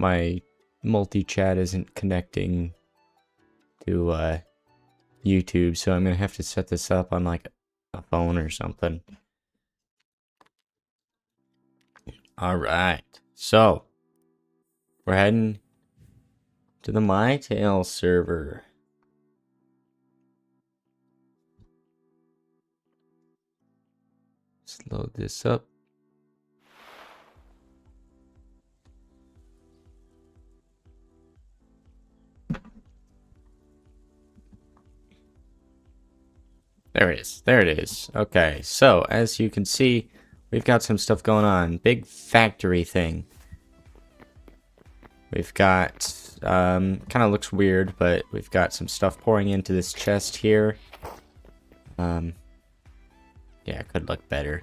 my multi-chat isn't connecting to YouTube, so I'm gonna have to set this up on like a phone or something. Alright, so we're heading to the Mytale server. Let's load this up. There it is. There it is. Okay, so as you can see, we've got some stuff going on. Big factory thing. We've got, kind of looks weird, but we've got some stuff pouring into this chest here. Yeah, it could look better.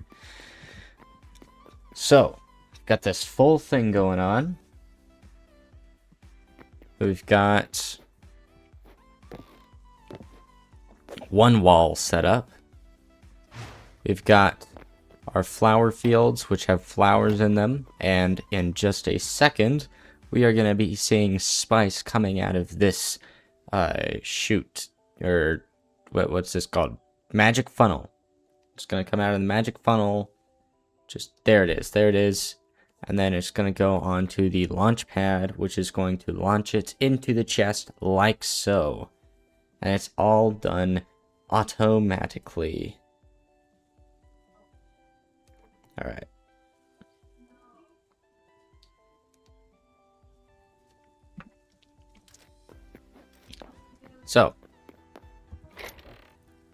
So, got this full thing going on. We've got one wall set up. We've got our flower fields, which have flowers in them, and in just a second, we are going to be seeing spice coming out of this chute, or what's this called? Magic funnel. It's going to come out of the magic funnel. Just there it is. There it is. And then it's going to go onto the launch pad, which is going to launch it into the chest like so. And it's all done automatically. Alright. So,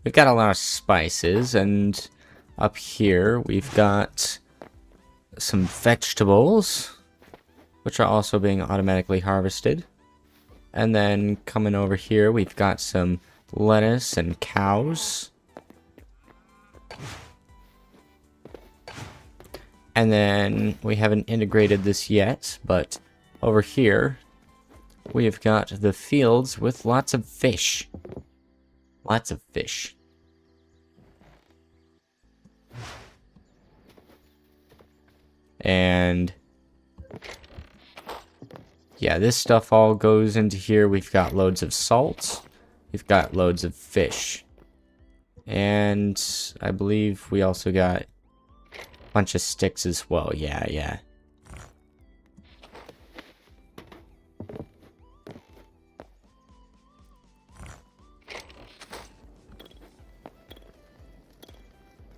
we've got a lot of spices, and up here we've got some vegetables, which are also being automatically harvested. And then coming over here, we've got some lettuce and cows. And then we haven't integrated this yet, but over here, we've got the fields with lots of fish. Lots of fish. And yeah, this stuff all goes into here. We've got loads of salt. We've got loads of fish. And I believe we also got a bunch of sticks as well. Yeah.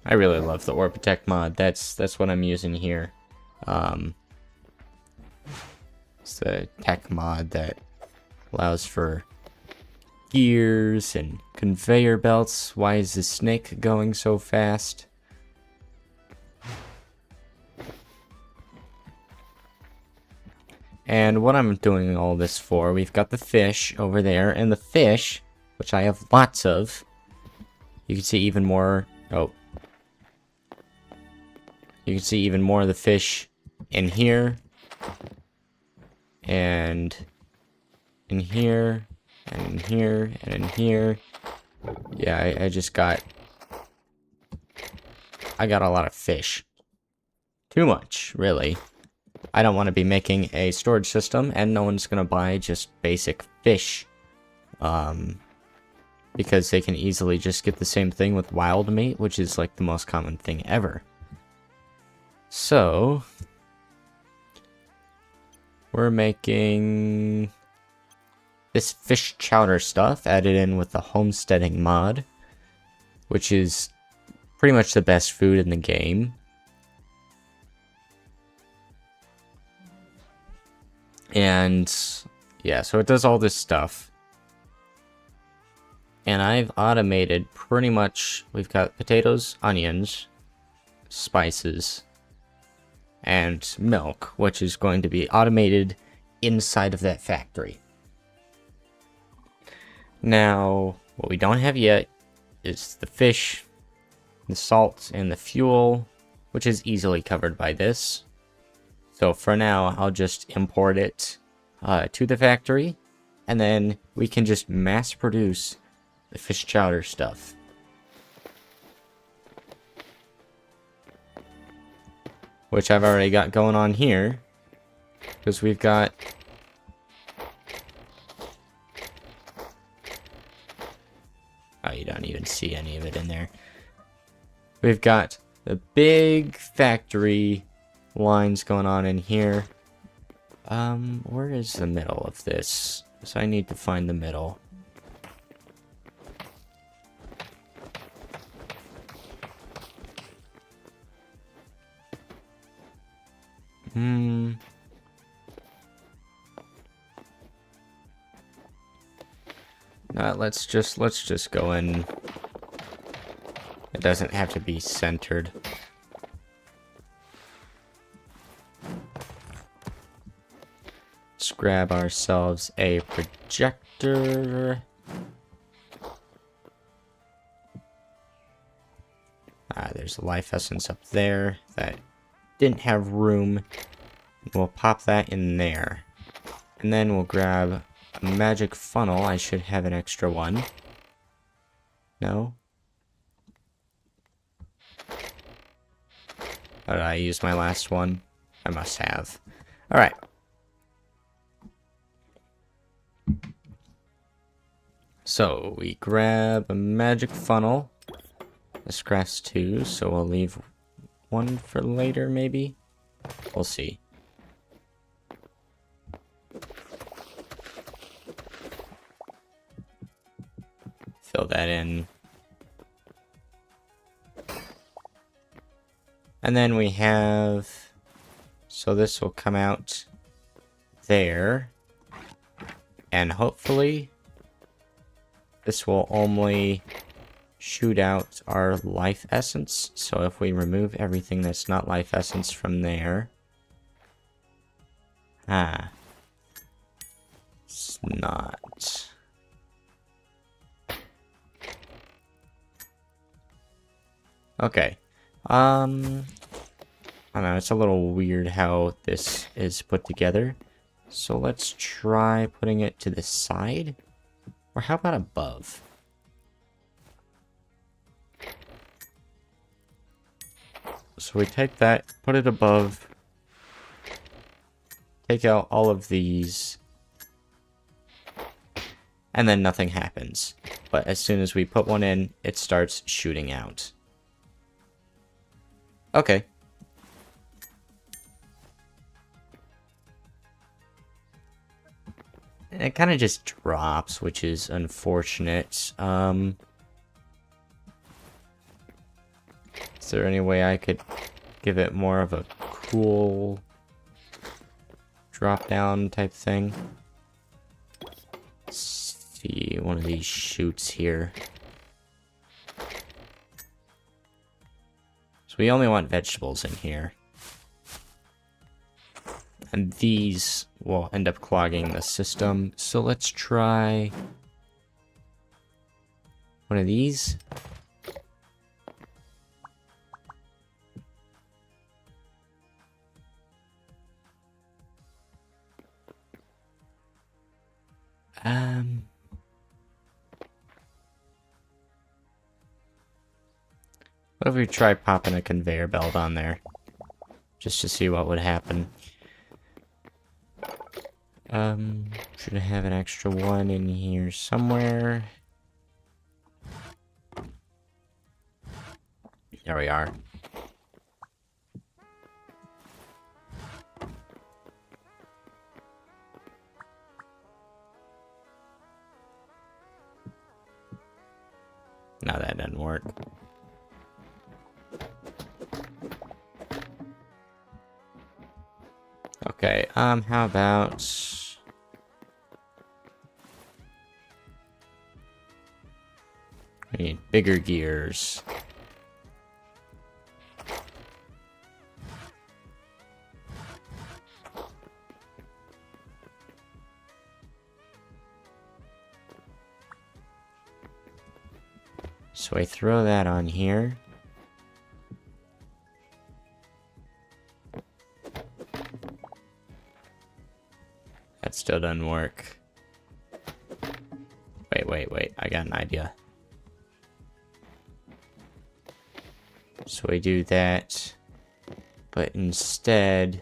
I really love the Protect mod. That's what I'm using here. It's the tech mod that allows for gears and conveyor belts. Why is the snake going so fast? And what I'm doing all this for, we've got the fish over there, and the fish, which I have lots of. You can see even more. Oh. You can see even more of the fish in here. And in here. And in here. And in here. Yeah, I just got... I got a lot of fish. Too much, really. I don't want to be making a storage system, and no one's going to buy just basic fish. Because they can easily just get the same thing with wild meat, which is like the most common thing ever. So, we're making this fish chowder stuff added in with the homesteading mod, which is pretty much the best food in the game. And yeah, so it does all this stuff. And I've automated pretty much, we've got potatoes, onions, spices, and milk, which is going to be automated inside of that factory. Now, what we don't have yet is the fish, the salt, and the fuel, which is easily covered by this. So for now, I'll just import it to the factory, and then we can just mass produce the fish chowder stuff. Which I've already got going on here. Because we've got... Oh, you don't even see any of it in there. We've got the big factory lines going on in here. Where is the middle of this? So I need to find the middle. Let's just go in. It doesn't have to be centered. Let's grab ourselves a projector. There's a life essence up there that didn't have room. We'll pop that in there. And then we'll grab a magic funnel. I should have an extra one. No? Oh, did I use my last one? I must have. Alright. So, we grab a magic funnel. This grass too, so we'll leave one for later, maybe? We'll see. Fill that in. And then we have... So this will come out there. And hopefully this will only shoot out our life essence. So if we remove everything that's not life essence from there... It's not... Okay. I don't know, it's a little weird how this is put together. So let's try putting it to the side. Or how about above? So we take that, put it above. Take out all of these. And then nothing happens. But as soon as we put one in, it starts shooting out. Okay. And it kind of just drops, which is unfortunate. Is there any way I could give it more of a cool drop down type thing? Let's see, one of these chutes here. We only want vegetables in here. And these will end up clogging the system. So let's try one of these. What if we try popping a conveyor belt on there? Just to see what would happen. Should I have an extra one in here somewhere? There we are. No, that doesn't work. Okay, how about... We need bigger gears. So I throw that on here. That still doesn't work. Wait. I got an idea. So we do that. But instead...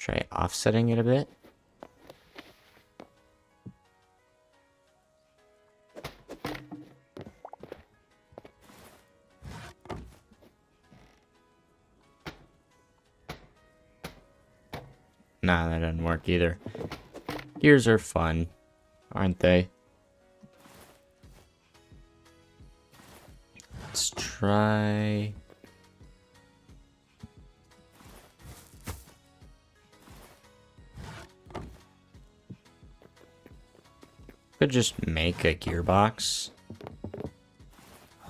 Try offsetting it a bit. Nah, that doesn't work either. Gears are fun, aren't they? Let's try... Could just make a gearbox.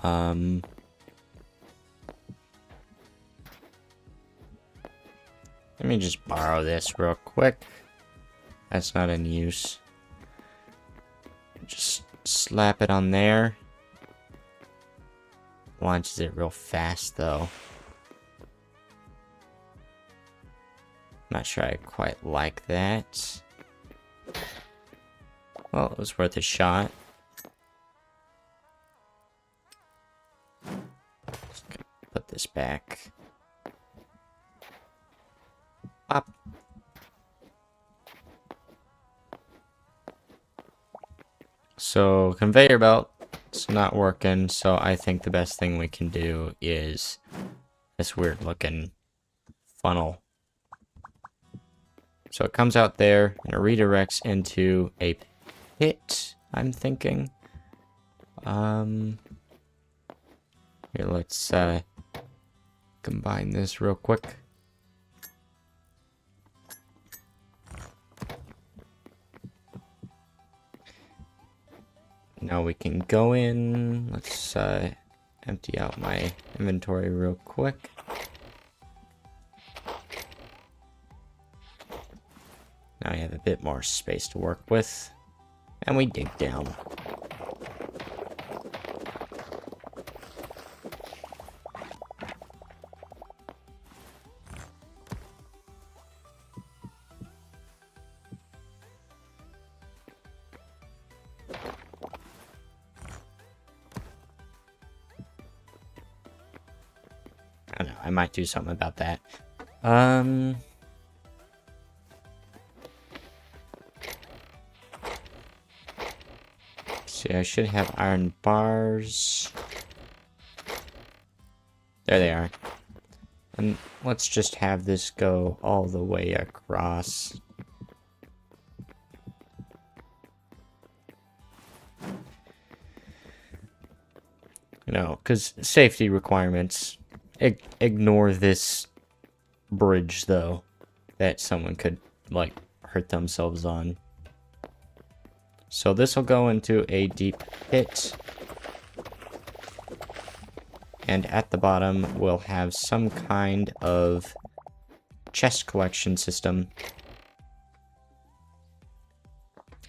Let me just borrow this real quick. That's not in use. Just slap it on there. Launches it real fast though. Not sure I quite like that. Well, it was worth a shot. Just gonna put this back. Pop. So, conveyor belt is not working, so I think the best thing we can do is this weird looking funnel. So it comes out there and it redirects into a pit, I'm thinking. Here, let's combine this real quick. Now we can go in. Let's empty out my inventory real quick. Now I have a bit more space to work with. And we dig down. I don't know, I might do something about that. See, I should have iron bars. There they are. And let's just have this go all the way across. You know, because safety requirements. Ignore this bridge, though, that someone could, like, hurt themselves on. So this will go into a deep pit. And at the bottom, we'll have some kind of chest collection system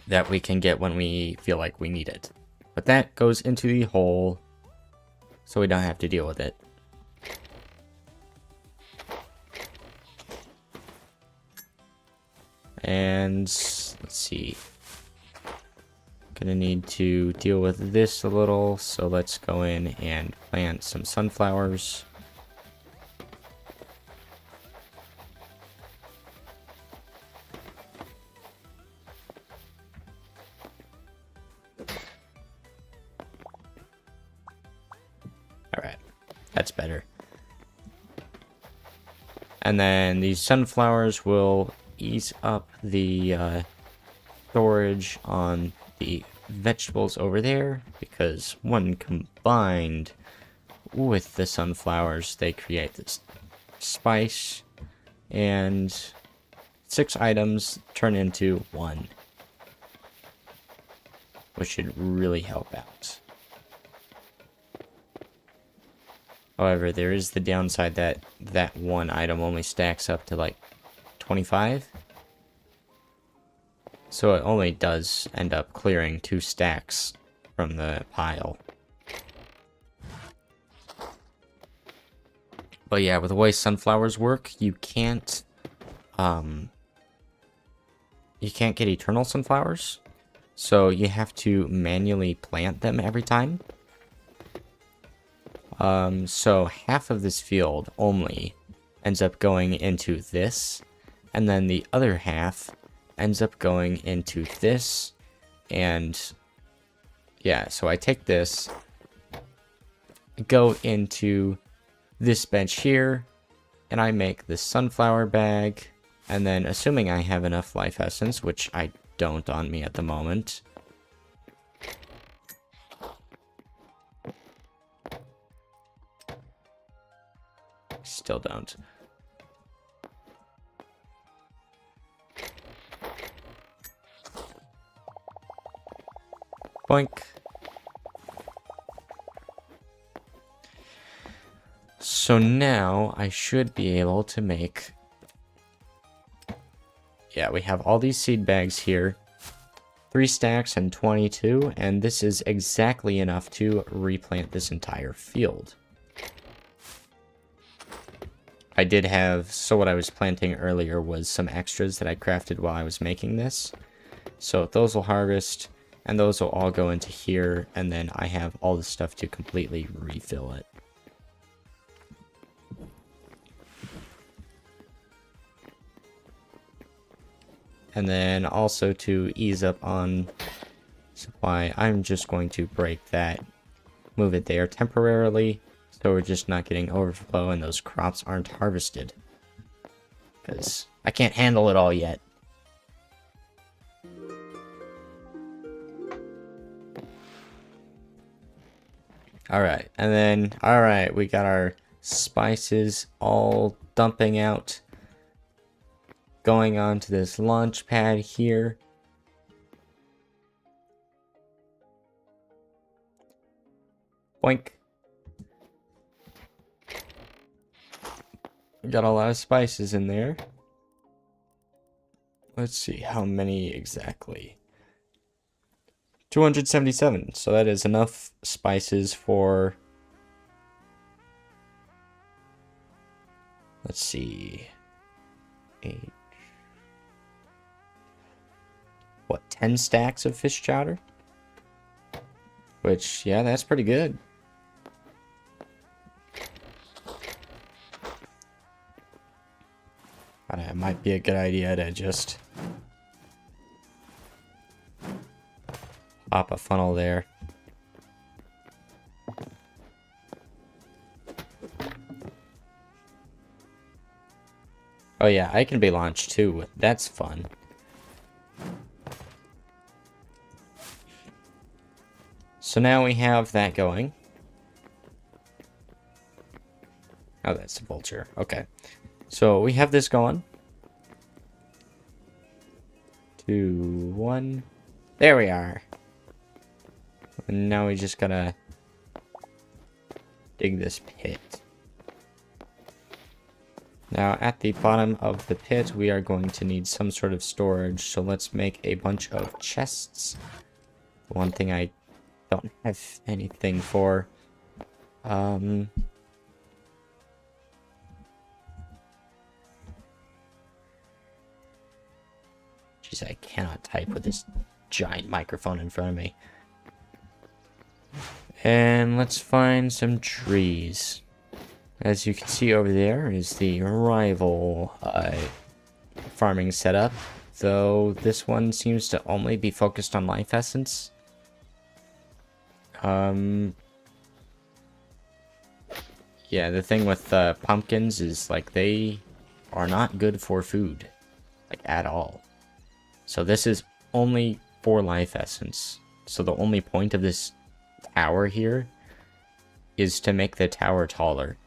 that we can get when we feel like we need it. But that goes into the hole, so we don't have to deal with it. And let's see. Gonna need to deal with this a little, so let's go in and plant some sunflowers. Alright, that's better. And then these sunflowers will ease up the storage on the vegetables over there, because when combined with the sunflowers, they create this spice, and 6 items turn into 1, which should really help out. However, there is the downside that that 1 item only stacks up to like 25. So it only does end up clearing 2 stacks from the pile. But yeah, with the way sunflowers work, you can't get eternal sunflowers. So you have to manually plant them every time. So half of this field only ends up going into this, And then the other half ends up going into this. And yeah, so I take this, go into this bench here, and I make this sunflower bag. And then, assuming I have enough life essence, which I don't on me at the moment. Still don't. Boink. So now I should be able to make... Yeah, we have all these seed bags here. 3 stacks and 22, and this is exactly enough to replant this entire field. I did have... So what I was planting earlier was some extras that I crafted while I was making this. So those will harvest, and those will all go into here, and then I have all the stuff to completely refill it. And then also to ease up on supply, I'm just going to break that, move it there temporarily, so we're just not getting overflow and those crops aren't harvested. Because I can't handle it all yet. Alright, and then, alright, we got our spices all dumping out. Going on to this launch pad here. Boink. We got a lot of spices in there. Let's see how many exactly. 277. So that is enough spices for... Let's see. 8. What, 10 stacks of fish chowder? Which, yeah, that's pretty good. It might be a good idea to just pop a funnel there. Oh yeah, I can be launched too. That's fun. So now we have that going. Oh, that's a vulture. Okay. So we have this going. 2, 1. There we are. And now we just gotta dig this pit. Now at the bottom of the pit, we are going to need some sort of storage. So let's make a bunch of chests. One thing I don't have anything for. Jeez, I cannot type with this giant microphone in front of me. And let's find some trees. As you can see over there is the rival farming setup. Though this one seems to only be focused on life essence. Yeah, the thing with pumpkins is like they are not good for food. Like at all. So this is only for life essence. So the only point of this tower here is to make the tower taller.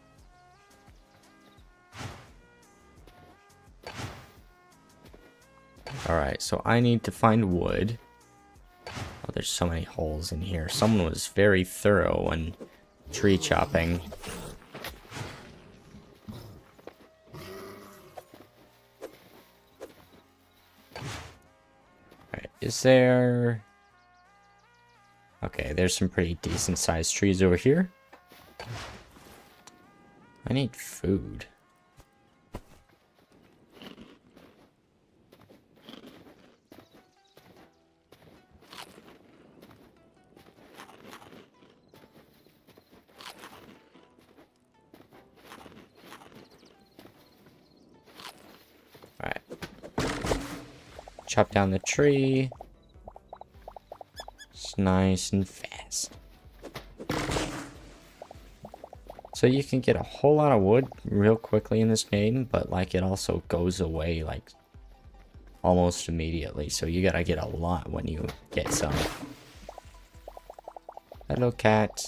Alright, so I need to find wood. Oh, there's so many holes in here. Someone was very thorough when tree chopping. Alright, is there... Okay, there's some pretty decent sized trees over here. I need food. Alright. chop down the tree. It's nice and fast. So you can get a whole lot of wood real quickly in this game, but like it also goes away like almost immediately. So you gotta get a lot when you get some. Hello, cat.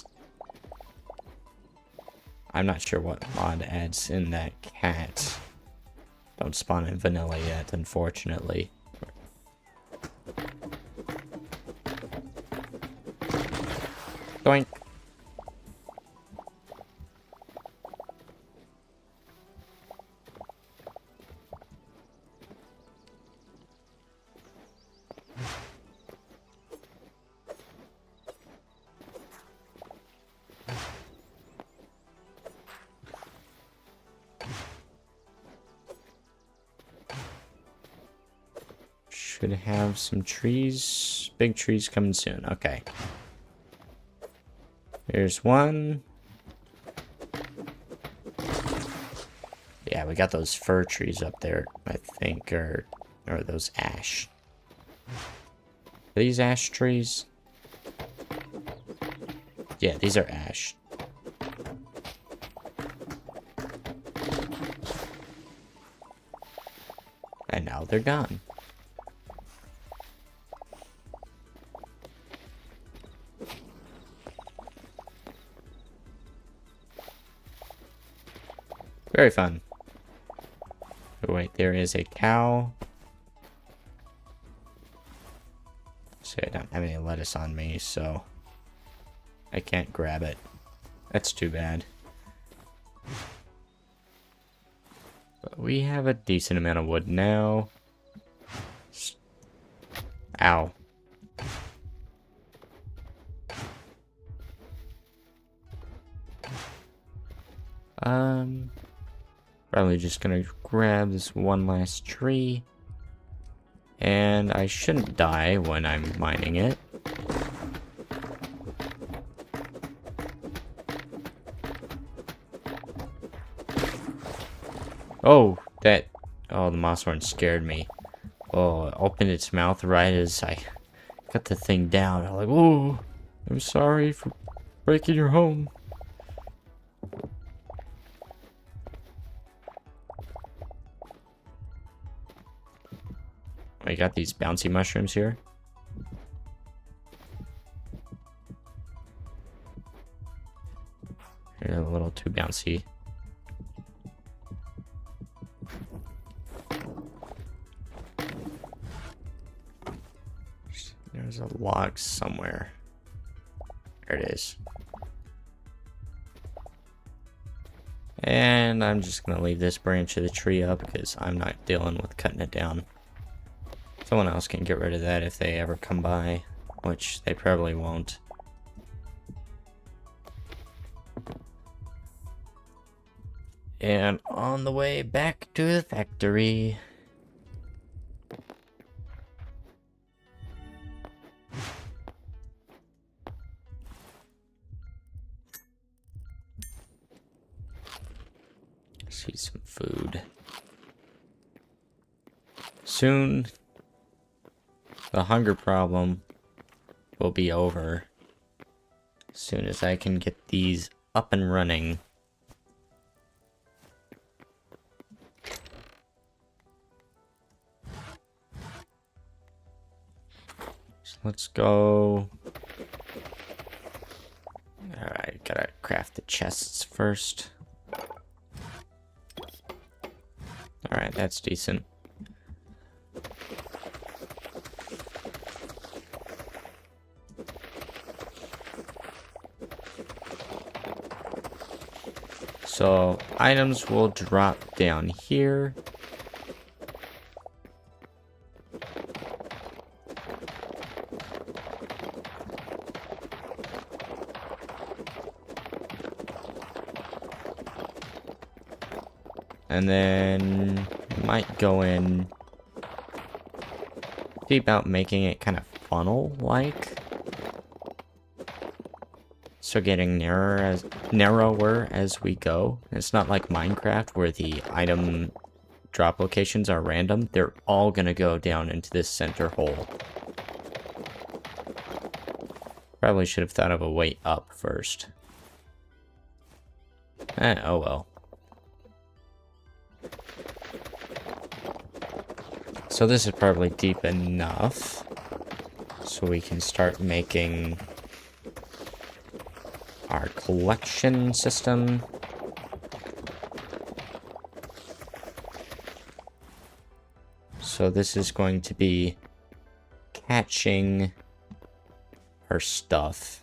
I'm not sure what mod adds in that cat. Don't spawn in vanilla yet, unfortunately. Doink. Should have some trees. Big trees coming soon. Okay. Here's one. Yeah, we got those fir trees up there, I think, or those ash. Are these ash trees? Yeah, these are ash. And now they're gone. Very fun. Oh, wait, there is a cow. So I don't have any lettuce on me, so I can't grab it. That's too bad. But we have a decent amount of wood now. Ow. Probably just gonna grab this one last tree. And I shouldn't die when I'm mining it. Oh, the moss horn scared me. Oh, it opened its mouth right as I got the thing down. I'm like, oh, I'm sorry for breaking your home. I got these bouncy mushrooms here. They're a little too bouncy. There's a log somewhere. There it is. And I'm just gonna leave this branch of the tree up because I'm not dealing with cutting it down. Someone else can get rid of that if they ever come by, which they probably won't. And on the way back to the factory. See some food. Soon, the hunger problem will be over. As soon as I can get these up and running. So let's go. Alright, gotta craft the chests first. Alright, that's decent. So, items will drop down here. And then might go in, see about making it kind of funnel-like. So getting narrower as we go. It's not like Minecraft where the item drop locations are random, they're all gonna go down into this center hole. Probably should have thought of a way up first. Oh well. So this is probably deep enough, so we can start making our collection system. So this is going to be catching her stuff.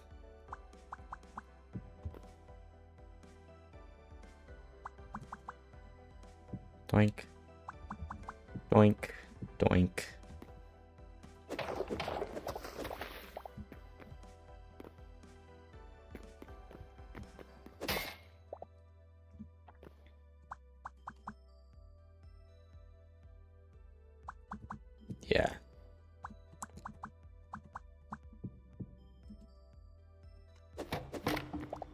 Doink. Doink. Doink. Yeah.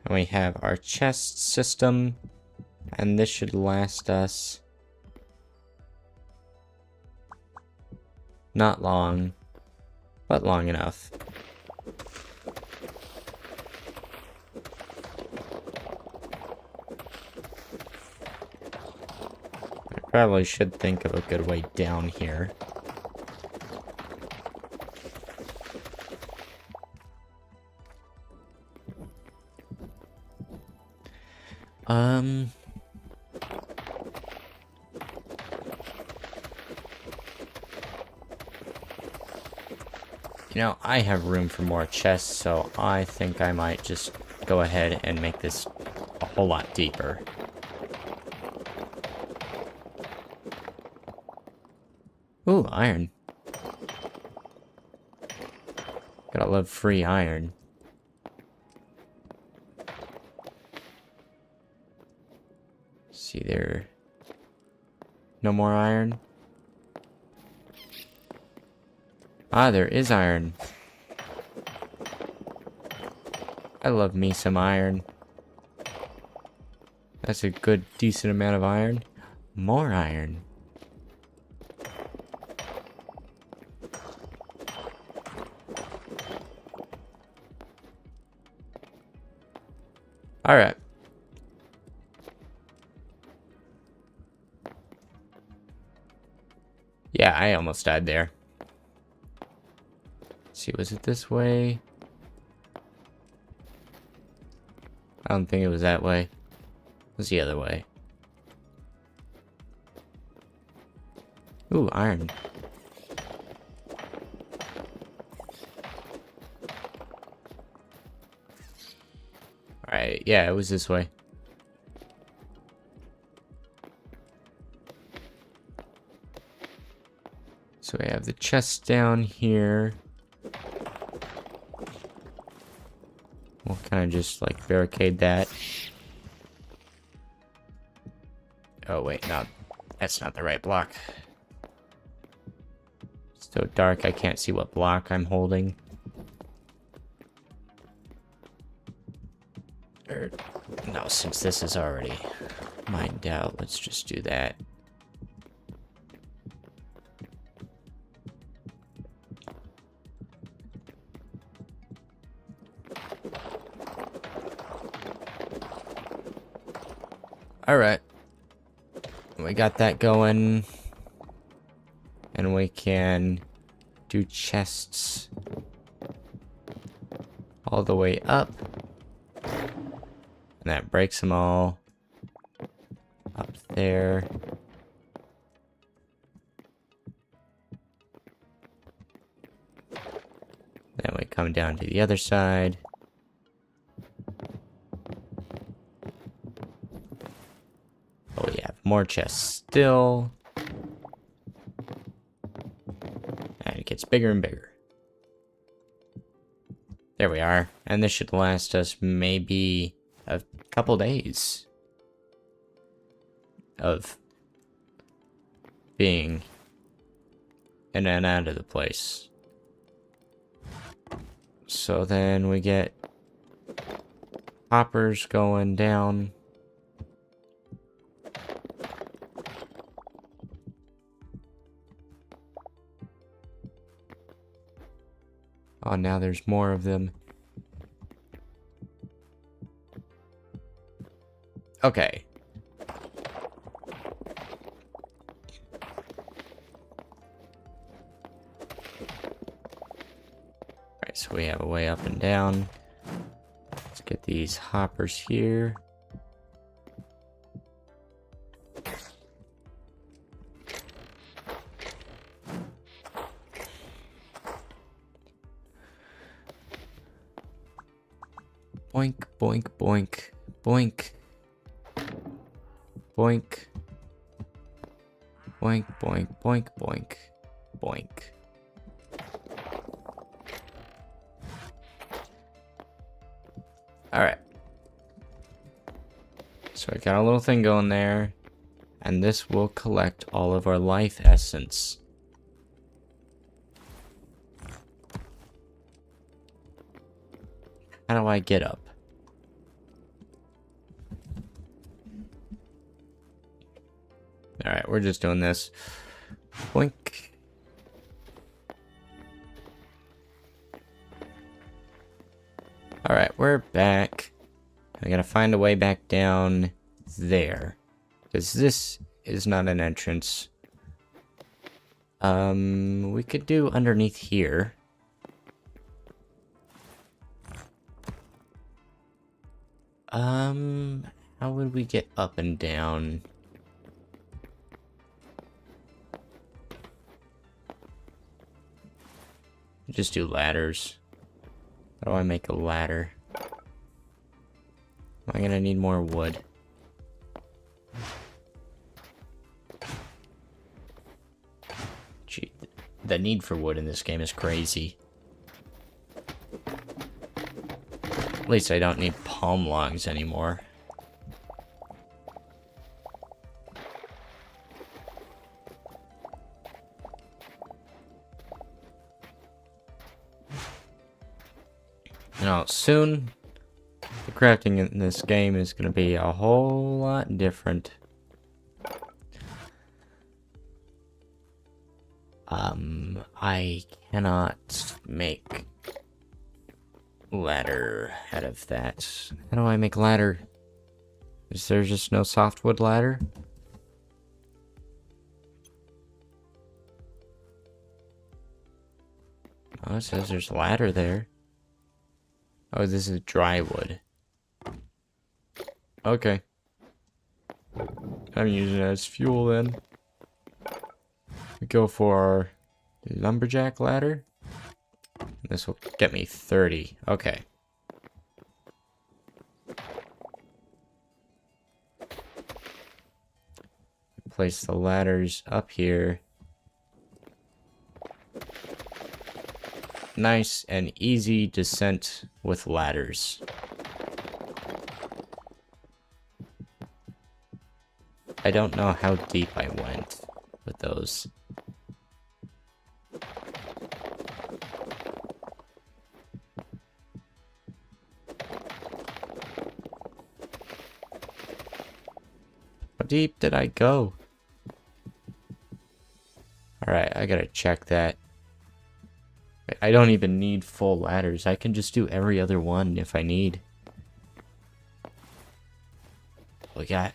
And we have our chest system, and this should last us not long, but long enough. I probably should think of a good way down here. You know, I have room for more chests, so I think I might just go ahead and make this a whole lot deeper. Ooh, iron. Gotta love free iron. See there. No more iron? Ah, there is iron. I love me some iron. That's a good, decent amount of iron. More iron. Alright. Yeah, I almost died there. Let's see, was it this way? I don't think it was that way. It was the other way. Ooh, iron. Alright, yeah, it was this way. So we have the chest down here. We'll kind of just like barricade that. Oh wait, no, that's not the right block. It's so dark I can't see what block I'm holding. No, since this is already mined out, let's just do that. Alright. We got that going. And we can do chests all the way up. And that breaks them all up there. Then we come down to the other side. Oh, we have more chests still. And it gets bigger and bigger. There we are. And this should last us maybe a couple days of being in and out of the place. So then we get hoppers going down. Oh, now there's more of them. Okay. Alright, so we have a way up and down. Let's get these hoppers here. Boink, boink, boink, boink. Boink. Boink, boink, boink, boink, boink. Alright. So I got a little thing going there. And this will collect all of our life essence. How do I get up? Alright, we're just doing this. Boink. Alright, we're back. I gotta find a way back down there. Because this is not an entrance. We could do underneath here. How would we get up and down? Just do ladders. How do I make a ladder? Am I gonna need more wood? Gee, the need for wood in this game is crazy. At least I don't need palm logs anymore. Now, soon, the crafting in this game is going to be a whole lot different. I cannot make ladder out of that. How do I make ladder? Is there just no softwood ladder? Oh, it says there's ladder there. Oh, this is dry wood. Okay. I'm using it as fuel then. We go for our lumberjack ladder. This will get me 30. Okay. Place the ladders up here. Nice and easy descent with ladders. I don't know how deep I went with those. How deep did I go? Alright, I gotta check that. I don't even need full ladders. I can just do every other one if I need. We got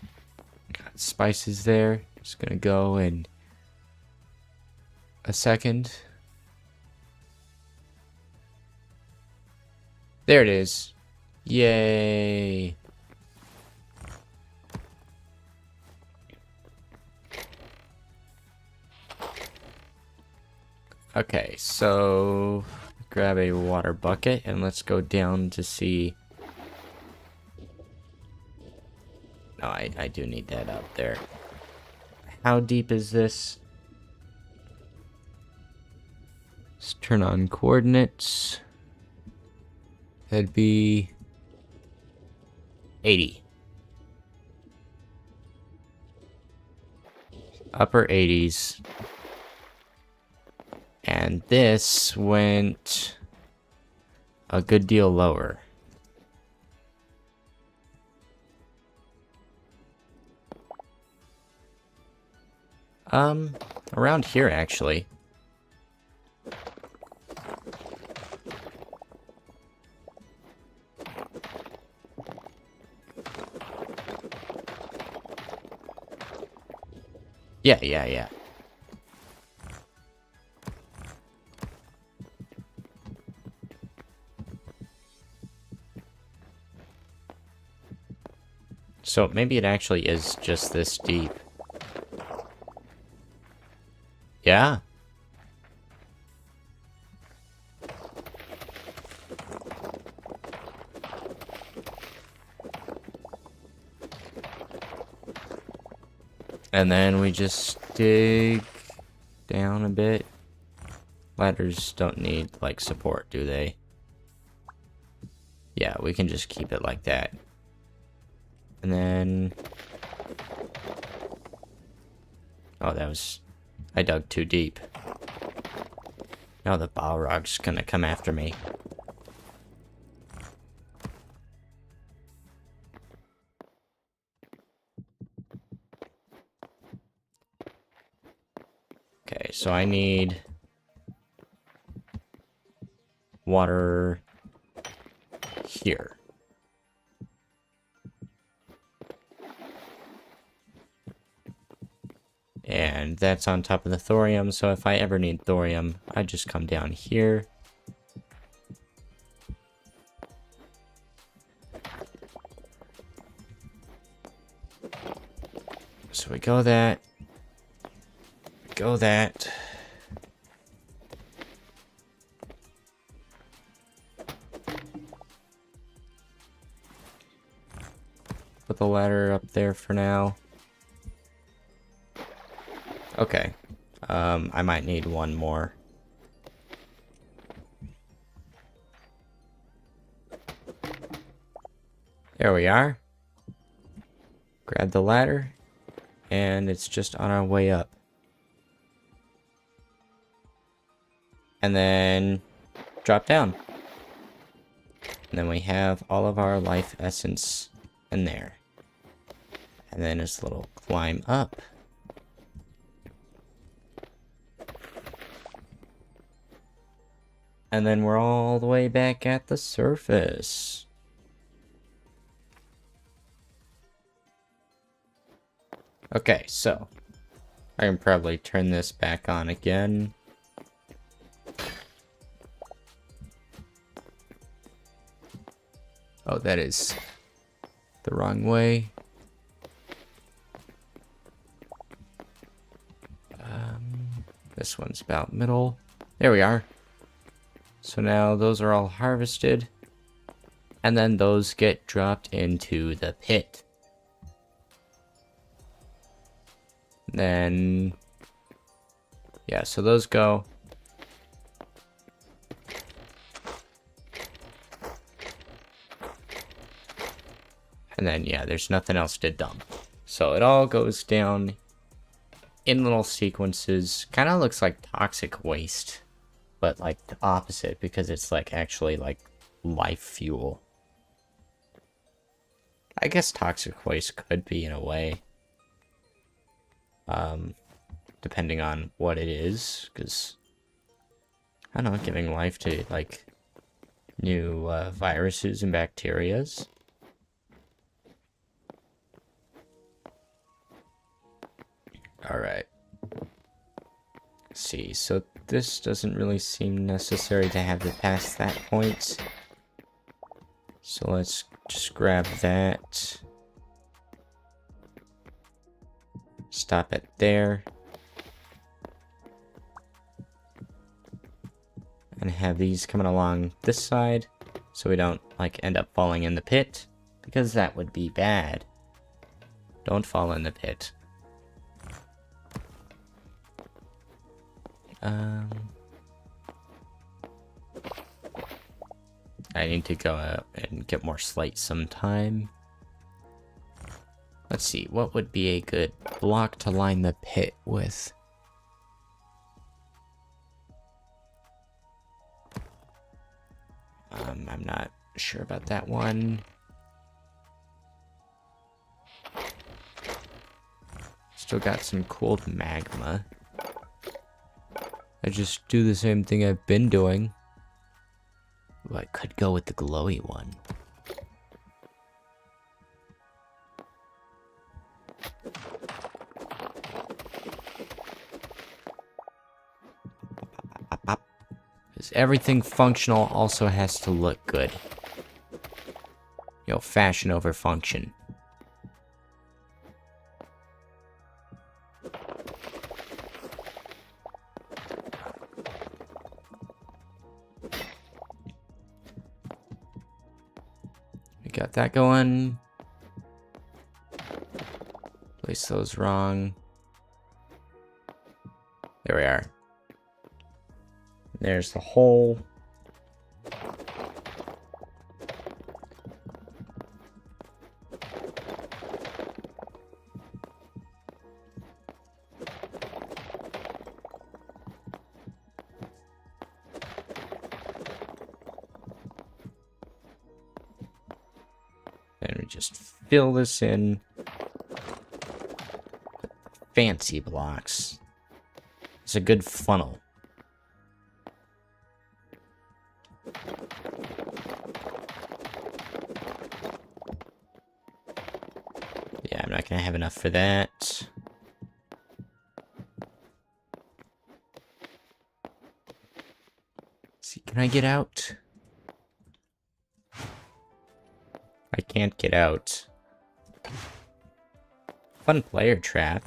spices there. Just gonna go in a second. There it is. Yay. Okay, so grab a water bucket and let's go down to see. No, I do need that up there. How deep is this? Let's turn on coordinates. That'd be 80. Upper 80s. And this went a good deal lower. Around here actually. Yeah. So maybe it actually is just this deep. Yeah. And then we just dig down a bit. Ladders don't need, like, support, do they? Yeah, we can just keep it like that. And then... Oh, that was... I dug too deep. Now the Balrog's gonna come after me. Okay, so I need... water... here. And that's on top of the thorium, so if I ever need thorium, I just come down here. So we go that. Go that. Put the ladder up there for now. Okay. I might need one more. There we are. Grab the ladder. And it's just on our way up. And then drop down. And then we have all of our life essence in there. And then this little climb up. And then we're all the way back at the surface. Okay, so I can probably turn this back on again. Oh, that is the wrong way. This one's about middle. There we are. So now those are all harvested. And then those get dropped into the pit. Then, yeah, so those go. And then, yeah, there's nothing else to dump. So it all goes down in little sequences. Kind of looks like toxic waste, but like the opposite, because it's like actually like life fuel. I guess toxic waste could be in a way. Depending on what it is, because I don't know, giving life to like new viruses and bacterias. Alright. See, so this doesn't really seem necessary to have it past that point. So let's just grab that. Stop it there. And have these coming along this side, so we don't like end up falling in the pit, because that would be bad. Don't fall in the pit. I need to go out and get more slate sometime. Let's see, what would be a good block to line the pit with? I'm not sure about that one. Still got some cooled magma. I just do the same thing I've been doing. Ooh, I could go with the glowy one. Because everything functional also has to look good. You know, fashion over function. We got that going. Place those wrong. There we are. There's the hole. And we just fill this in. Fancy blocks. It's a good funnel. Yeah, I'm not gonna have enough for that. See, can I get out? I can't get out. Fun player trap.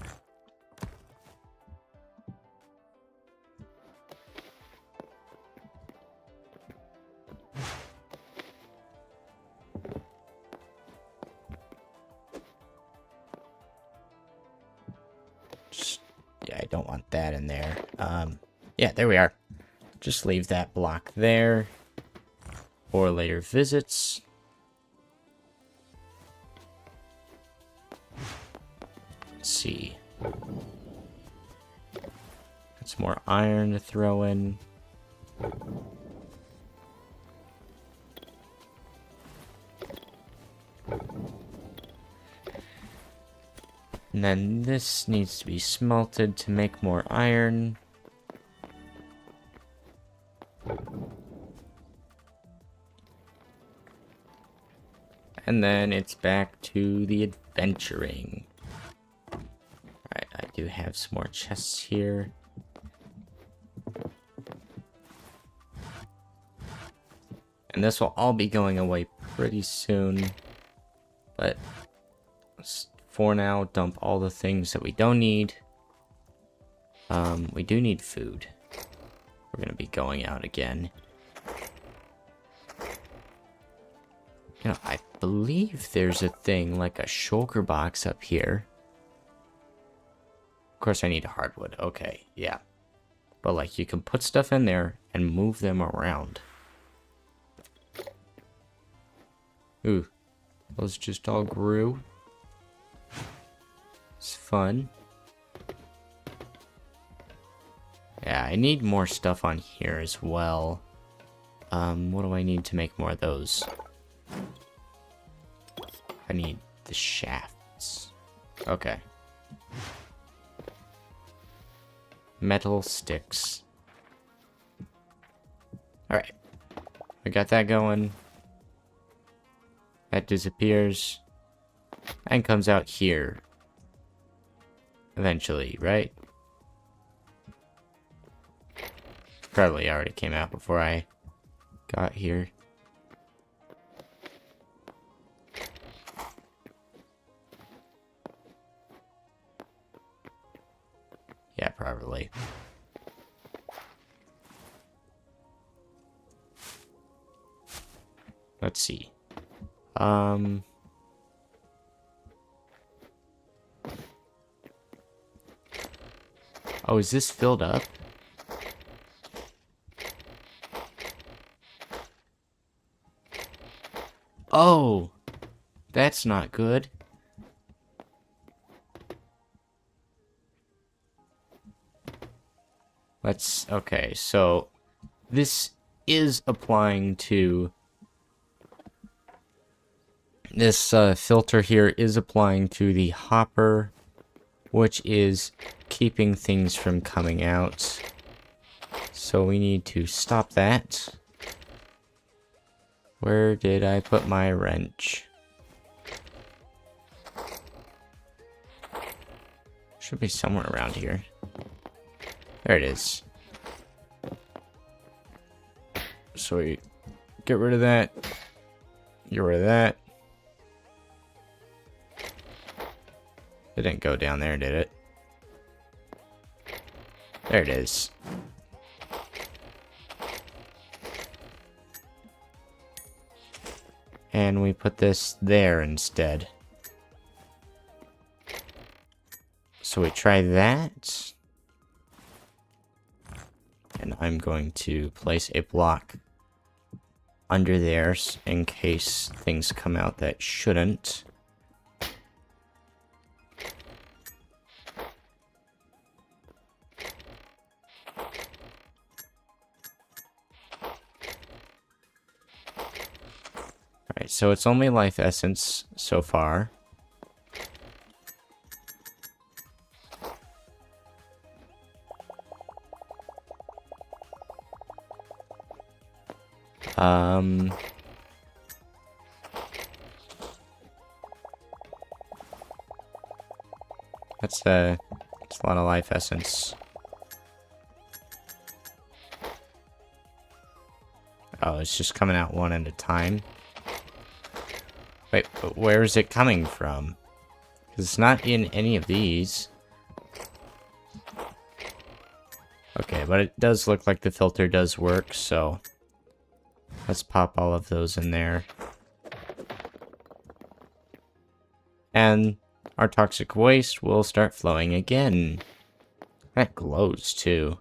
Yeah, I don't want that in there. Yeah, there we are. Just leave that block there for later visits. Let's see. Got some more iron to throw in. And then this needs to be smelted to make more iron. And then it's back to the adventuring. Alright, I do have some more chests here. And this will all be going away pretty soon. But let's, for now, dump all the things that we don't need. We do need food. We're going to be going out again. You know, I believe there's a thing like a shulker box up here. Of course, I need hardwood. Okay, yeah. But, like, you can put stuff in there and move them around. Ooh, those just all grew. It's fun. Yeah, I need more stuff on here as well. What do I need to make more of those? I need the shafts. Okay. Metal sticks. Alright. I got that going. That disappears. And comes out here. Eventually, right? Probably already came out before I got here. Yeah, probably. Let's see. Oh, is this filled up? Oh, that's not good. Let's, okay, so this is applying to, this filter here is applying to the hopper, which is keeping things from coming out. So we need to stop that. Where did I put my wrench? Should be somewhere around here. There it is. So we get rid of that. Get rid of that. It didn't go down there, did it? There it is. And we put this there instead. So we try that. And I'm going to place a block under there in case things come out that shouldn't. Alright, so it's only life essence so far. That's a lot of life essence. Oh, it's just coming out one at a time. Wait, but where is it coming from? Because it's not in any of these. Okay, but it does look like the filter does work, so let's pop all of those in there. And our toxic waste will start flowing again. That glows too.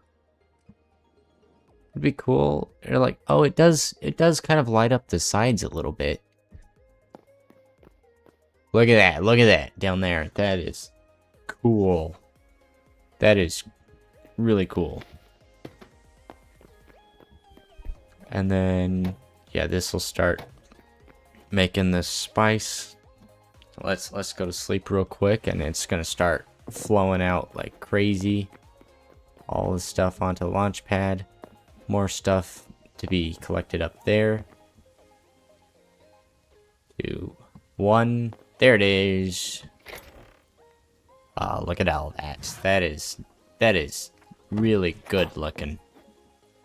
It'd be cool. You're like, oh, it does kind of light up the sides a little bit. Look at that down there. That is cool. That is really cool. And then, yeah, this will start making this spice. Let's go to sleep real quick, and it's gonna start flowing out like crazy. All the stuff onto the launch pad. More stuff to be collected up there. 2, 1. There it is. Look at all that. That is really good looking.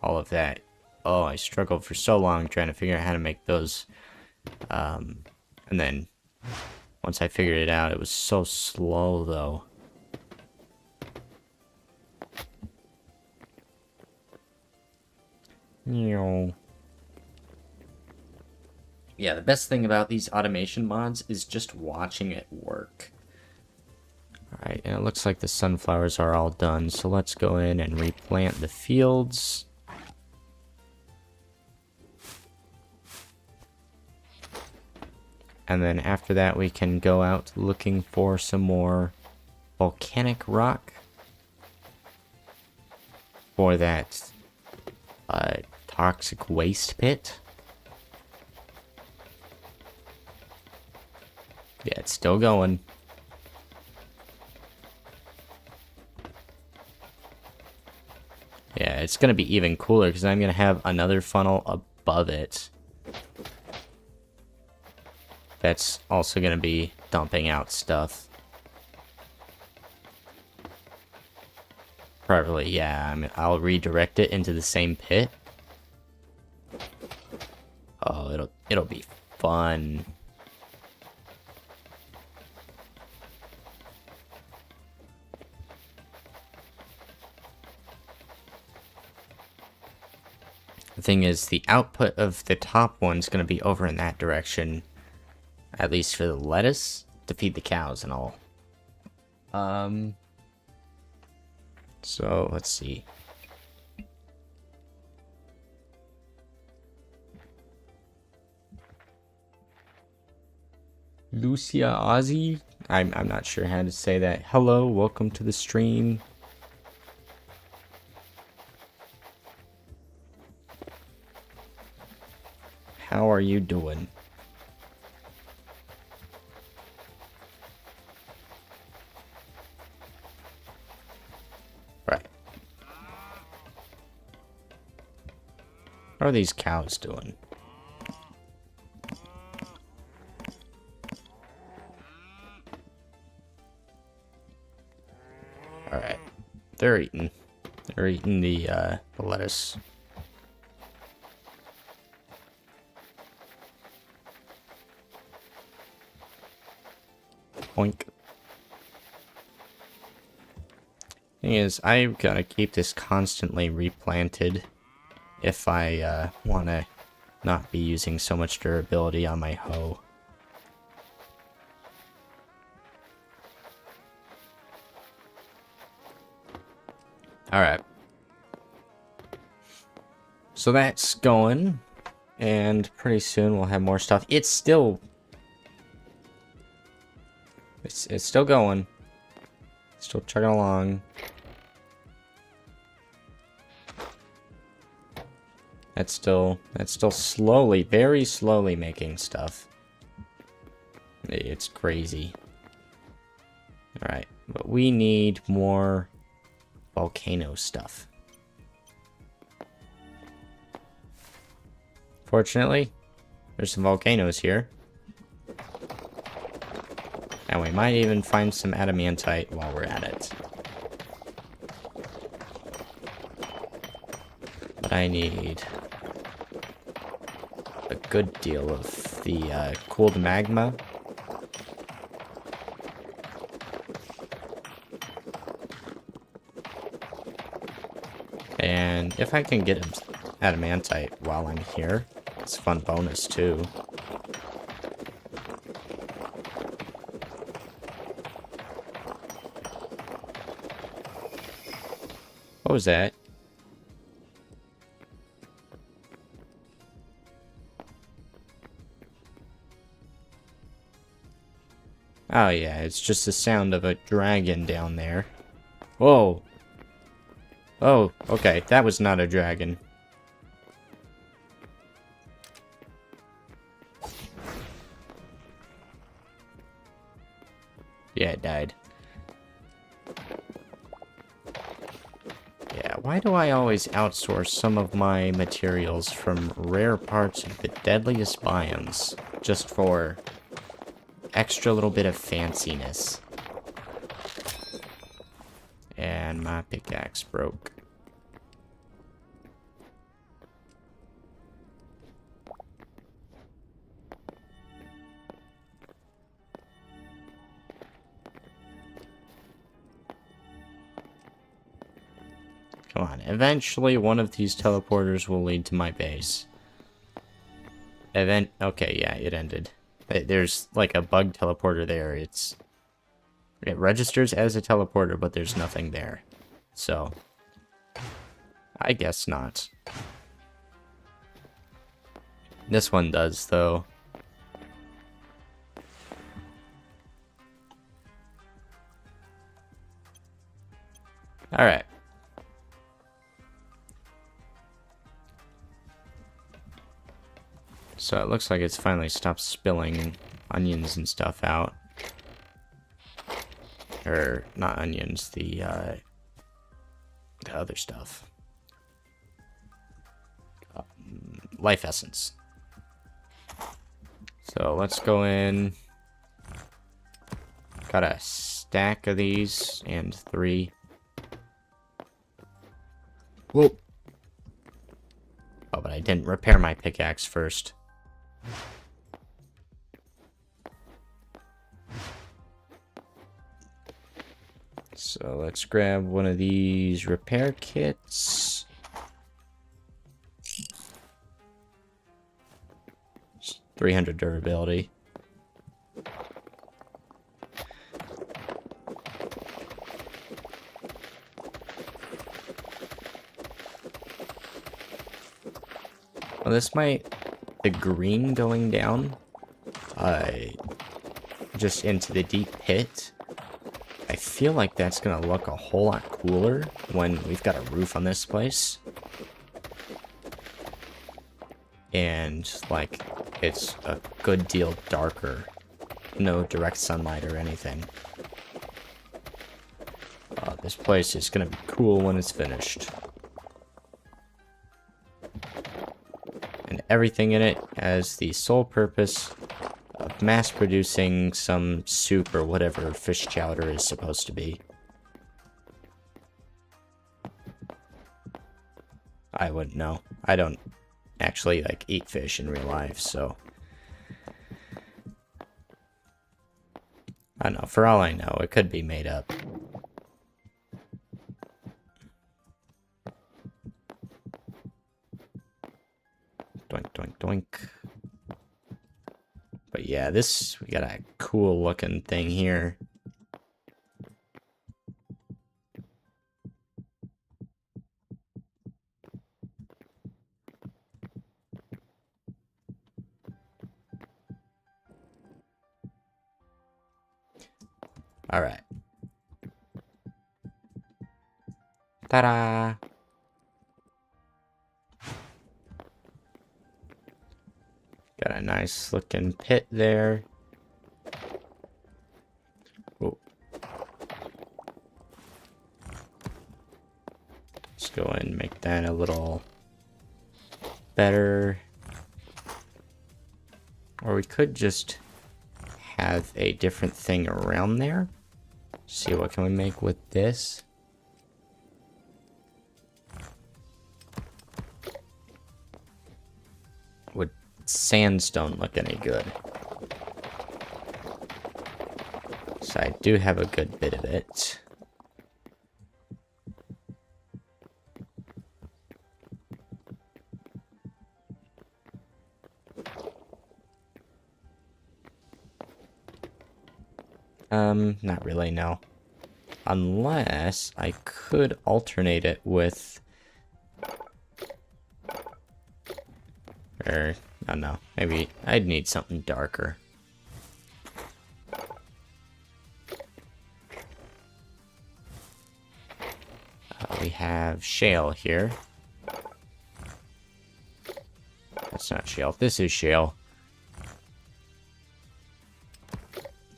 All of that. Oh, I struggled for so long trying to figure out how to make those. And then once I figured it out, it was so slow though. Yeah, the best thing about these automation mods is just watching it work. Alright, and it looks like the sunflowers are all done, so let's go in and replant the fields. And then after that we can go out looking for some more volcanic rock for that toxic waste pit. Yeah, it's still going. Yeah, it's going to be even cooler because I'm going to have another funnel above it. That's also going to be dumping out stuff. Probably, yeah. I mean, I'll redirect it into the same pit. Oh, it'll be fun. The thing is, the output of the top one's going to be over in that direction. At least for the lettuce, to feed the cows and all. So, let's see. Lucia Ozzy? I'm not sure how to say that. Hello, welcome to the stream. How are you doing? Right. How are these cows doing? Alright. They're eating. They're eating the lettuce. Poink. Thing is, I gotta keep this constantly replanted if I want to not be using so much durability on my hoe. Alright. So that's going, and pretty soon we'll have more stuff. It's still going. Still chugging along. That's still slowly, very slowly making stuff. It's crazy. Alright, but we need more volcano stuff. Fortunately, there's some volcanoes here. And we might even find some adamantite while we're at it. But I need a good deal of the cooled magma. And if I can get adamantite while I'm here, it's a fun bonus too. What was that? Oh yeah, it's just the sound of a dragon down there. Whoa. Oh, okay, that was not a dragon. Yeah, it died. Yeah, why do I always outsource some of my materials from rare parts of the deadliest biomes just for extra little bit of fanciness? And my pickaxe broke. Come on, eventually one of these teleporters will lead to my base. Okay, yeah, it ended. There's like a bug teleporter there. It registers as a teleporter, but there's nothing there. So, I guess not. This one does, though. Alright. So it looks like it's finally stopped spilling onions and stuff out. Or, not onions, the other stuff. Life essence. So let's go in. Got a stack of these and 3. Whoa. Oh, but I didn't repair my pickaxe first. So let's grab one of these repair kits. Just 300 durability. Well, this might... The green going down, just into the deep pit, I feel like that's gonna look a whole lot cooler when we've got a roof on this place. And, like, it's a good deal darker. No direct sunlight or anything. This place is gonna be cool when it's finished. And everything in it has the sole purpose of mass producing some soup or whatever fish chowder is supposed to be. I wouldn't know. I don't actually like eat fish in real life, so I don't know, for all I know, it could be made up. Doink, doink, doink. But yeah, we got a cool looking thing here. All right. Ta-da! Got a nice looking pit there. Oh. Let's go and make that a little better. Or we could just have a different thing around there. See what can we make with this. Would sandstone look any good? So I do have a good bit of it. Not really, no. Unless I could alternate it with... Or, I don't know. Maybe I'd need something darker. We have shale here. That's not shale. This is shale.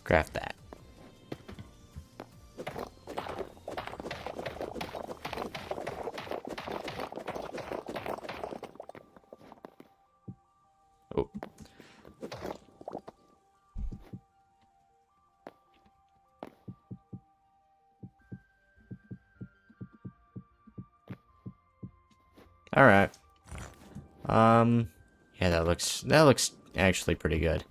Craft that. Oh. All right. Yeah, that looks actually pretty good.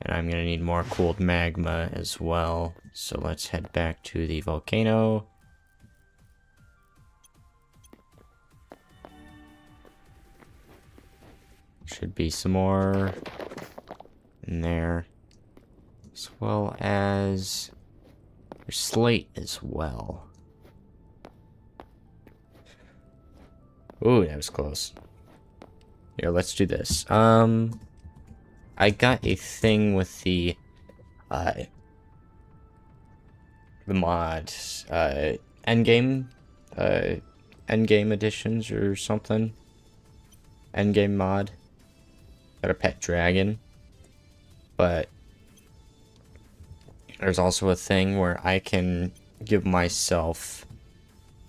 And I'm gonna need more cooled magma as well. So let's head back to the volcano. Should be some more in there. As well as there's slate as well. Ooh, that was close. Here, let's do this. I got a thing with the mod, endgame editions or something. Endgame mod. Got a pet dragon. But there's also a thing where I can give myself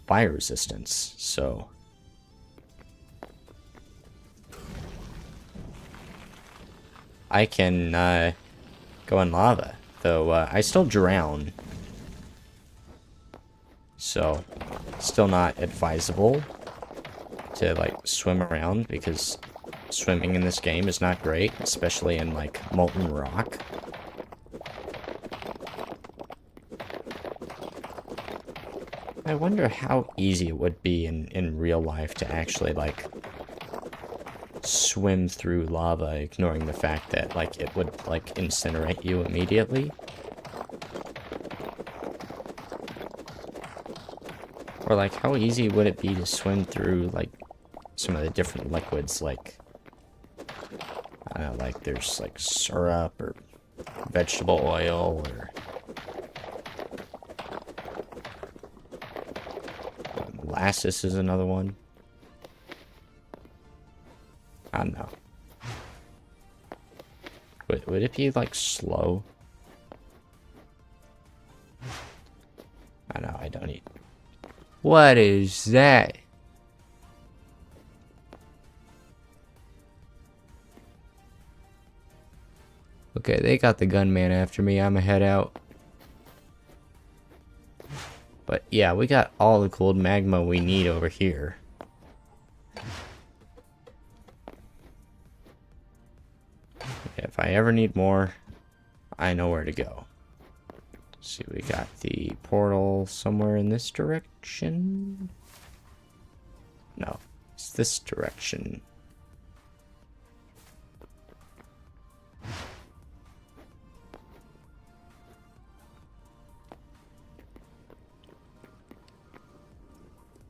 fire resistance, so... I can go in lava, though I still drown. So, still not advisable to like swim around because swimming in this game is not great, especially in like molten rock. I wonder how easy it would be in real life to actually like swim through lava, ignoring the fact that like it would like incinerate you immediately. Or like how easy would it be to swim through like some of the different liquids, like I don't know, like there's like syrup or vegetable oil or molasses is another one. I don't know. Would it be like slow? I know, I don't eat. What is that? Okay, they got the gunman after me. I'ma head out. But yeah, we got all the cold magma we need over here. If I ever need more, I know where to go. Let's see, we got the portal somewhere in this direction. No, it's this direction.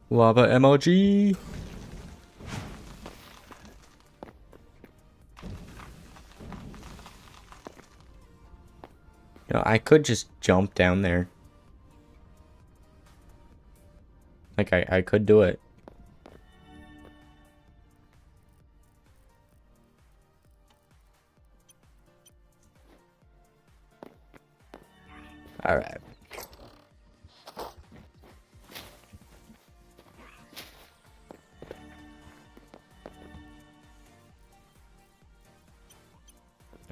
Lava emoji. You know, I could just jump down there. Like, I could do it. Alright.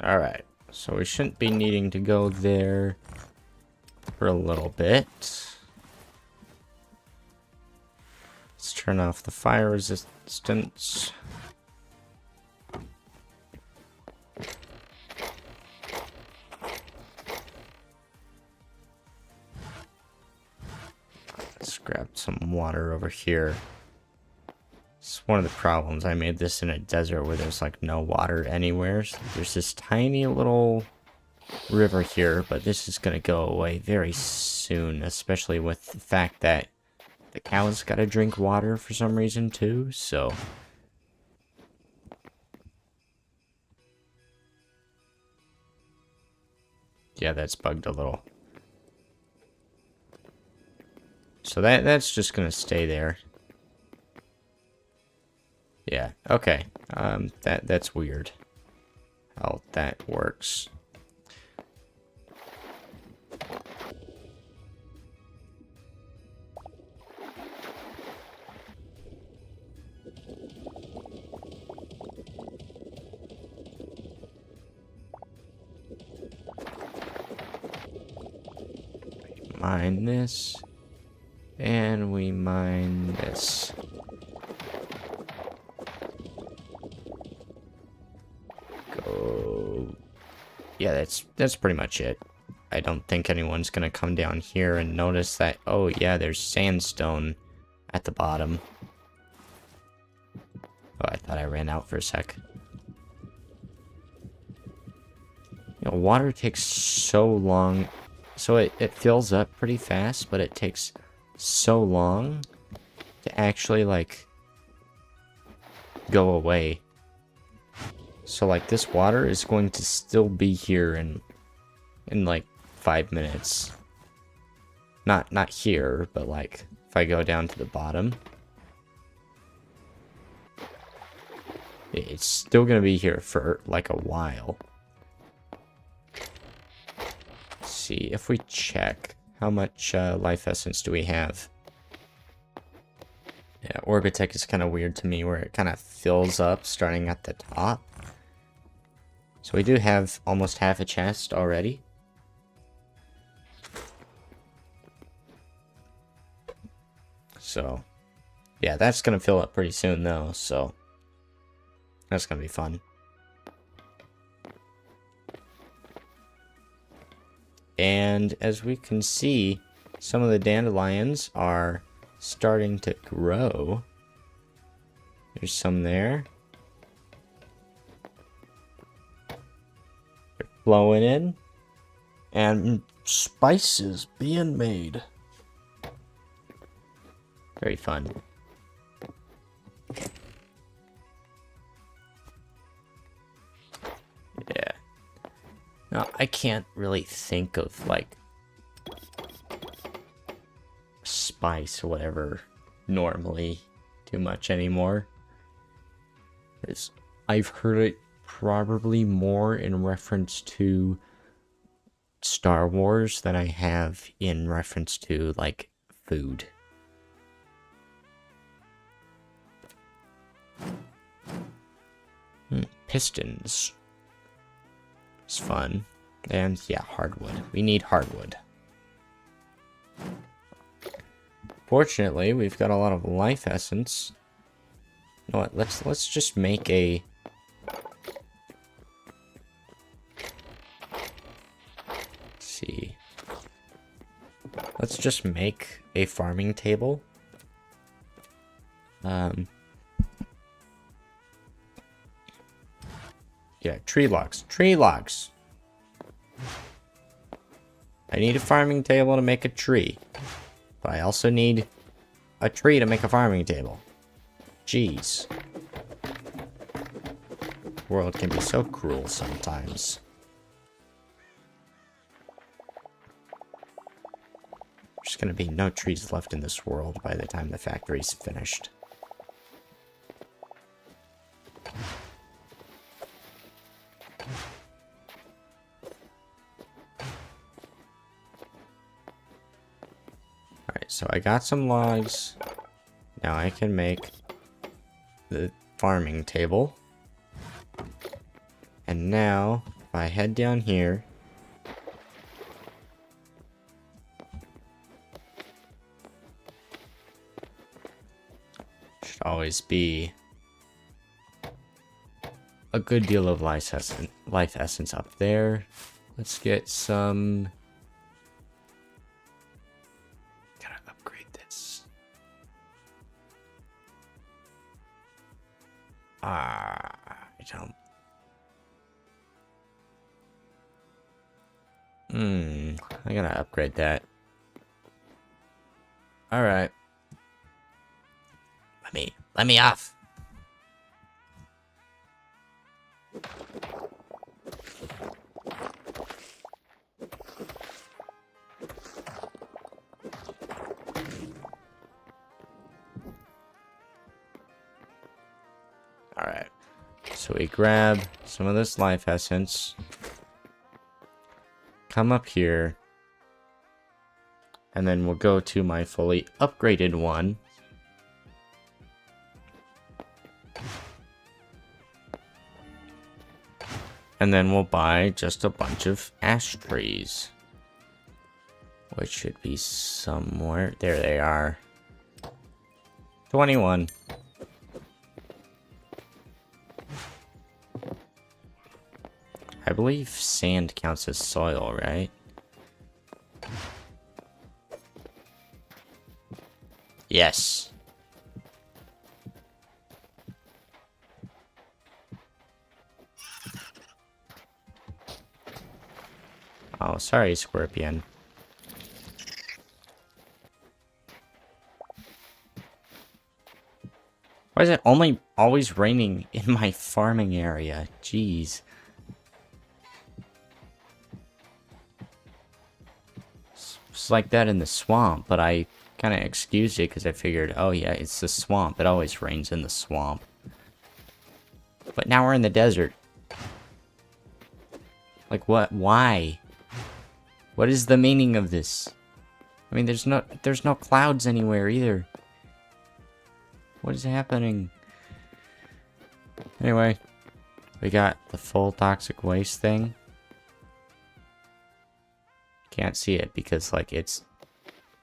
Alright, so we shouldn't be needing to go there for a little bit. Let's turn off the fire resistance. Let's grab some water over here. It's one of the problems. I made this in a desert where there's like no water anywhere. So there's this tiny little river here, but this is going to go away very soon, especially with the fact that the cows got to drink water for some reason too, so... Yeah, that's bugged a little. So that's just going to stay there. Yeah, okay. That's weird how that works. Mine this, and we mine this. Go. Yeah, that's pretty much it. I don't think anyone's gonna come down here and notice that, oh yeah, there's sandstone at the bottom. Oh, I thought I ran out for a sec. You know, water takes so long. So it fills up pretty fast, but it takes so long to actually, like, go away. So, like, this water is going to still be here in like, 5 minutes. Not here, but, like, if I go down to the bottom. It's still going to be here for, like, a while. See if we check how much life essence do we have. Yeah, Orbitech is kind of weird to me where it kind of fills up starting at the top. So we do have almost half a chest already. So yeah, that's gonna fill up pretty soon though, so that's gonna be fun. And as we can see, some of the dandelions are starting to grow. There's some there. They're flowing in. And spices being made. Very fun. Yeah. Now, I can't really think of, like, spice or whatever normally too much anymore. I've heard it probably more in reference to Star Wars than I have in reference to, like, food. Pistons. It's fun. And yeah, hardwood. We need hardwood. Fortunately, we've got a lot of life essence. You know what? Let's just make a let's just make a farming table. Yeah, tree logs. Tree logs. I need a farming table to make a tree. But I also need a tree to make a farming table. Jeez. The world can be so cruel sometimes. There's gonna be no trees left in this world by the time the factory's finished. Alright, so I got some logs. Now I can make the farming table. And now, if I head down here, should always be a good deal of life essence up there. Let's get some. Gotta upgrade this. I don't. I gotta upgrade that. Alright. Let me off. Alright. So we grab some of this life essence. Come up here. And then we'll go to my fully upgraded one. And then we'll buy just a bunch of ash trees. Which should be somewhere. There they are. 21. I believe sand counts as soil, right? Yes. Oh, sorry, Scorpion. Why is it only always raining in my farming area? Jeez. It's like that in the swamp, but I kind of excused it because I figured, oh yeah, it's the swamp. It always rains in the swamp. But now we're in the desert. Like what? Why? What is the meaning of this? I mean, there's no clouds anywhere either. What is happening? Anyway, we got the full toxic waste thing. Can't see it because, like, it's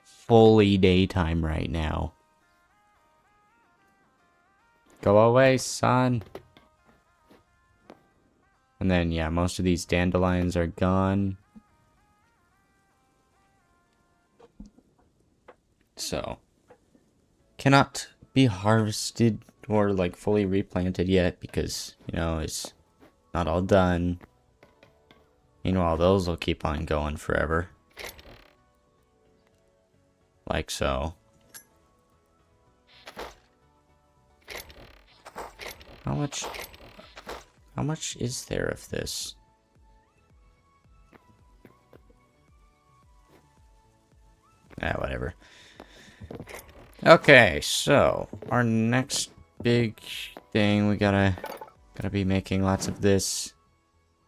fully daytime right now. Go away, son. And then, yeah, most of these dandelions are gone. So, cannot be harvested or, like, fully replanted yet because, you know, it's not all done. Meanwhile, those will keep on going forever. Like so. How much is there of this? Ah, whatever. Okay, so our next big thing, we gotta be making lots of this.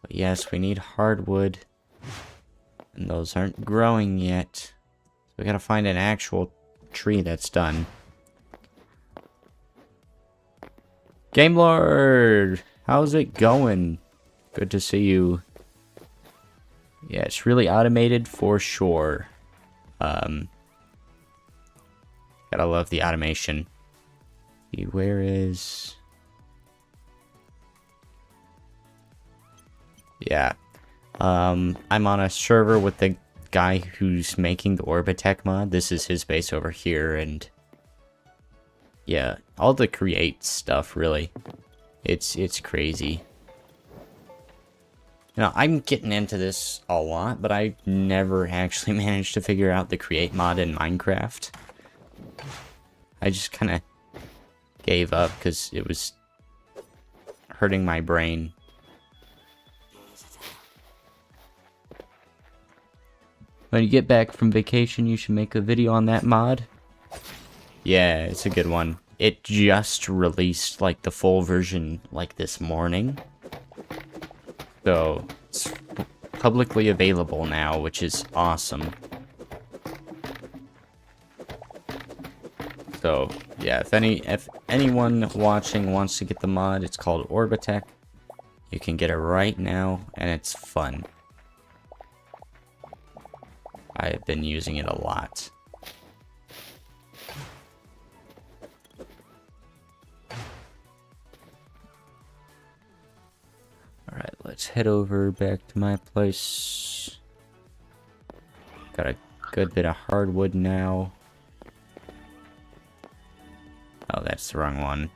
But yes, we need hardwood. And those aren't growing yet. So we gotta find an actual tree that's done. Game Lord! How's it going? Good to see you. Yeah, it's really automated for sure. Gotta love the automation. Where is... Yeah. I'm on a server with the guy who's making the Orbitech mod, this is his base over here, and yeah, all the create stuff, really. It's crazy. Now, I'm getting into this a lot, but I never actually managed to figure out the create mod in Minecraft. I just kind of gave up because it was hurting my brain. When you get back from vacation, you should make a video on that mod. Yeah, it's a good one. It just released, like, the full version, like, this morning. So, it's publicly available now, which is awesome. So, yeah, if anyone watching wants to get the mod, it's called Orbitech. You can get it right now, and it's fun. I've been using it a lot. Alright, let's head over back to my place. Got a good bit of hardwood now. Oh, that's the wrong one.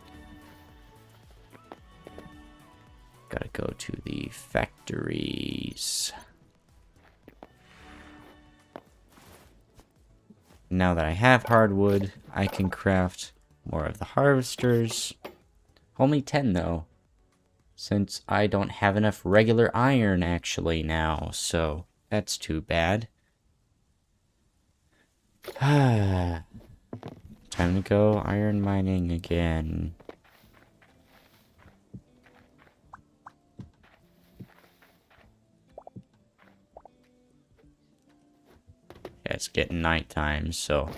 Gotta go to the factories. Now that I have hardwood, I can craft more of the harvesters. Only 10 though, since I don't have enough regular iron actually now, so that's too bad. Time to go iron mining again. Yeah, it's getting nighttime, so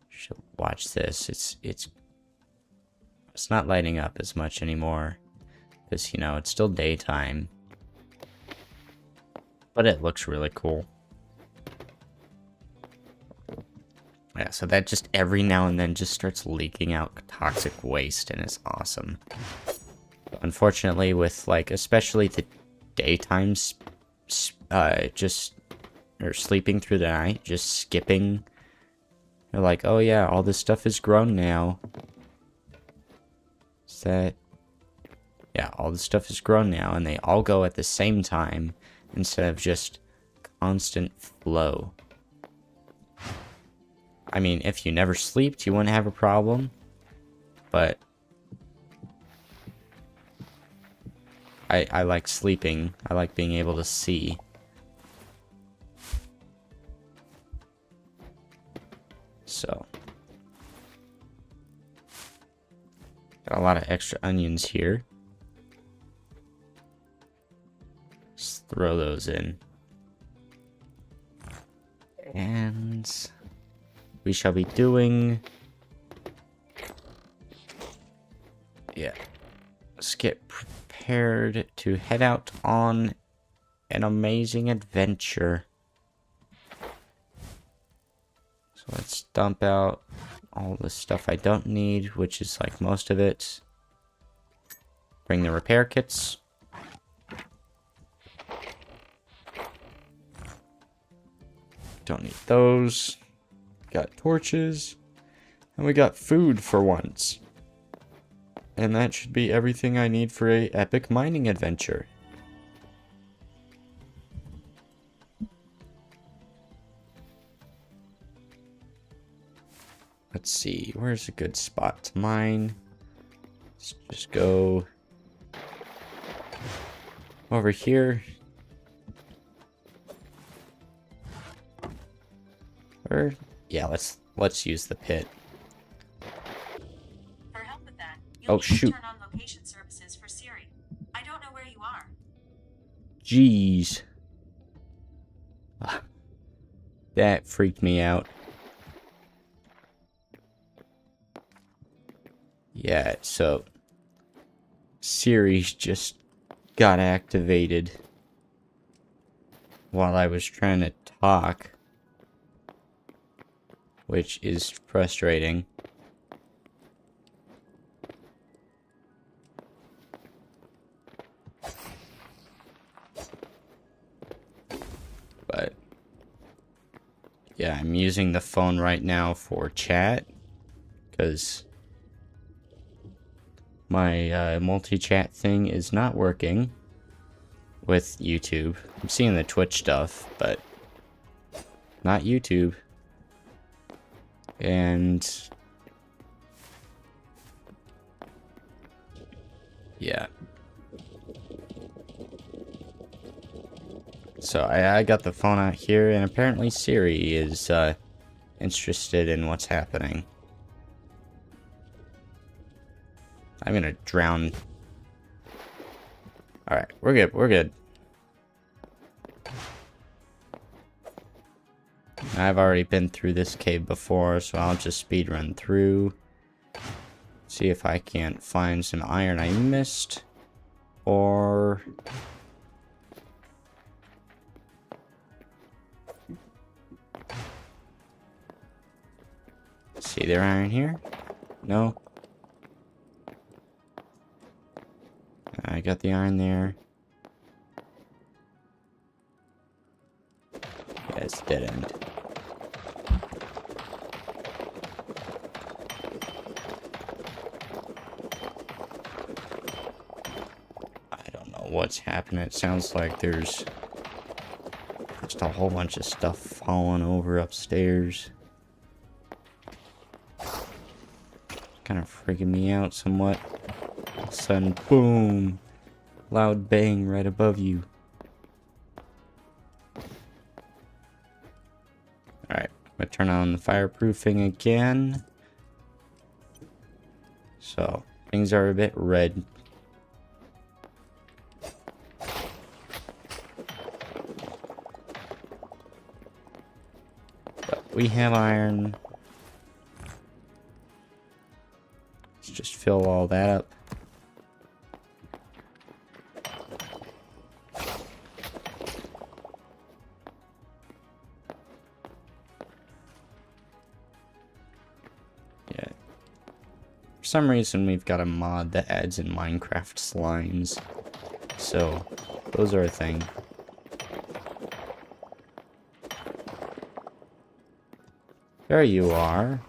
should watch this. It's not lighting up as much anymore because, you know, it's still daytime, but it looks really cool. Yeah, so that just every now and then just starts leaking out toxic waste, and it's awesome. Unfortunately, with, like, especially the daytime, or sleeping through the night, just skipping. They're like, oh yeah, all this stuff is grown now. Is that... Yeah, all this stuff is grown now, and they all go at the same time, instead of just constant flow. I mean, if you never slept, you wouldn't have a problem, but I like sleeping. I like being able to see. So, got a lot of extra onions here. Just throw those in. And we shall be doing... Yeah. Let's get prepared to head out on an amazing adventure. So let's dump out all the stuff I don't need, which is like most of it. Bring the repair kits. Don't need those. Got torches. And we got food for once. And that should be everything I need for a epic mining adventure. Let's see, where's a good spot to mine? Let's just go over here. Or yeah, let's use the pit. For help with that, Oh shoot. turn on location services for Siri. I don't know where you are. Jeez. That freaked me out. Yeah, so Siri's just got activated while I was trying to talk, which is frustrating. I'm using the phone right now for chat because my multi-chat thing is not working with YouTube. I'm seeing the Twitch stuff, but not YouTube. And yeah. So I got the phone out here, and apparently Siri is interested in what's happening. I'm gonna drown. Alright, we're good, we're good. I've already been through this cave before, so I'll just speed run through. See if I can't find some iron I missed. Or... see there iron here? No? I got the iron there. Yeah, it's dead end. I don't know what's happening. It sounds like there's just a whole bunch of stuff falling over upstairs. Kind of freaking me out somewhat. All of a sudden, boom! Loud bang right above you. Alright, I'm gonna turn on the fireproofing again. So, things are a bit red. But we have iron. Let's just fill all that up. Yeah. For some reason, we've got a mod that adds in Minecraft slimes. So, those are a thing. There you are.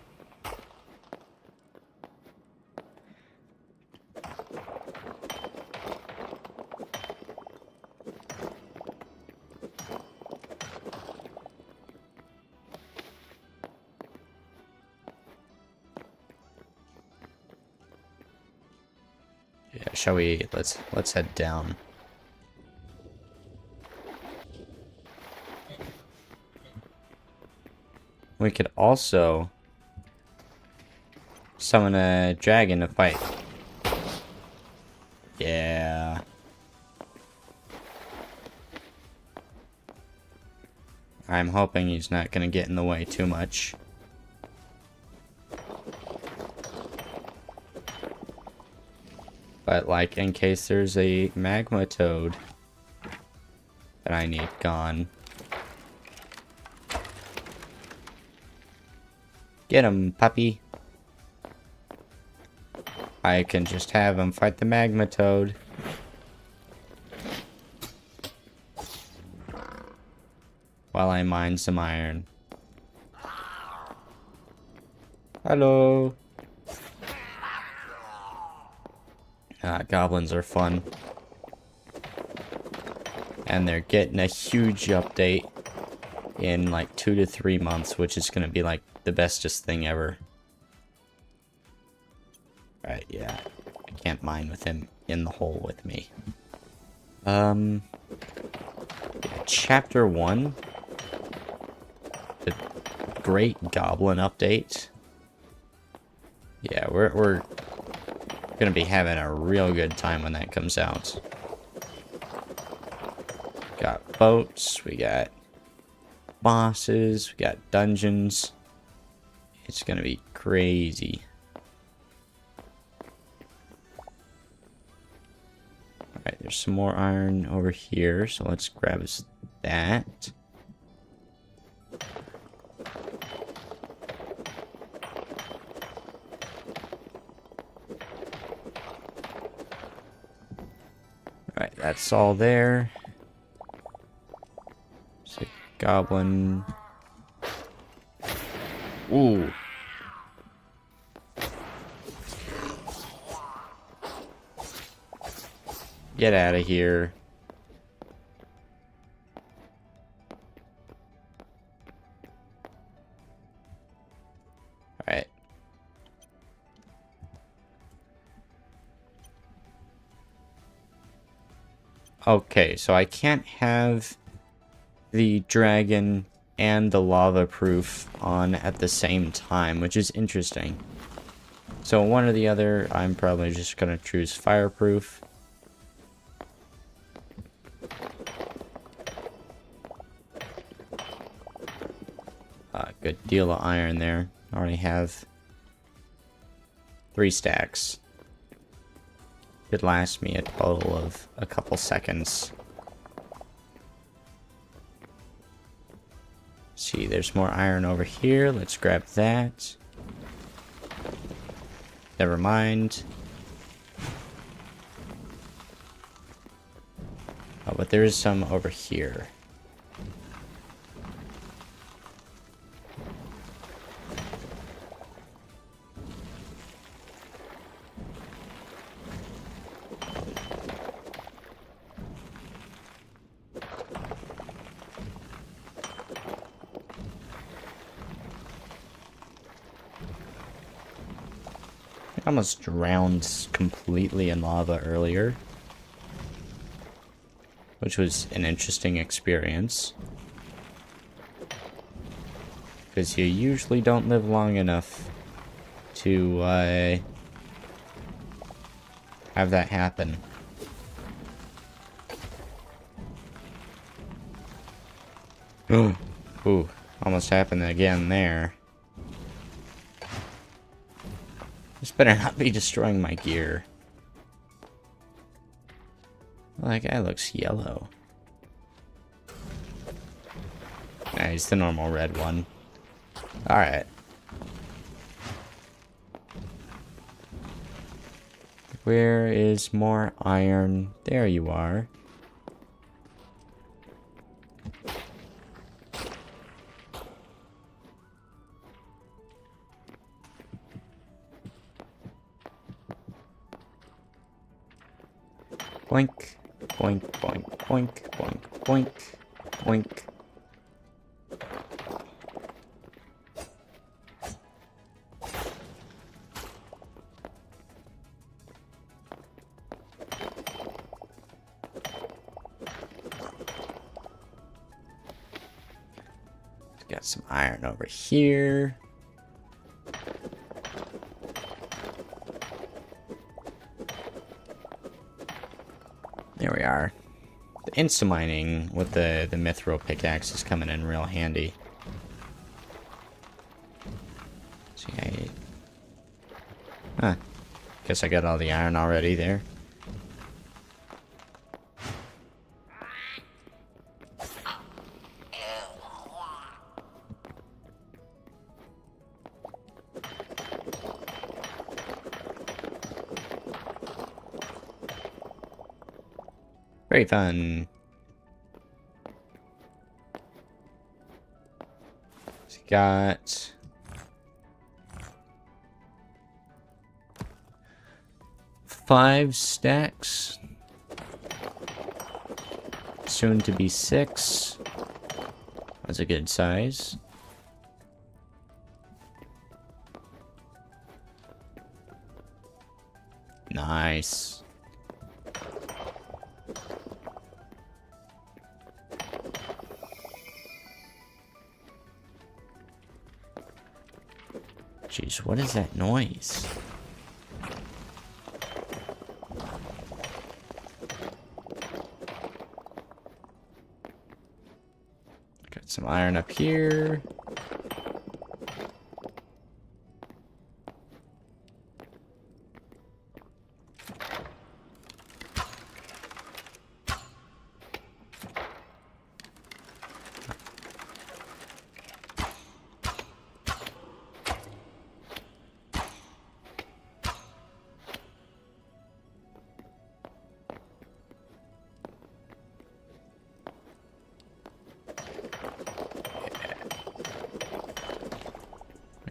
Yeah, shall we? Let's head down. We could also summon a dragon to fight. Yeah. I'm hoping he's not gonna get in the way too much. But, like, in case there's a magma toad that I need gone. Get him, puppy. I can just have him fight the magma toad. While I mine some iron. Hello. Goblins are fun. And they're getting a huge update in like 2 to 3 months, which is gonna be like the bestest thing ever. Right, yeah. I can't mine with him in the hole with me. Yeah, Chapter 1. The Great Goblin Update. Yeah, we're gonna be having a real good time when that comes out. Got boats, we got bosses, we got dungeons. It's gonna be crazy. Alright, there's some more iron over here, so let's grab us that. Alright, that's all there. Goblin. Ooh. Get out of here. Alright. Okay, so I can't have the dragon and the lava proof on at the same time, which is interesting. So one or the other, I'm probably just gonna choose fireproof. Good deal of iron there. I already have 3 stacks. Could last me a total of a couple seconds. See, there's more iron over here. Let's grab that. Never mind. Oh, but there is some over here. I almost drowned completely in lava earlier, which was an interesting experience, because you usually don't live long enough to have that happen. Ooh, almost happened again there. This better not be destroying my gear. Well, that guy looks yellow. Nah, he's the normal red one. Alright. Where is more iron? There you are. Boink, boink, boink, boink, boink, boink, boink. Got some iron over here. There we are. The insta-mining with the mithril pickaxe is coming in real handy. See, guess I got all the iron already there. Very fun. So got five stacks. Soon to be 6. That's a good size. Nice. Jeez, what is that noise? Got some iron up here.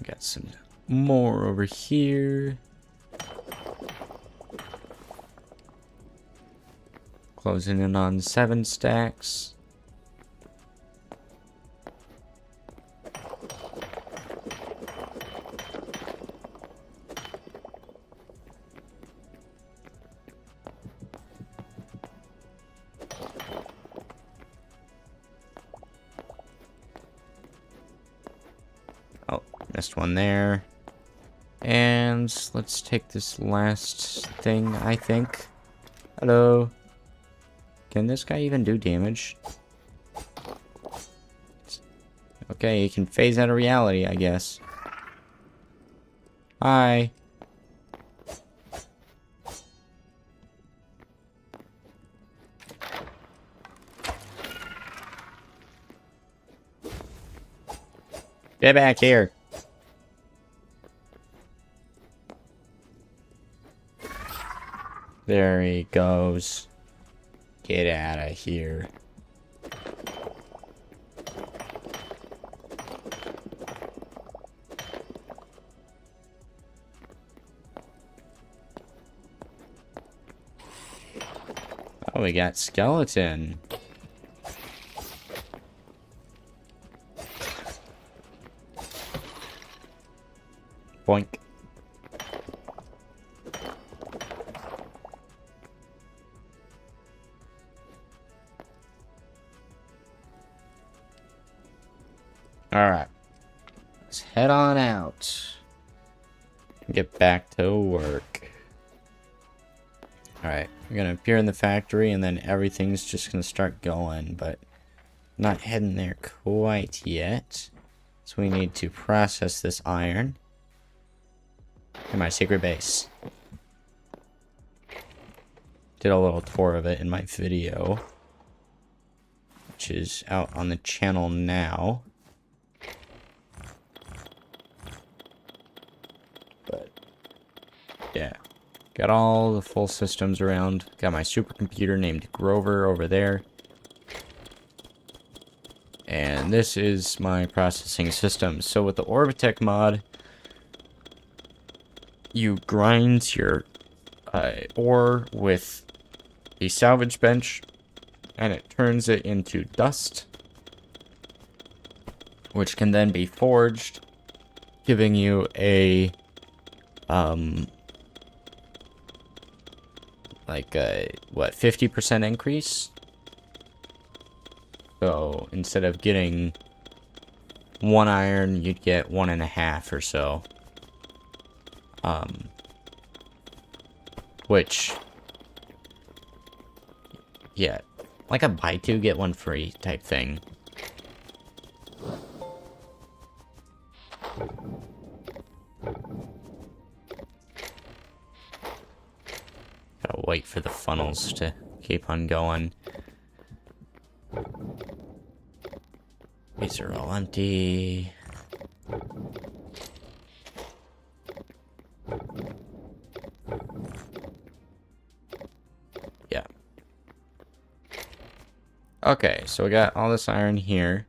Got some more over here. Closing in on 7 stacks. Oh, missed one there. And let's take this last thing, I think. Hello. Can this guy even do damage? Okay, he can phase out of reality, I guess. Hi. Get back here. There he goes. Get out of here. Oh, we got skeleton. Boink. Alright. Let's head on out. Get back to work. Alright. We're gonna appear in the factory and then everything's just gonna start going, but not heading there quite yet. So we need to process this iron in my secret base. Did a little tour of it in my video, which is out on the channel now. But yeah, got all the full systems around. Got my supercomputer named Grover over there. And this is my processing system. So with the Orbitech mod, you grind your ore with a salvage bench, and it turns it into dust, which can then be forged, giving you a what, 50% increase. So instead of getting 1 iron, you'd get 1.5 or so. Which, yeah, like a buy 2 get 1 free type thing. Gotta wait for the funnels to keep on going. These are all empty. Yeah. Okay, so we got all this iron here.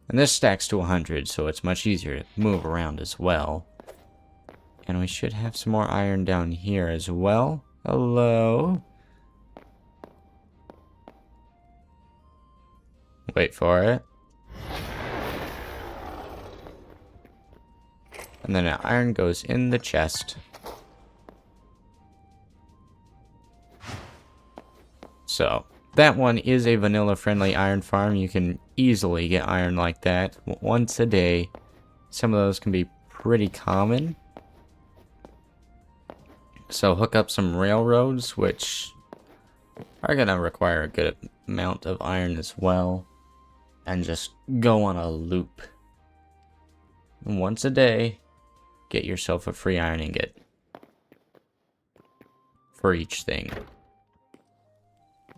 And this stacks to 100, so it's much easier to move around as well. And we should have some more iron down here as well. Hello? Wait for it. And then iron goes in the chest. So, that one is a vanilla-friendly iron farm. You can easily get iron like that once a day. Some of those can be pretty common. So hook up some railroads, which are going to require a good amount of iron as well. And just go on a loop. Once a day, get yourself a free iron ingot for each thing.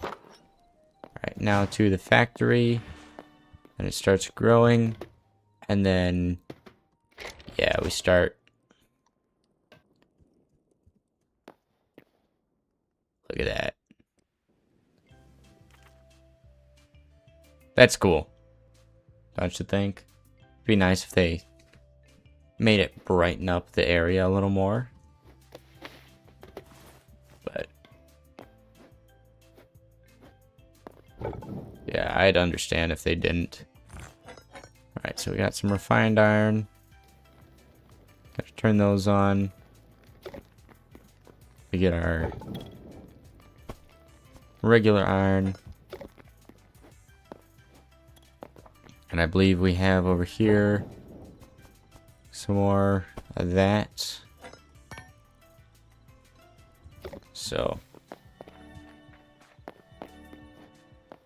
Alright, now to the factory. And it starts growing. And then, yeah, we start. Look at that. That's cool. Don't you think? It'd be nice if they made it brighten up the area a little more. But yeah, I'd understand if they didn't. Alright, so we got some refined iron. Gotta turn those on. We get our regular iron. And I believe we have over here some more of that. So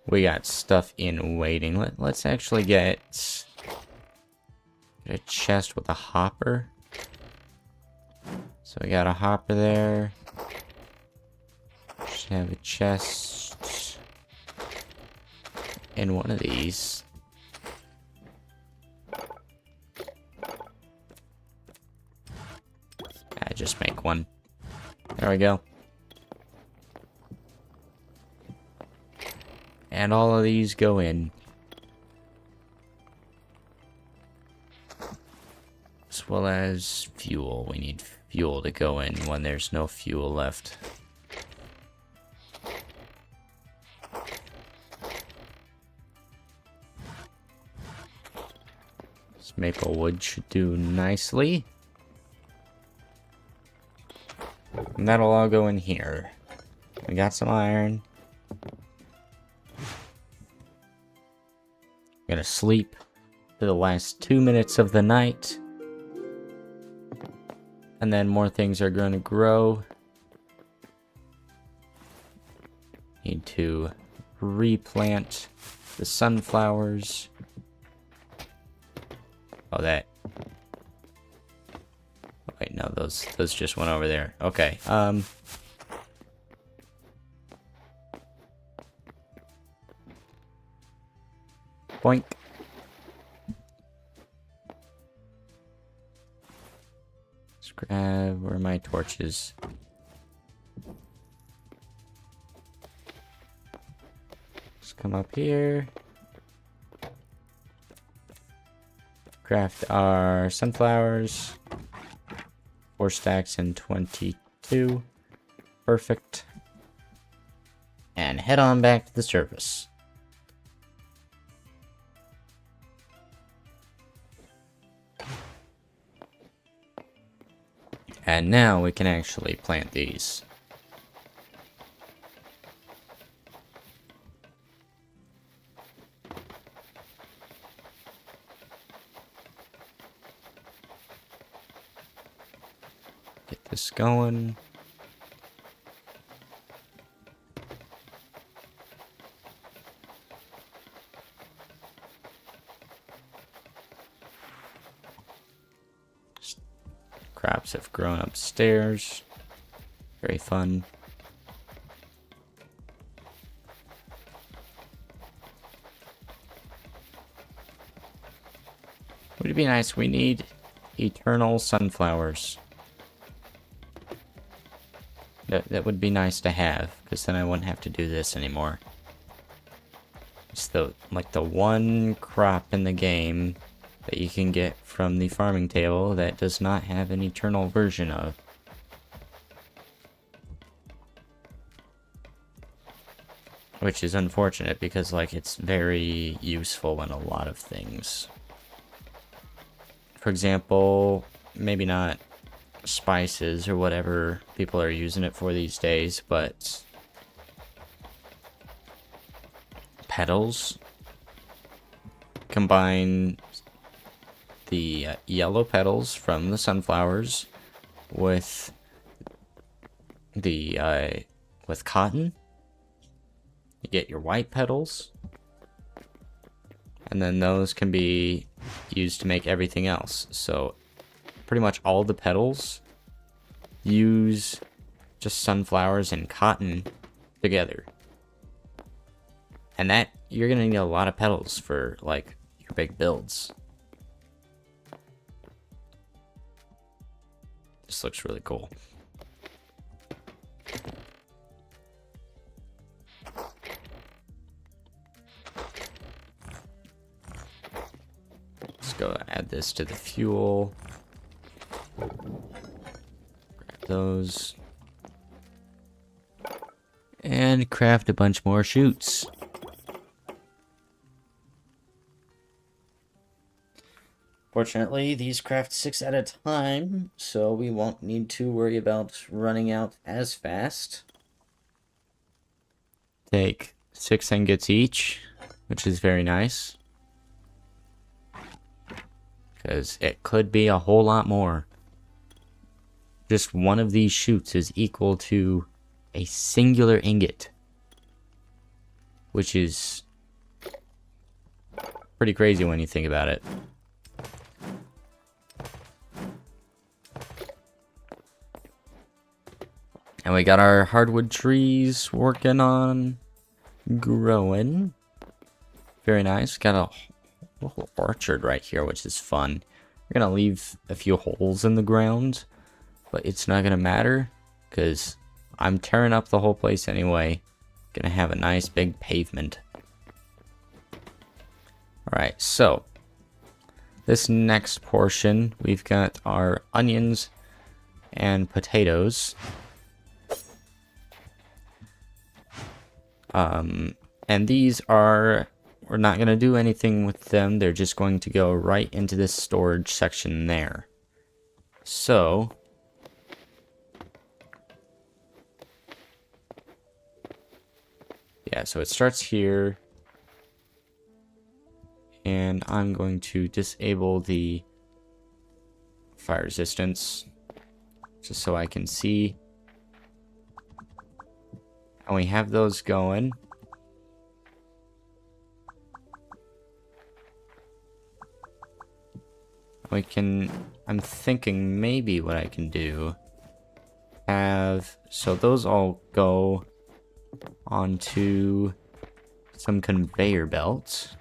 we got stuff in waiting. Let's actually get a chest with a hopper. So we got a hopper there. Should have a chest in one of these. I just make one. There we go. And all of these go in. As well as fuel. We need fuel to go in when there's no fuel left. This maple wood should do nicely. And that'll all go in here. We got some iron. Gonna sleep for the last 2 minutes of the night. And then more things are going to grow. Need to replant the sunflowers. Oh, that. Oh, wait, no, those just went over there. Okay. Boink. Let's grab where are my torches. Let's come up here. Craft our sunflowers. 4 stacks and 22. Perfect. And head on back to the surface. And now we can actually plant these. Get this going. Crops have grown upstairs. Very fun. Would it be nice? We need eternal sunflowers. That would be nice to have, because then I wouldn't have to do this anymore. It's the one crop in the game that you can get from the farming table that does not have an eternal version of. Which is unfortunate because it's very useful in a lot of things. For example, maybe not spices or whatever people are using it for these days, but petals. Combine the yellow petals from the sunflowers with the with cotton. You get your white petals, and then those can be used to make everything else. So pretty much all the petals use just sunflowers and cotton together, and that you're gonna need a lot of petals for your big builds. This looks really cool. Let's go add this to the fuel. Grab those. And craft a bunch more chutes. Fortunately, these craft 6 at a time, so we won't need to worry about running out as fast. Take 6 ingots each, which is very nice. Because it could be a whole lot more. Just one of these chutes is equal to a singular ingot. Which is pretty crazy when you think about it. And we got our hardwood trees working on growing. Very nice. Got a little orchard right here, which is fun. We're going to leave a few holes in the ground, but it's not going to matter because I'm tearing up the whole place anyway. Going to have a nice big pavement. Alright, so this next portion, we've got our onions and potatoes. And these are, we're not going to do anything with them. They're just going to go right into this storage section there. So, yeah, so it starts here. And I'm going to disable the fire resistance just so I can see. And we have those going. We can, I'm thinking maybe what I can do, so those all go onto some conveyor belts.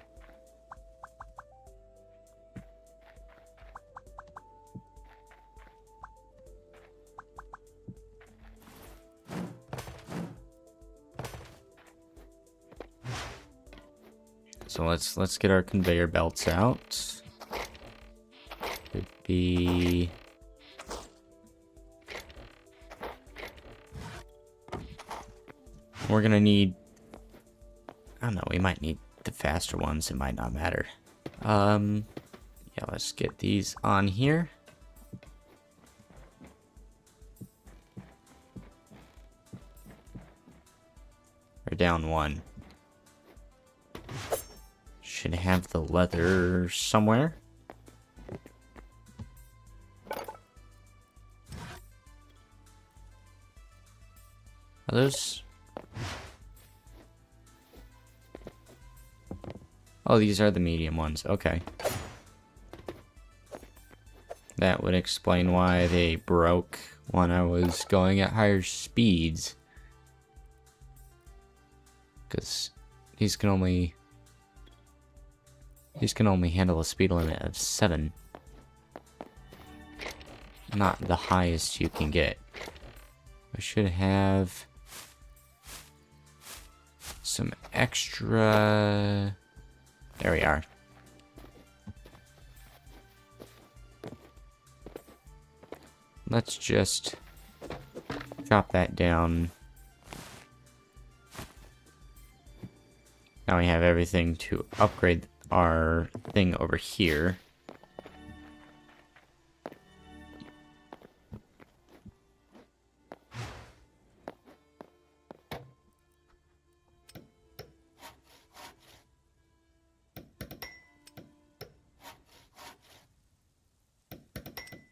So let's get our conveyor belts out. Could be we're gonna need, I don't know, we might need the faster ones, it might not matter. Yeah, let's get these on here. We're down one. Should have the leather somewhere. Are those? Oh, these are the medium ones. Okay. That would explain why they broke when I was going at higher speeds. Because these can only handle a speed limit of 7. Not the highest you can get. I should have some extra. There we are. Let's just chop that down. Now we have everything to upgrade our thing over here.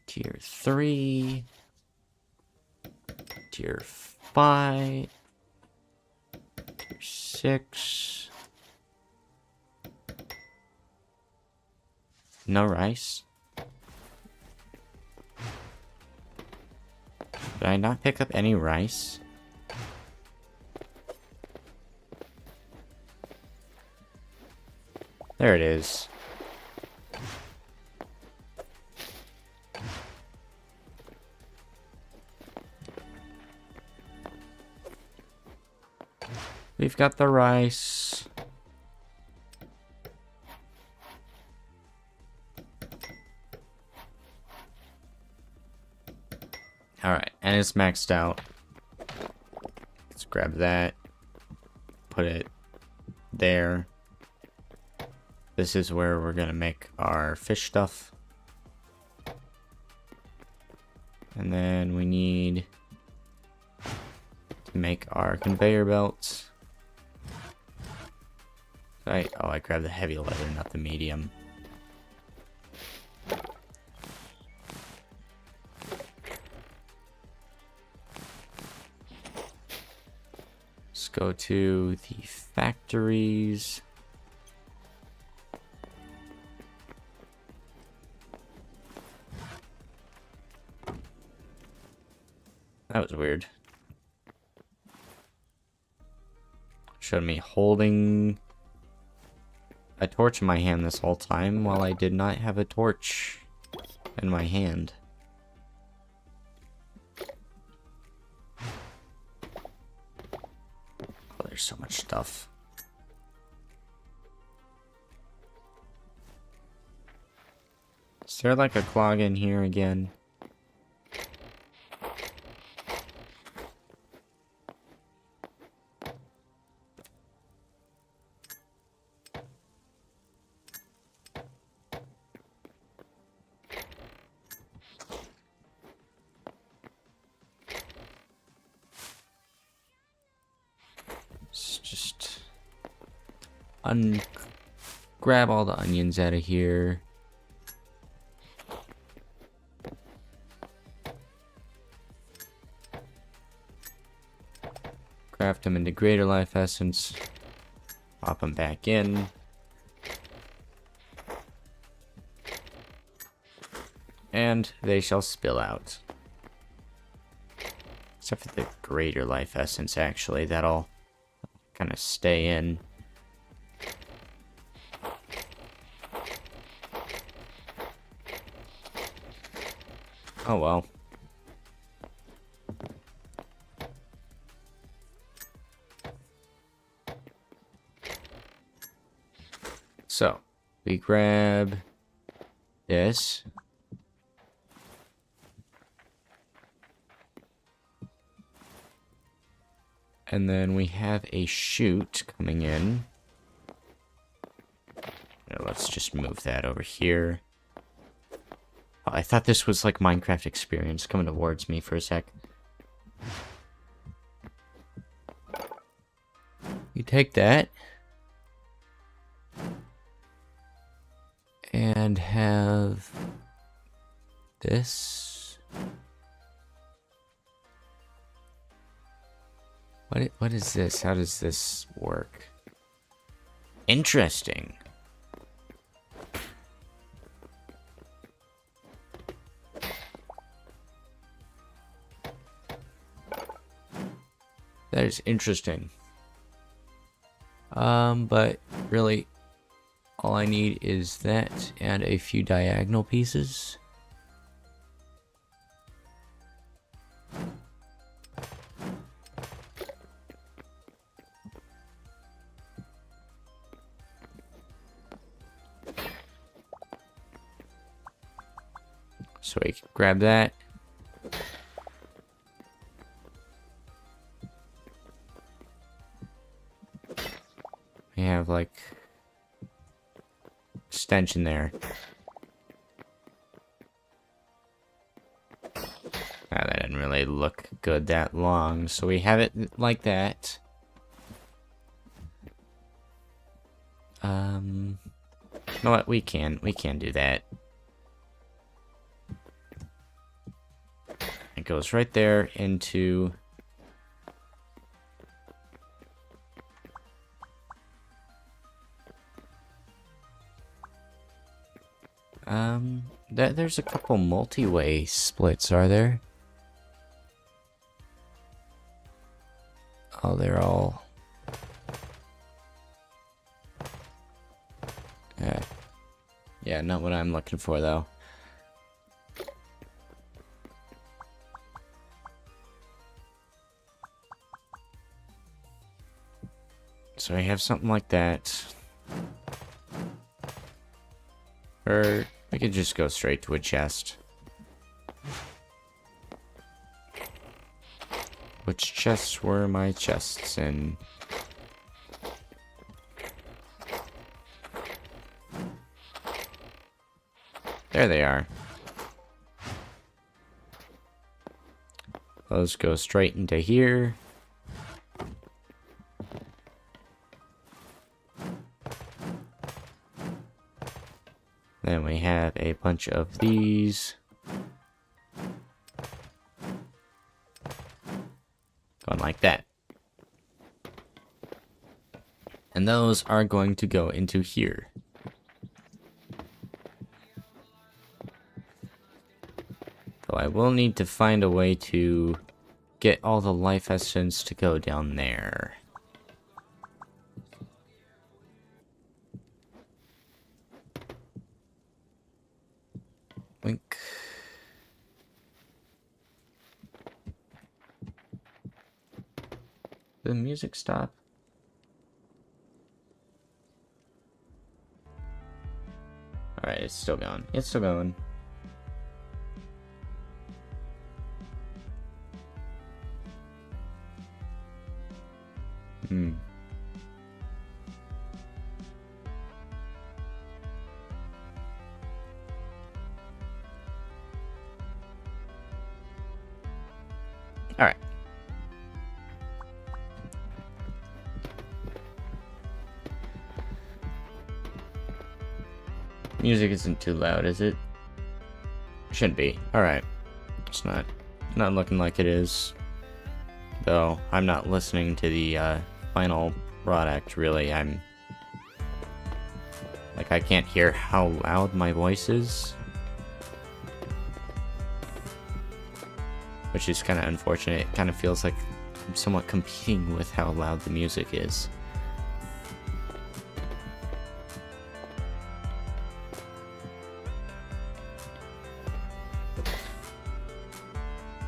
Tier 3. Tier 5. Tier 6. No rice. Did I not pick up any rice? There it is. We've got the rice. Alright, and it's maxed out. Let's grab that. Put it there. This is where we're gonna make our fish stuff. And then we need to make our conveyor belts. I grabbed the heavy leather, not the medium. Let's go to the factories. That was weird. Showed me holding a torch in my hand this whole time while I did not have a torch in my hand. Oh, there's so much stuff. Is there like a clog in here again? Let's just grab all the onions out of here. Craft them into greater life essence. Pop them back in. And they shall spill out. Except for the greater life essence, actually. That'll kind of stay in. Oh well. So, we grab this. And then we have a chute coming in. Now let's just move that over here. Oh, I thought this was like Minecraft experience coming towards me for a sec. You take that. And have this. What is this? How does this work? Interesting. That is interesting. But really, all I need is that and a few diagonal pieces. So we can grab that. We have like extension there. That didn't really look good that long, so we have it like that. You know what? We can do that. It goes right there into there's a couple multi-way splits, are there? Oh, they're all yeah, not what I'm looking for though. So I have something like that. Or I could just go straight to a chest. Which chests were my chests in? There they are. Those go straight into here. Then we have a bunch of these. Going like that. And those are going to go into here. So I will need to find a way to get all the life essence to go down there. Wink. Did the music stop? Alright, it's still going. It's still going. Alright. Music isn't too loud, is it? Shouldn't be. Alright. It's not looking like it is. Though, I'm not listening to the final product, really. I'm... like, I can't hear how loud my voice is. Which is kind of unfortunate. It kind of feels like I'm somewhat competing with how loud the music is.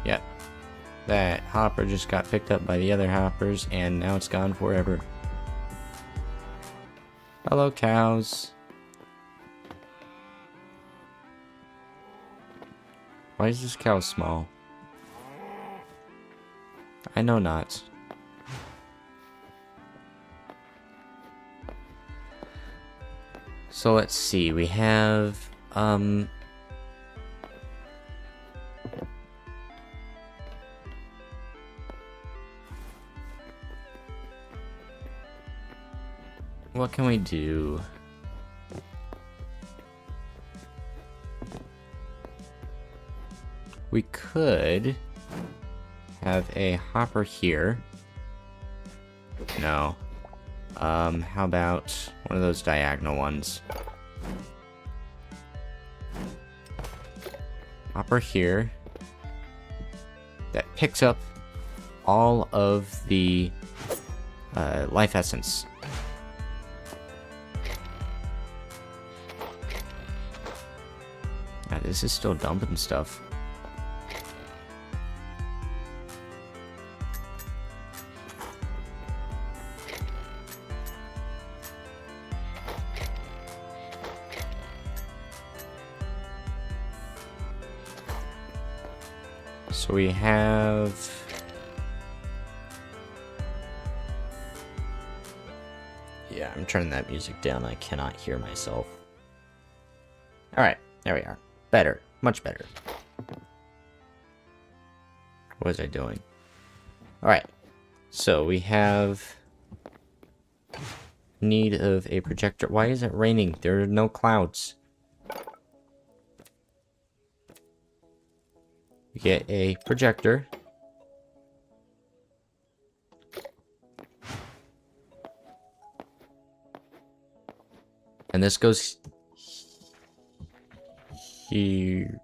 Yep. That hopper just got picked up by the other hoppers, and now it's gone forever. Hello, cows. Why is this cow small? I know not. So let's see, we have, what can we do? We could have a hopper here. No. How about one of those diagonal ones? Hopper here. That picks up all of the life essence. God, this is still dumping stuff. So we have... yeah, I'm turning that music down. I cannot hear myself. Alright, there we are. Better. Much better. What was I doing? Alright. So we have... need of a projector. Why is it raining? There are no clouds. We get a projector. And this goes here.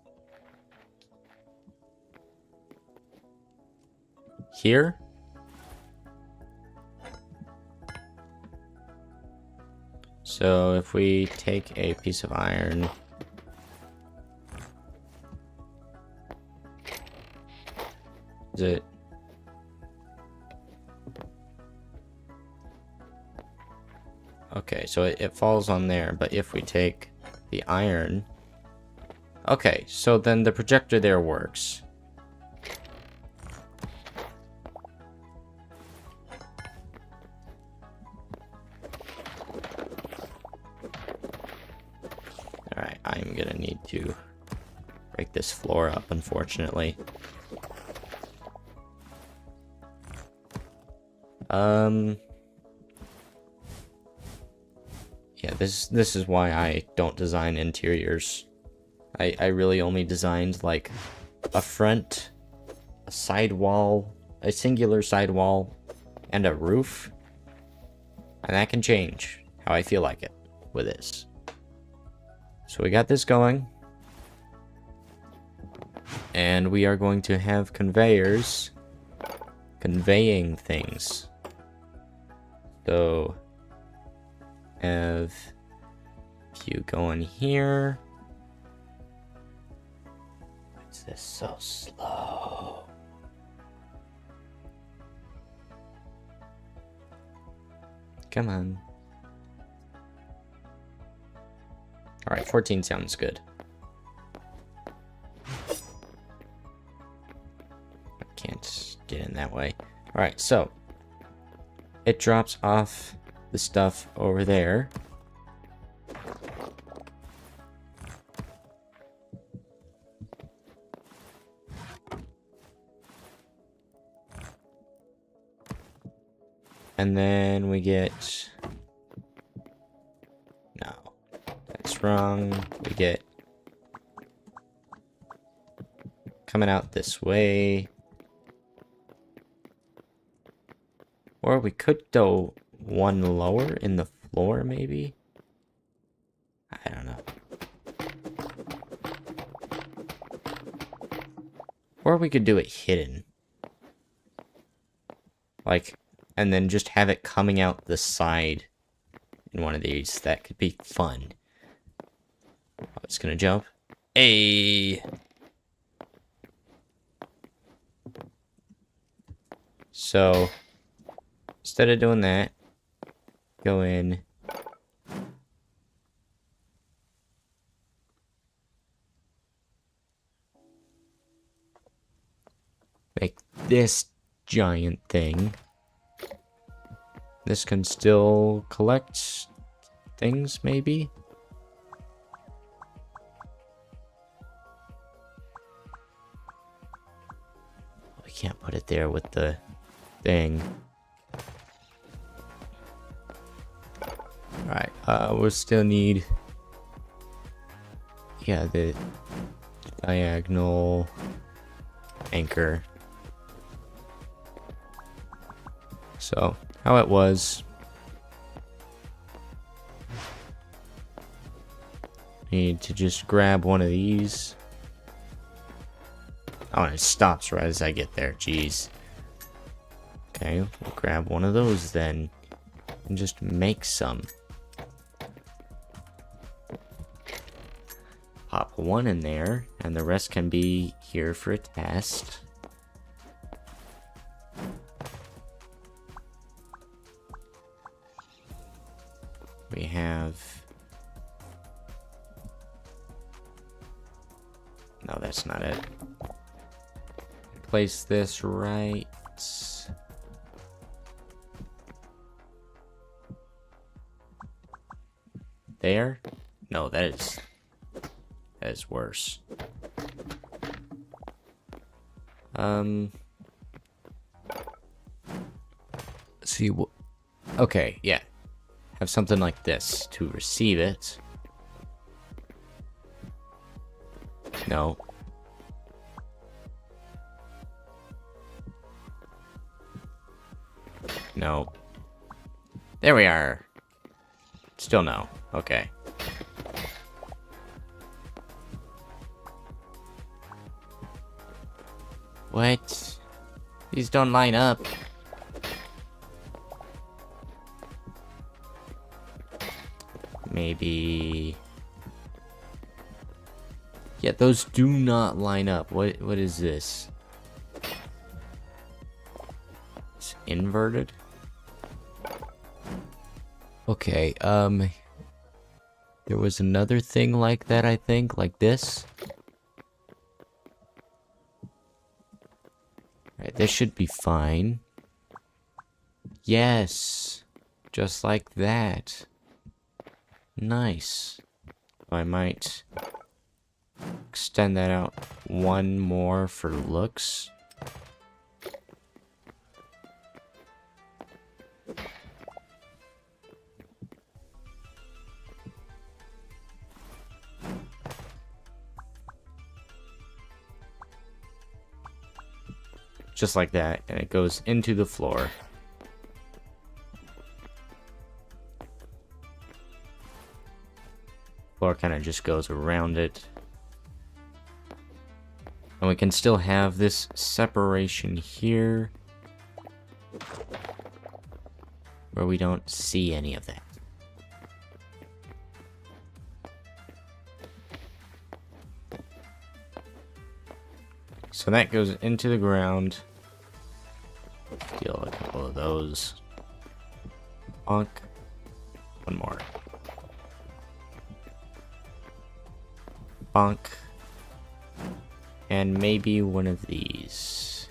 Here? So if we take a piece of iron, is it? Okay, so it falls on there, but if we take the iron... okay, so then the projector there works. I'm gonna need to break this floor up, unfortunately. Yeah, this is why I don't design interiors. I really only designed like a front, a side wall, a singular side wall, and a roof. And that can change how I feel like it with this. So we got this going. And we are going to have conveyors conveying things. So have you going here. Why is this so slow? Come on. Alright, 14 sounds good. I can't get in that way. Alright, so it drops off the stuff over there. And then we get... No, that's wrong. We get... coming out this way. Or we could go one lower in the floor, maybe? I don't know. Or we could do it hidden. Like, and then just have it coming out the side in one of these. That could be fun. Oh, it's gonna jump. Hey! So, instead of doing that, go in. Make this giant thing. This can still collect things, maybe? We can't put it there with the thing. Alright, we'll still need... yeah, the diagonal anchor. So, how it was... need to just grab one of these. Oh, and it stops right as I get there. Jeez. Okay, we'll grab one of those then. And just make some. Pop one in there, and the rest can be here for a test. We have... no, that's not it. Place this right... there? No, that is worse. See, okay, yeah. Have something like this to receive it. No. No. There we are. Still no. Okay. What? These don't line up. Maybe... yeah, those do not line up. What is this? It's inverted? Okay, there was another thing like that, I think, like this. Alright, this should be fine. Yes, just like that. Nice. I might extend that out one more for looks. Just like that, and it goes into the floor. Floor kind of just goes around it. And we can still have this separation here where we don't see any of that. So that goes into the ground. Steal a couple of those. Bonk. One more. Bonk. And maybe one of these.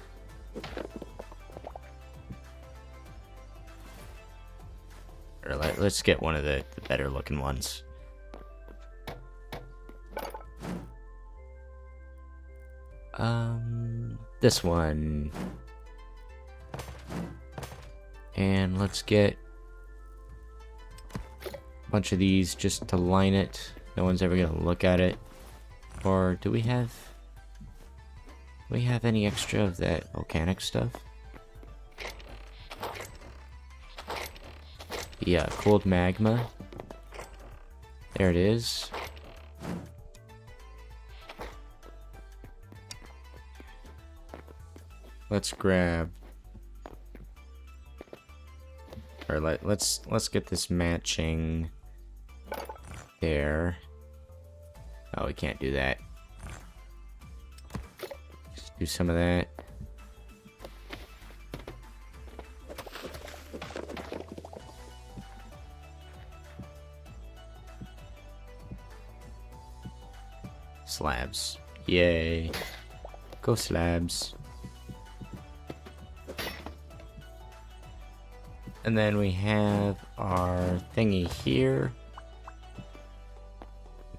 Or let's get one of the better looking ones. This one. And let's get a bunch of these just to line it. No one's ever gonna look at it. Or do we have any extra of that volcanic stuff? Yeah, cold magma. There it is. Let's grab, or let's get this matching there. Oh, we can't do that. Just do some of that. Slabs. Yay. Go slabs. And then we have our thingy here.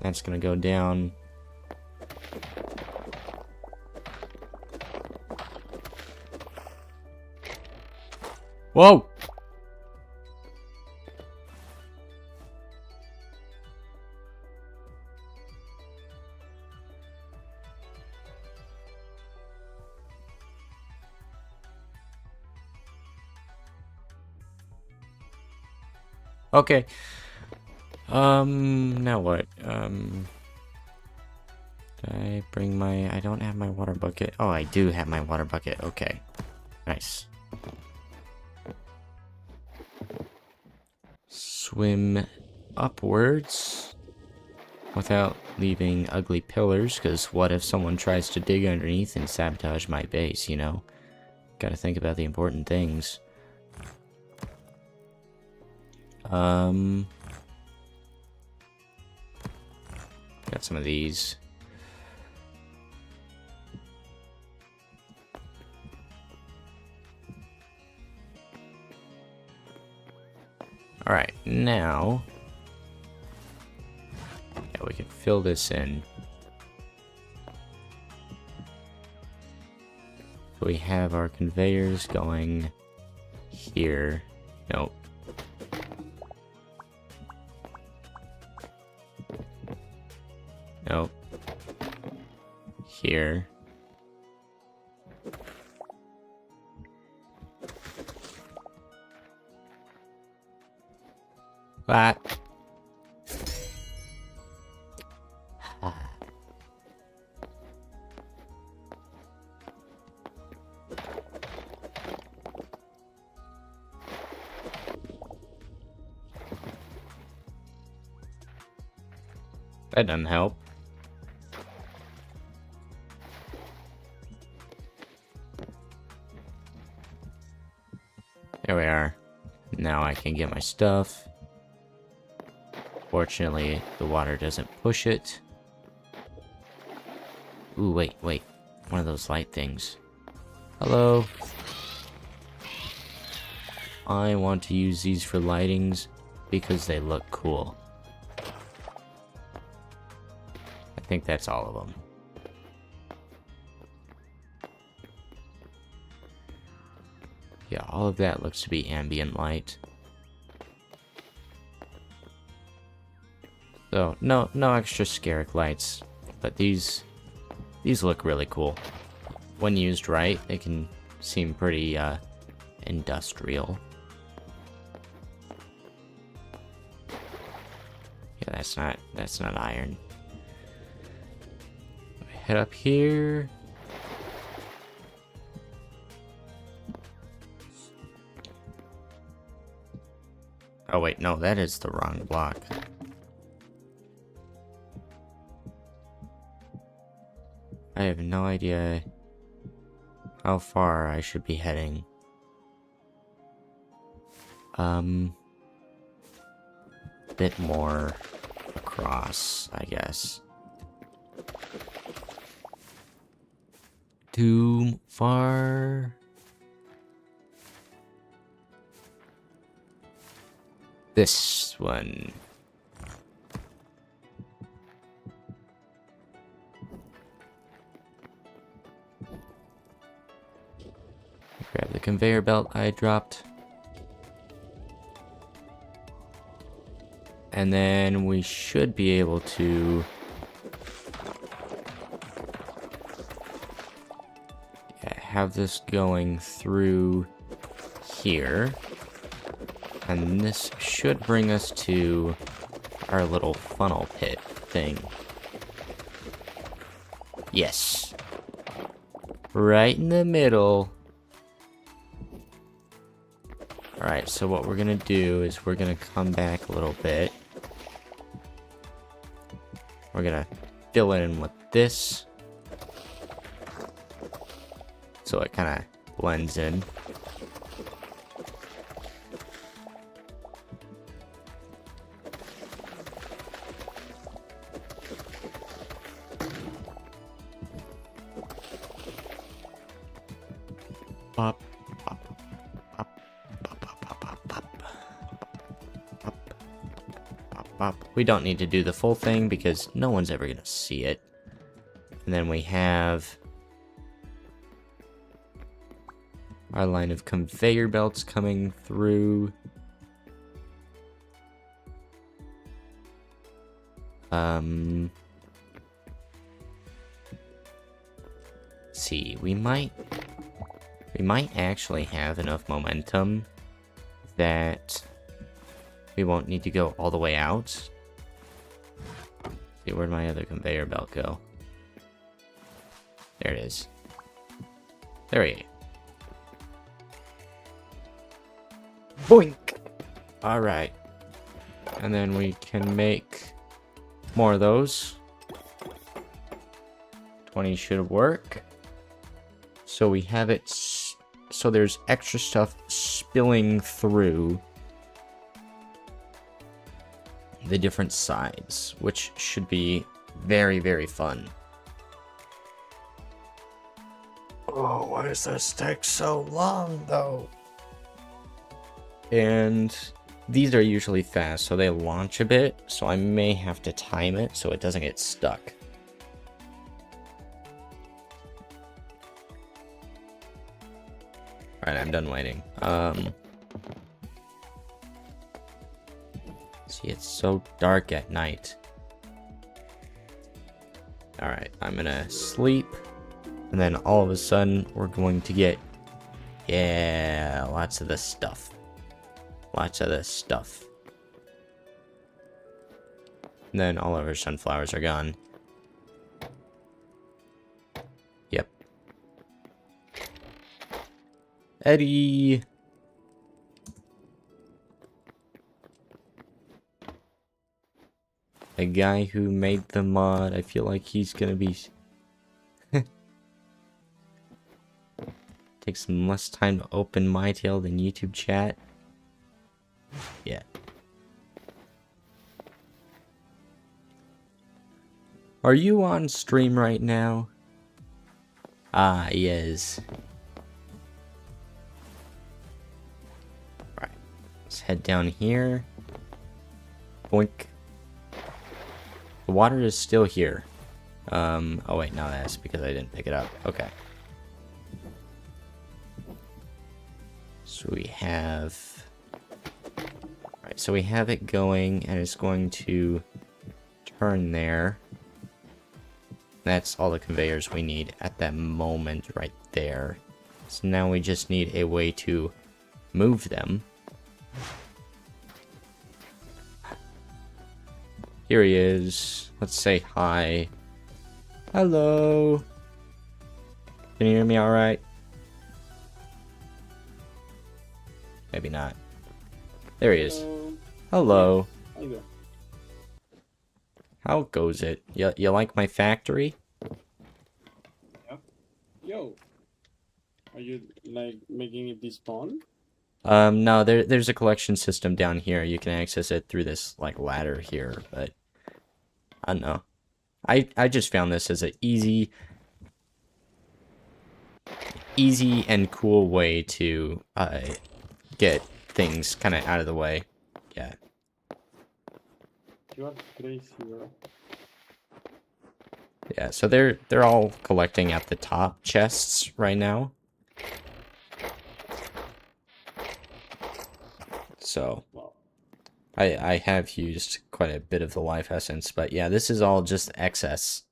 That's gonna go down. Whoa! Okay. Now what? Did I bring my... I don't have my water bucket. Oh, I do have my water bucket. Okay. Nice. Swim upwards without leaving ugly pillars, because what if someone tries to dig underneath and sabotage my base, you know? Gotta think about the important things. Got some of these. Alright, now yeah, we can fill this in. So we have our conveyors going here. Nope. Nope. Here. What? That doesn't help. There we are. Now I can get my stuff. Fortunately, the water doesn't push it. Ooh, wait. One of those light things. Hello. I want to use these for lightings because they look cool. think that's all of them. Yeah, all of that looks to be ambient light. So, no extra skerrick lights, but these look really cool. When used right, they can seem pretty industrial. Yeah, that's not iron. Head up here. Oh wait, no, that is the wrong block. I have no idea how far I should be heading. A bit more across, I guess. Too far? This one. Grab the conveyor belt I dropped. And then we should be able to have this going through here. And this should bring us to our little funnel pit thing. Yes. Right in the middle. Alright, so what we're gonna do is we're gonna come back a little bit. We're gonna fill in with this, so it kind of blends in. Pop, pop, pop, pop, pop, pop, pop, pop, pop, pop, pop. We don't need to do the full thing because no one's ever gonna see it. And then we have our line of conveyor belts coming through. See, we might actually have enough momentum that we won't need to go all the way out. See, where'd my other conveyor belt go? There it is. There we go. Boink! Alright. And then we can make more of those. 20 should work. So we have it, so there's extra stuff spilling through the different sides, which should be very, very fun. Oh, why does this take so long, though? And these are usually fast, so they launch a bit, so I may have to time it so it doesn't get stuck. Alright, I'm done waiting. See, it's so dark at night. Alright, I'm gonna sleep. And then all of a sudden, we're going to get... Yeah, lots of this stuff. Lots of this stuff. And then all of our sunflowers are gone. Yep. Eddie! A guy who made the mod, I feel like he's gonna be... Take some less time to open Mytale than YouTube chat. Yeah. Are you on stream right now? Ah, yes. Right. Let's head down here. Boink. The water is still here. Oh wait, no, that's because I didn't pick it up. Okay. So we have... Alright, so we have it going, and it's going to turn there. That's all the conveyors we need at that moment right there. So now we just need a way to move them. Here he is. Let's say hi. Hello. Can you hear me alright? Maybe not. There he is. Hello. Hi there. How goes it? You like my factory? Yeah. Yo, are you like making it despawn? No, there's a collection system down here. You can access it through this like ladder here, but I don't know. I just found this as an easy and cool way to get things kind of out of the way. Yeah. You are crazy, bro. Yeah, so they're all collecting at the top chests right now. So Wow. I have used quite a bit of the life essence, but yeah, this is all just excess.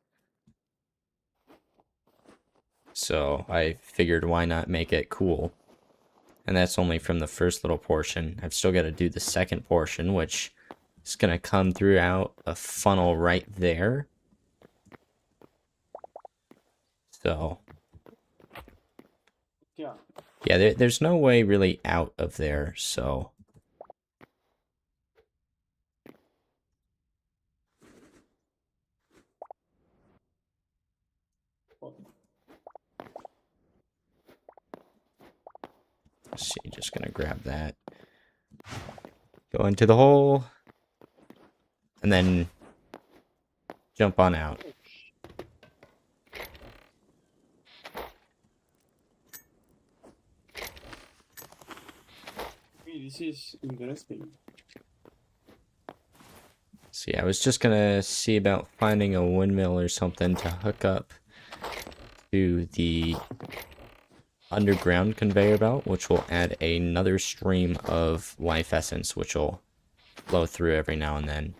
So I figured why not make it cool. And that's only from the first little portion. I've still got to do the second portion, which is going to come throughout a funnel right there. So Yeah. yeah, there's no way really out of there, so... Oh, Let's see, just gonna grab that. Go into the hole. And then jump on out. hey, this is interesting. See, I was just gonna see about finding a windmill or something to hook up to the underground conveyor belt, which will add another stream of life essence, which will flow through every now and then.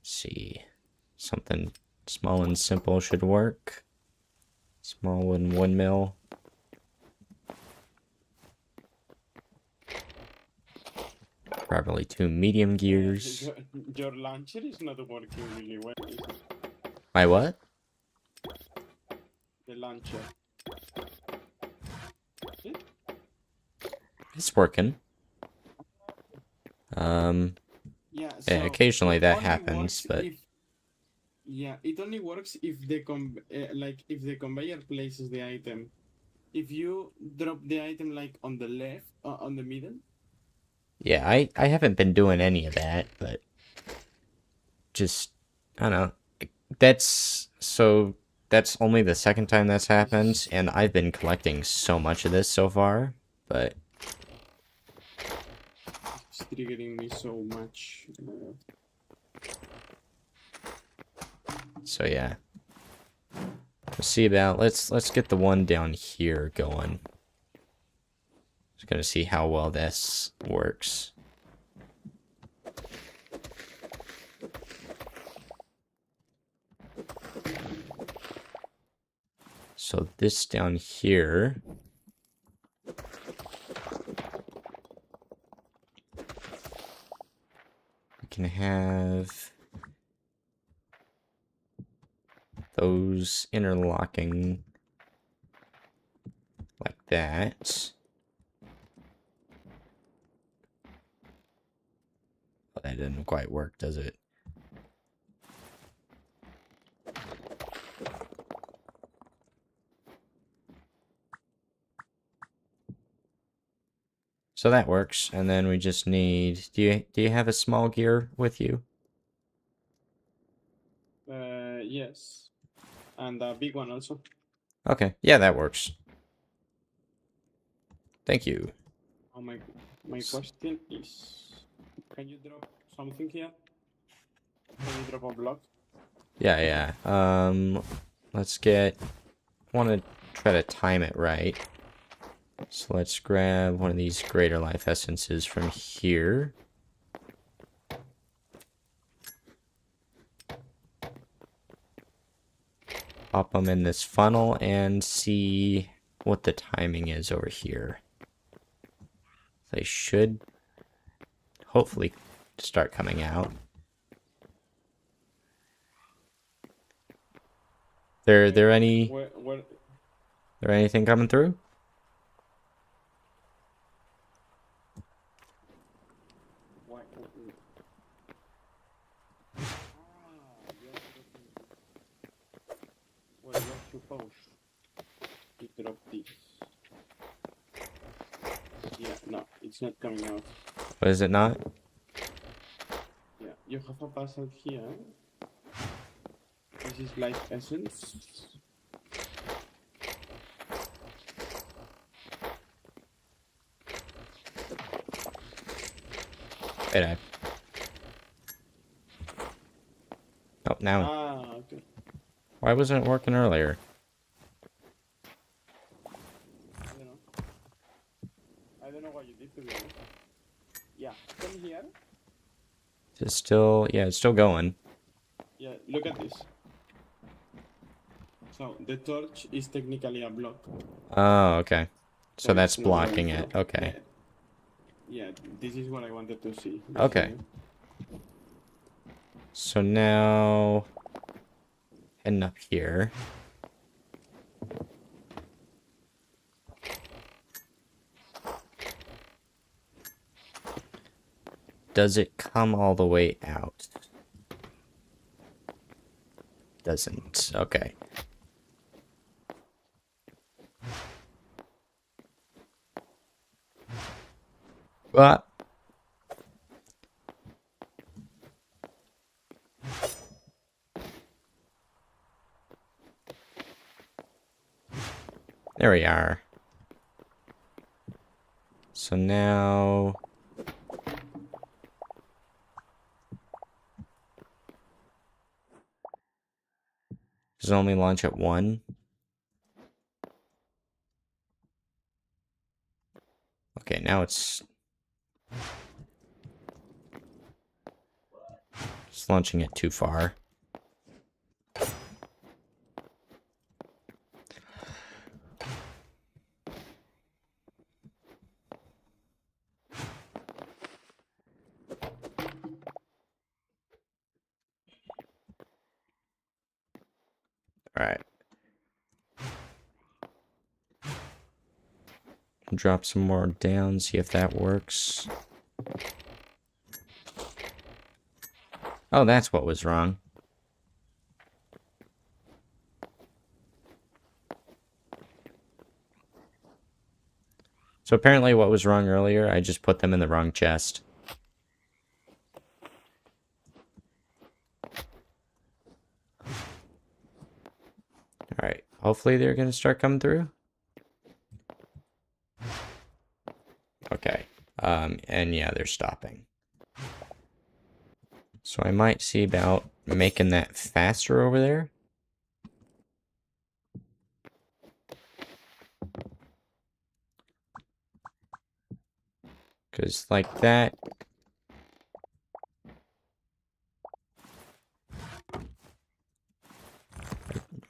See, something small and simple should work. Small wooden windmill. Probably 2 medium gears. Your launcher is not working really well. My what? The launcher. See? It's working. Yeah. Yeah, So occasionally it that only happens, works but if, yeah, it only works if the like if the conveyor places the item. If you drop the item like on the left, on the middle. yeah, I haven't been doing any of that, but just, I don't know. That's only the second time that's happened, and I've been collecting so much of this so far, but It's triggering me so much. so yeah. Let's see about let's get the one down here going. Just gonna see how well this works. So this down here, we can have those interlocking like that. Oh, that didn't quite work, does it? So that works, and then we just need. Do you have a small gear with you? Yes, and a big one also. Okay, yeah, that works. Thank you. Oh, my question is, can you drop something here? Can you drop a block? Yeah. Let's want to try to time it right. So let's grab one of these greater life essences from here. Pop them in this funnel and see what the timing is over here. They should hopefully start coming out. There anything coming through? Well, you're supposed to drop this. Yeah, no, it's not coming out. What is it not? Yeah, you have a puzzle here. This is life essence. Wait, oh, now. Ah, okay. Why wasn't it working earlier? I don't know what you did to be honest. Yeah, come here. It's still, yeah, it's still going. Yeah, look at this. So the torch is technically a block. Oh, okay. So that's it's not going blocking it. through. Okay. Yeah, this is what I wanted to see. Okay. So now, heading up here. Does it come all the way out? Doesn't. Okay. But there we are. So now does it only launch at 1? Okay, now it's launching it too far. All right. Drop some more down, see if that works. Oh, that's what was wrong. So apparently what was wrong earlier, I just put them in the wrong chest. Alright, hopefully they're going to start coming through. Okay, and yeah, they're stopping. So I might see about making that faster over there. Because like that...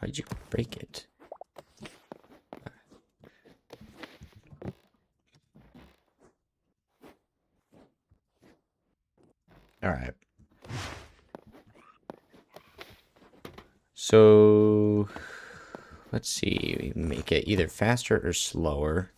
Why'd you break it? Alright. So... Let's see, make it either faster or slower.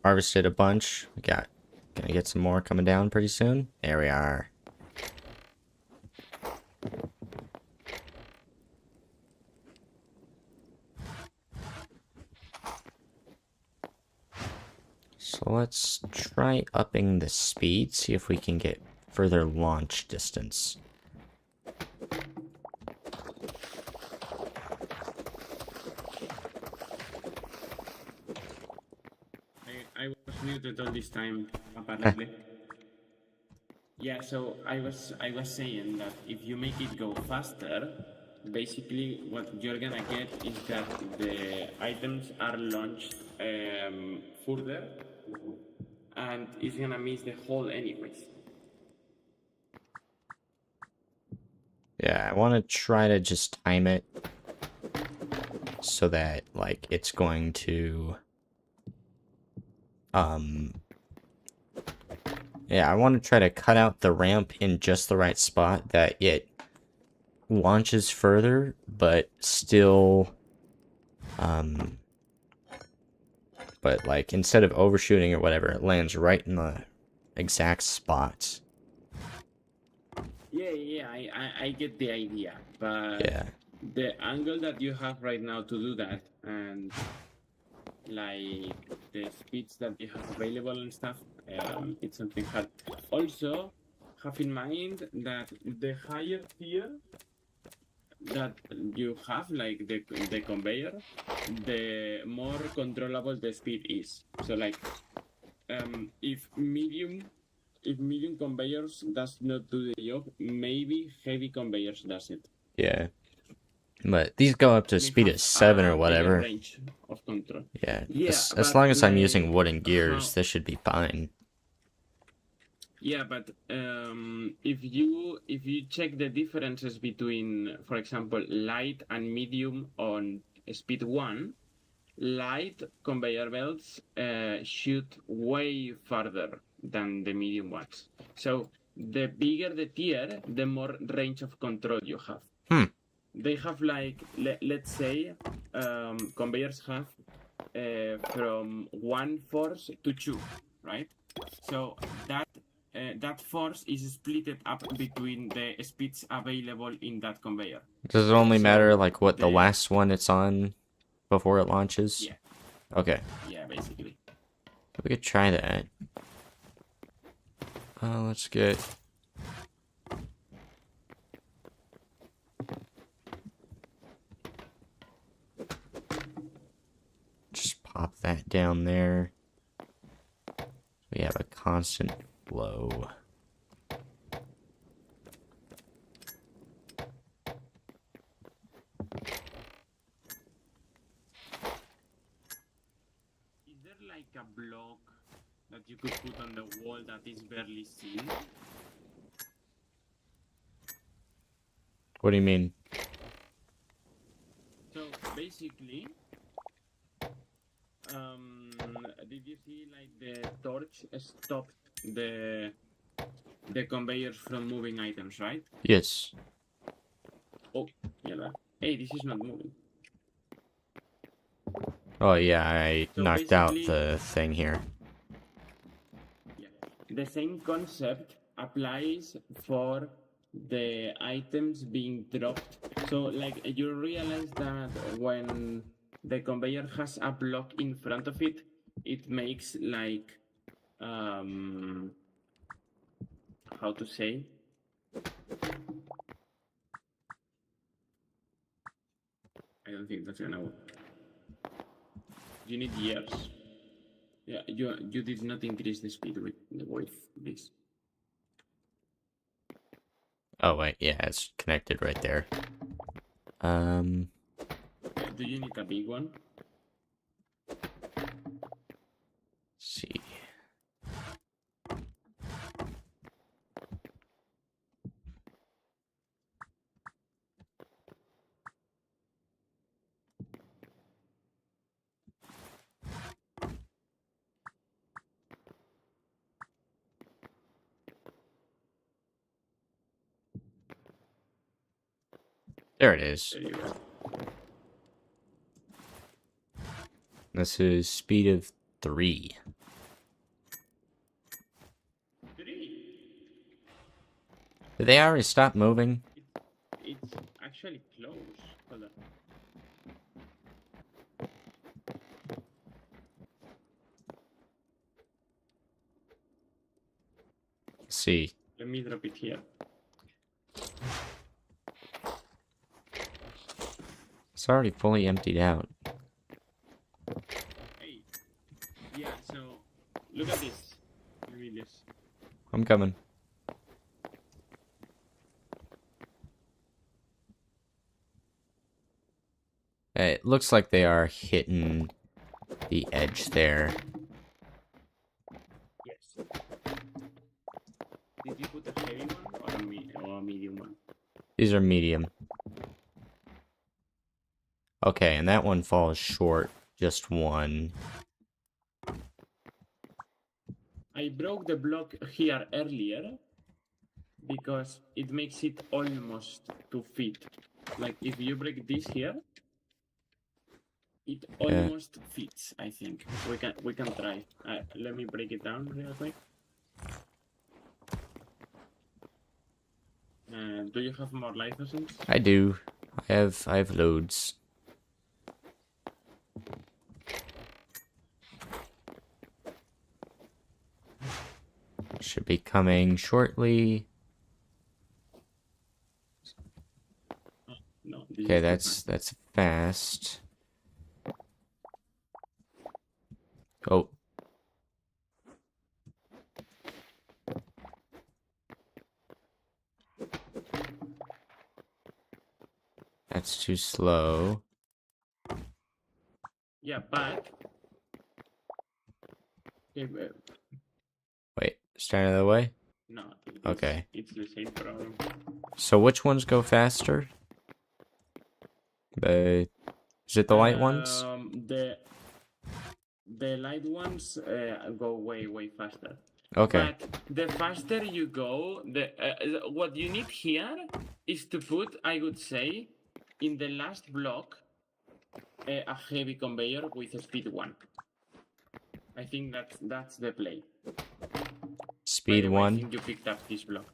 Harvested a bunch. Gonna get some more coming down pretty soon. There we are. So let's try upping the speed, see if we can get further launch distance. I was muted all this time, apparently. Yeah, so I was saying that if you make it go faster, basically what you're gonna get is that the items are launched further, and it's gonna miss the hole anyways. Yeah, I want to try to just time it so that, like, it's going to, yeah, I want to try to cut out the ramp in just the right spot that it launches further, but still, but, like, instead of overshooting or whatever, it lands right in the exact spot. Yeah, I get the idea, but Yeah. the angle that you have right now to do that, and like the speeds that you have available and stuff, it's something hard. Also, have in mind that the higher tier that you have, like the conveyor, the more controllable the speed is. So like, if medium conveyors does not do the job, maybe heavy conveyors does it. Yeah. But these go up to a They speed have of 7 or a bigger whatever. range of control. Yeah. Yeah, As but long as I'm using like wooden how? gears, this should be fine. Yeah, but if you check the differences between, for example, light and medium on speed 1, light conveyor belts shoot way farther than the medium ones. So the bigger the tier, the more range of control you have. They have like, let's say, conveyors have from 1 force to 2, right? So that force is split up between the speeds available in that conveyor. Does it only matter, So like, what the last one it's on before it launches? Yeah. Okay. Yeah, basically. We could try that. Let's get... Just pop that down there. We have a constant flow. Is there like a block that you could put on the wall that is barely seen? What do you mean? So basically, did you see like the torch stopped the conveyors from moving items, right? Yes. Oh, yeah. Hey, this is not moving. Oh, yeah, I So knocked out basically, the thing here. yeah, the same concept applies for the items being dropped. So like you realize that when the conveyor has a block in front of it, it makes like how to say, I don't think that's gonna work. You need years. Yeah, you did not increase the speed with this. Oh, wait, yeah, it's connected right there. Do you need a big one? See. There it is. There you go. This is speed of 3. 3. Did they already stop moving? It's actually close. Hold on. Let's see. Let me drop it here. It's already fully emptied out. Hey. Yeah, so look at this. Maybe this. I'm coming. It looks like they are hitting the edge there. Yes. Did you put a heavy one or a medium one? These are medium. Okay, and that one falls short. Just one. I broke the block here earlier because it makes it almost to fit. Like if you break this here, it Yeah. almost fits. I think we can try. Let me break it down real quick. Do you have more life essence? I do. I have loads. Should be coming shortly. No. This Okay, is that's fast. Oh. That's too slow. Yeah, but okay, Wait, stand out of the way? no. Okay. It's the same problem. So which ones go faster? Is it the light ones? The light ones go way faster. Okay. But the faster you go, what you need here is to put, I would say, in the last block, a heavy conveyor with a speed 1. I think that's the play. By Speed the way, I 1. think you picked up this block.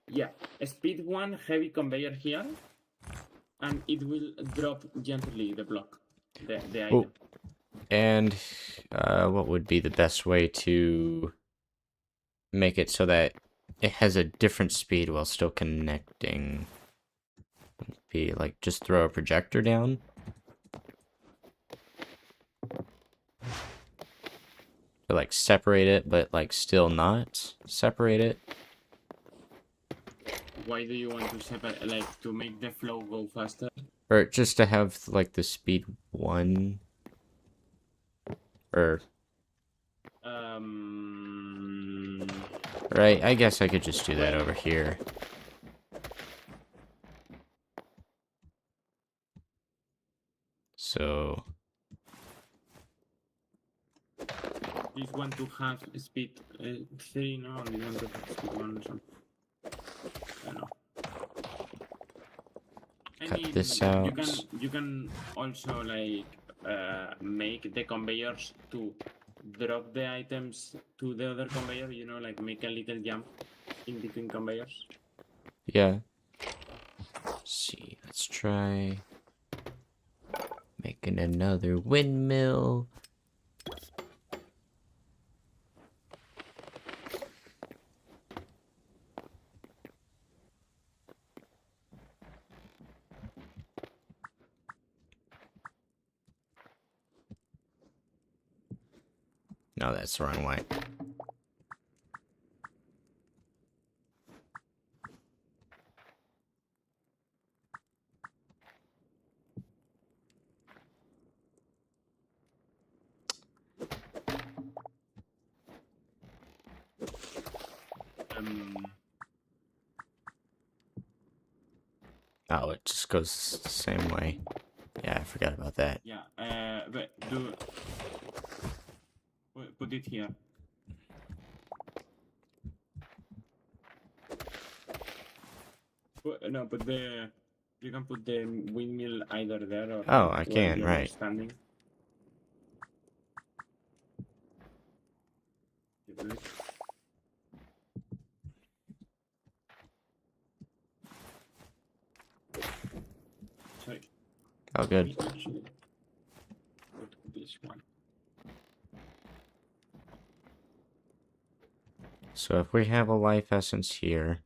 Yeah, a speed 1 heavy conveyor here, and it will drop gently the block, the Oh. item. And what would be the best way to make it so that it has a different speed while still connecting? Be like just throw a projector down? To like separate it, but like still not separate it? Why do you want to separate, like, to make the flow go faster? Or just to have like the speed 1? Or right, I guess I could just do that over here. So This one to have speed 3, no, and this one to have speed 1 or something. I don't know. cut this out. You can also like make the conveyors to drop the items to the other conveyor, you know, like make a little jump in between conveyors. Yeah. Let's see, let's try making another windmill. No, that's the wrong way. Oh, it just goes the same way. Yeah, I forgot about that. Yeah, but put it here. Put the, you can put the windmill either there or Oh, like I where can, you're right. standing. Sorry. Oh, good. Let me actually put this one. So if we have a life essence here,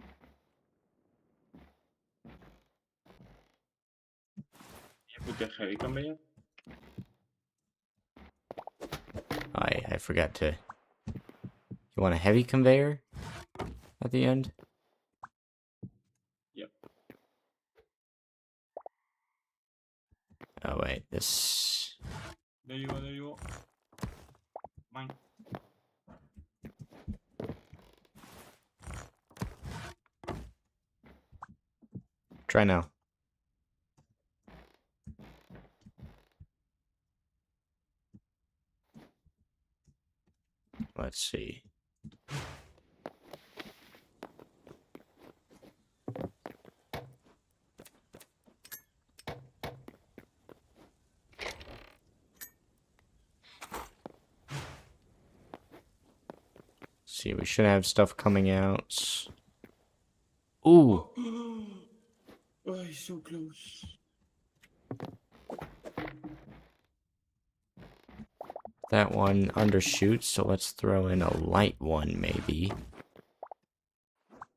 You put the heavy conveyor. I forgot to. You want a heavy conveyor at the end? Yep. Oh wait, this. There you go. There you go. Mine. Try now. Let's see. See, we should have stuff coming out. Ooh, Oh, it's so close. that one undershoots, so let's throw in a light one maybe.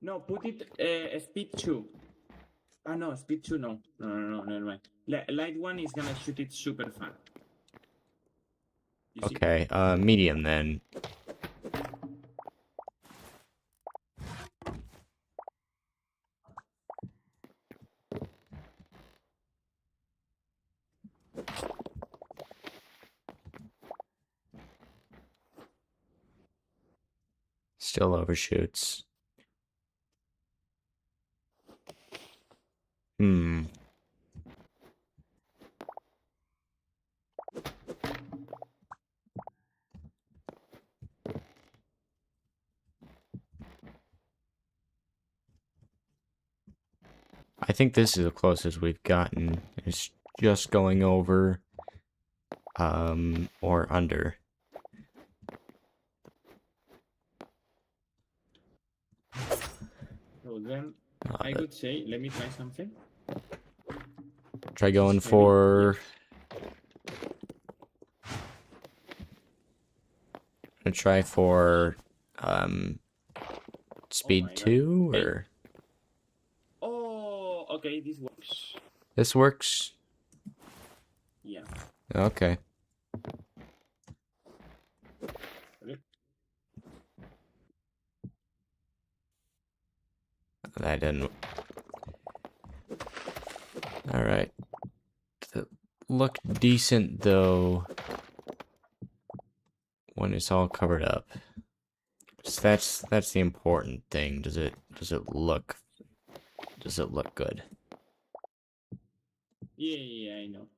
No, put it speed 2. Ah, no, speed 2, no. No, never mind. Light 1 is gonna shoot it super far. You see? Okay, medium then. Still overshoots. Hmm. I think this is the closest we've gotten. It's just going over, or under. So then, I could say, let me try something. Try going Heavy, for. Gonna try for, speed my God. 2 Hey. or Oh, okay, this works. this works. Yeah. Okay. Okay. That didn't. All right. Look decent though when it's all covered up. So that's the important thing. Does it look good? Yeah, I know.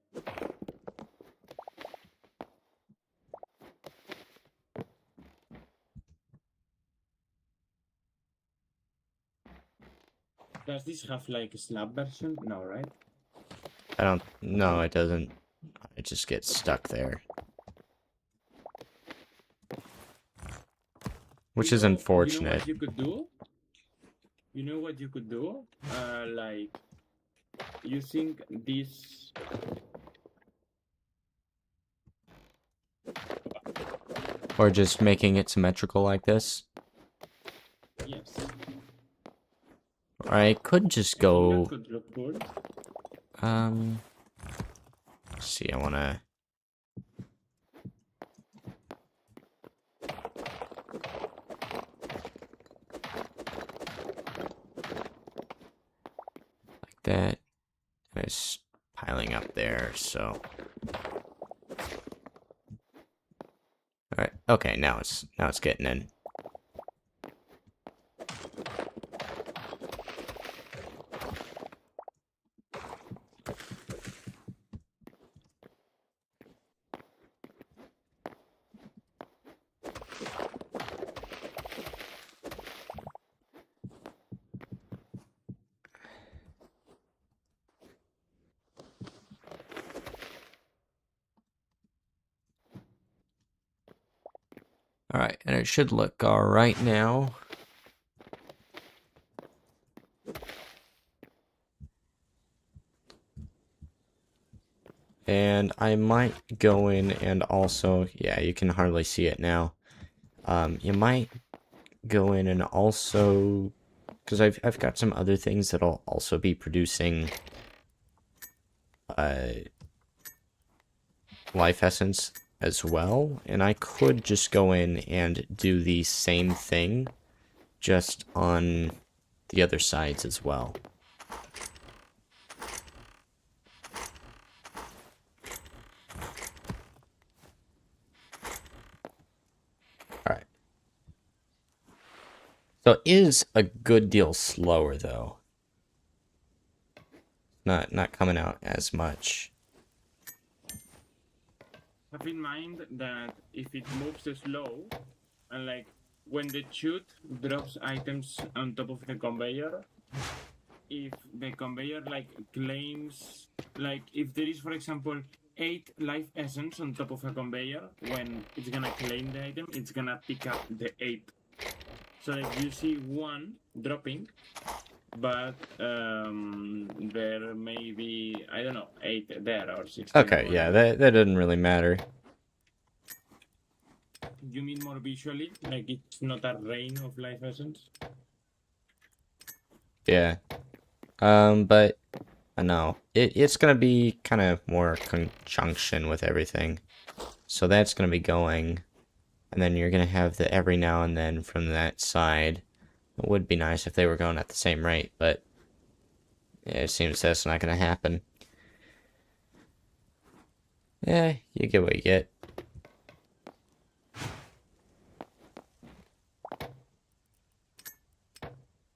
Does this have like a slab version? No, right? I don't. No, it doesn't. It just gets stuck there, which is unfortunate. You know what you could do? You know what you could do? Like using this. Or just making it symmetrical like this. Yes. Or I could just I think go. that could look good. Let's see, I wanna. Like that. And it's piling up there, so. Alright, okay, now it's getting in. Alright, and it should look alright now. And I might go in and also, yeah, you can hardly see it now. You might go in and also, because I've got some other things that'll also be producing life essence as well, and I could just go in and do the same thing just on the other sides as well. Alright. So it is a good deal slower though. Not coming out as much. Have in mind that if it moves slow, and like when the chute drops items on top of the conveyor, if the conveyor like claims, like if there is, for example, 8 life essence on top of a conveyor, when it's gonna claim the item, it's gonna pick up the 8. So if you see 1 dropping, but there may be, I don't know, 8 there or 16. Okay, yeah, that doesn't really matter. You mean more visually? Like it's not a rain of life essence? Yeah. But I know it's gonna be kind of more conjunction with everything. So that's gonna be going, and then you're gonna have the every now and then from that side. It would be nice if they were going at the same rate, but yeah, it seems that's not gonna happen. Yeah, you get what you get.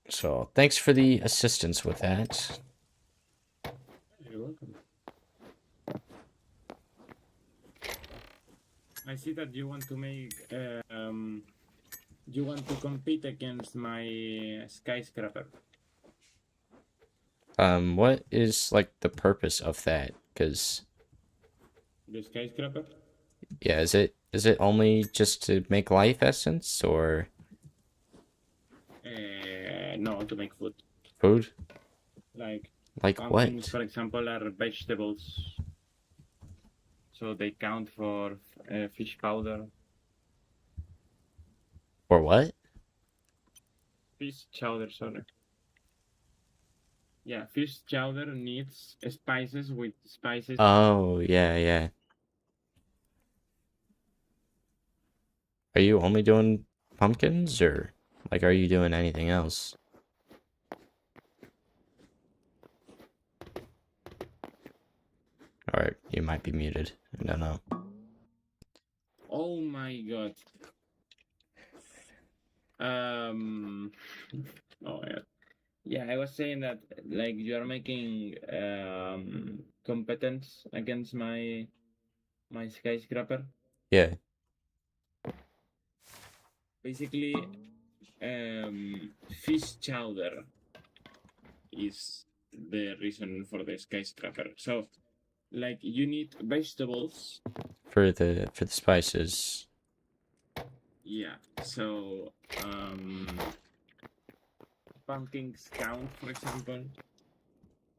So thanks for the assistance with that. You're welcome. I see that you want to make, you want to compete against my skyscraper. What is like the purpose of that? Because The skyscraper? yeah, is it only just to make life essence or No, to make food. food? Like What? pumpkins, for example, are vegetables, so they count for fish powder. Or what? Fish chowder, sorry. Yeah, fish chowder needs spices with spices. Oh, yeah, yeah. Are you only doing pumpkins or like are you doing anything else? Or you might be muted. I don't know. Oh my god. Oh my god. Yeah, I was saying that like you are making competence against my skyscraper. Yeah. Basically, fish chowder is the reason for the skyscraper. So, like, you need vegetables. For the spices. Yeah. So, pumpkins count, for example.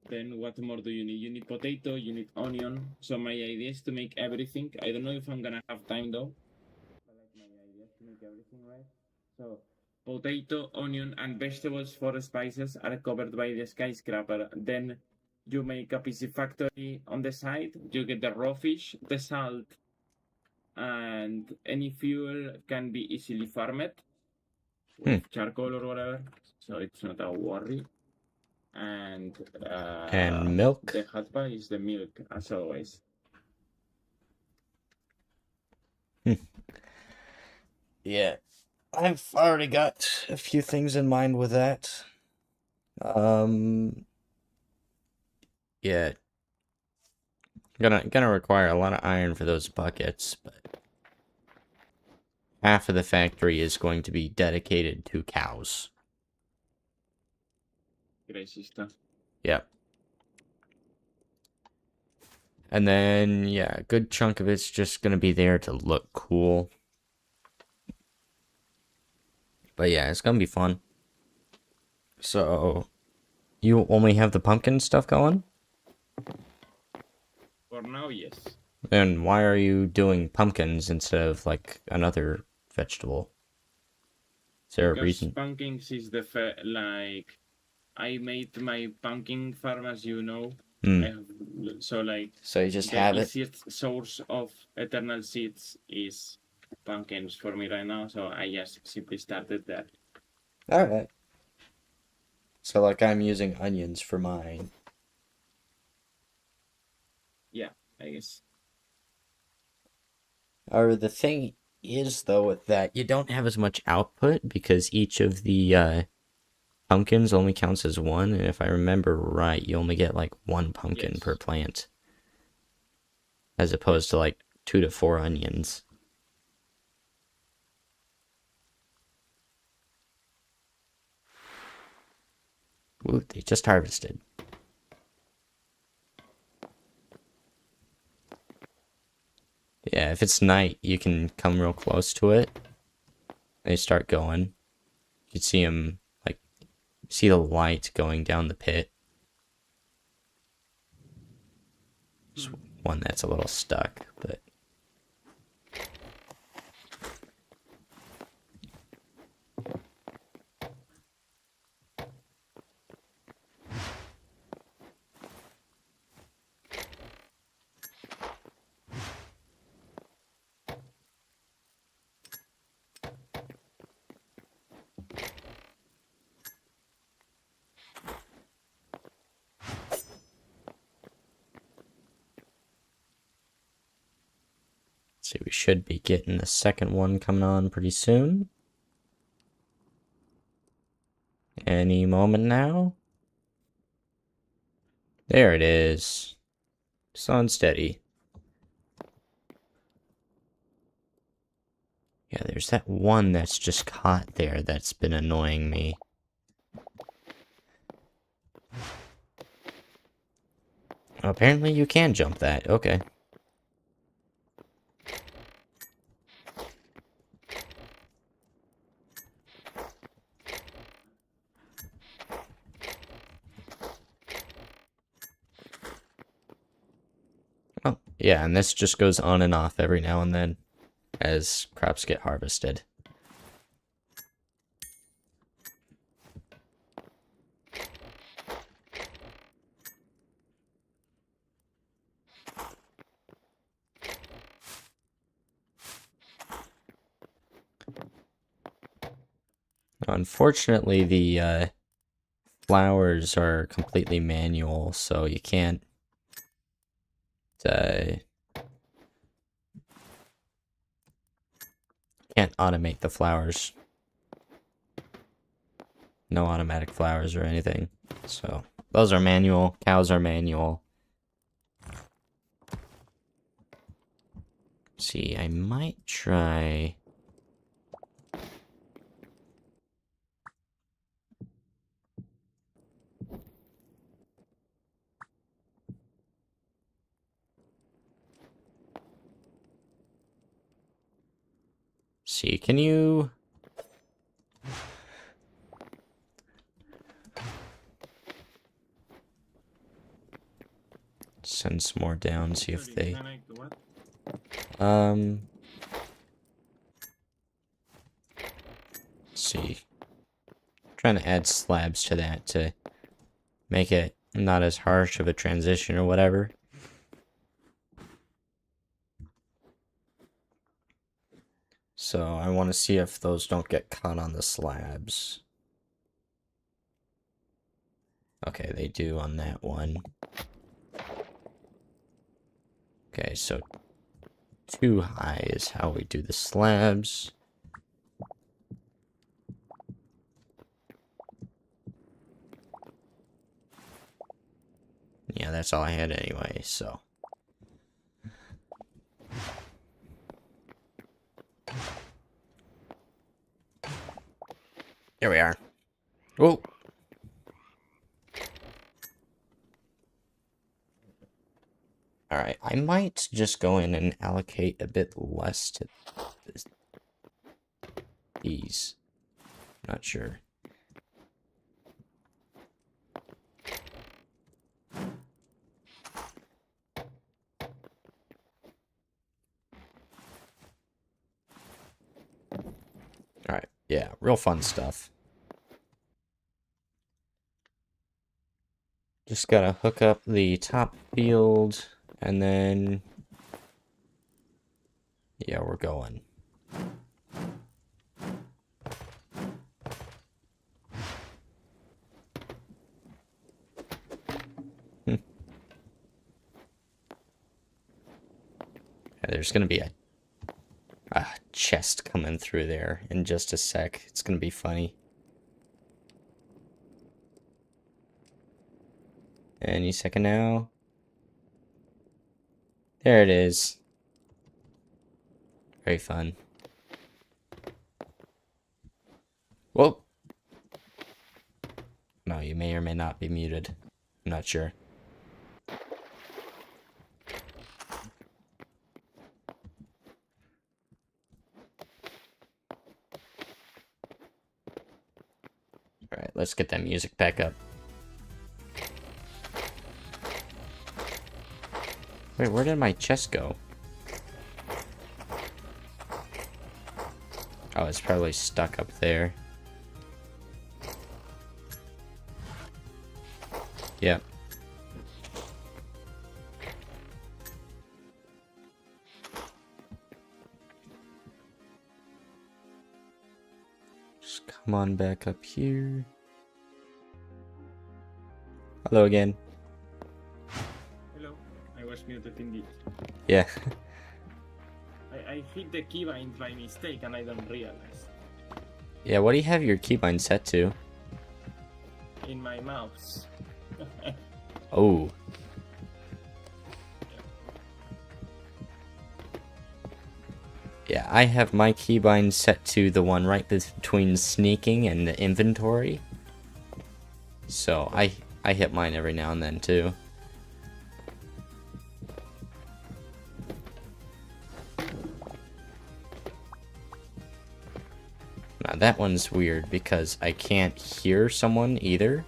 Then what more do you need? You need potato, you need onion. So my idea is to make everything. I don't know if I'm gonna have time though. But like my idea is to make everything right. So potato, onion, and vegetables for spices are covered by the skyscraper. Then you make a piscifactory on the side. You get the raw fish, the salt, and any fuel can be easily farmed with charcoal or whatever. So it's not a worry. And Milk. the hatpa is the milk, as always. Yeah. I've already got a few things in mind with that. Yeah. Gonna require a lot of iron for those buckets, but half of the factory is going to be dedicated to cows. Crazy stuff. Yep. And then, yeah, a good chunk of it's just gonna be there to look cool. But yeah, it's gonna be fun. So, you only have the pumpkin stuff going? For now, yes. Then why are you doing pumpkins instead of, like, another vegetable? Is there a Because reason? pumpkins is like I made my pumpkin farm, as you know. Hmm. I have, so like So you just the have it? easiest source of eternal seeds is pumpkins for me right now. So I just simply started that. Alright. So like I'm using onions for mine. Yeah, I guess. Or the thing is though with that you don't have as much output because each of the pumpkins only counts as one, and if I remember right, you only get like one pumpkin per Yes. plant. As opposed to like 2 to 4 onions. Ooh, they just harvested. Yeah, if it's night, you can come real close to it. They start going. You can see them, like, see the light going down the pit. Just one that's a little stuck, but... See, we should be getting the second one coming on pretty soon. Any moment now. There it is. Just unsteady. Yeah, there's that one that's just caught there that's been annoying me. Apparently you can jump that. Okay. Oh, yeah, and this just goes on and off every now and then as crops get harvested. Unfortunately, the flowers are completely manual, so you uh, can't automate the flowers. No automatic flowers or anything. So those are manual. Cows are manual. See, I might try. See, can you? Send some more down, see if they... See. Trying to add slabs to that to make it not as harsh of a transition or whatever. So I want to see if those don't get caught on the slabs. Okay, they do on that one. Okay, so too high is how we do the slabs. Yeah, that's all I had anyway, so. Here we are. Oh! Alright, I might just go in and allocate a bit less to these. Not sure. Alright, Yeah, real fun stuff. Just gotta hook up the top field, and then... yeah, we're going. Yeah, there's gonna be a chest coming through there in just a sec. It's gonna be funny. Any second now. There it is. Very fun. Whoa! No, you may or may not be muted. I'm not sure. Alright, let's get that music back up. Wait, where did my chest go? Oh, it's probably stuck up there. Yep. Just come on back up here. Hello again. Hello. I was muted indeed. Yeah. I hit the keybind by mistake and I don't realize. Yeah, what do you have your keybind set to? In my mouse. Oh. Yeah, I have my keybind set to the one right between sneaking and the inventory. So I hit mine every now and then too. Now that one's weird because I can't hear someone either.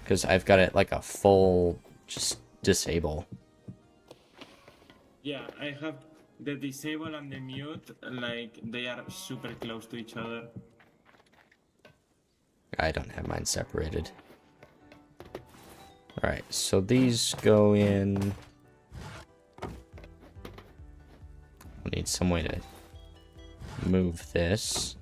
Because I've got it like a full just disable. Yeah, I have the disable and the mute, like they are super close to each other. I don't have mine separated. Alright, so these go in. I need some way to move this.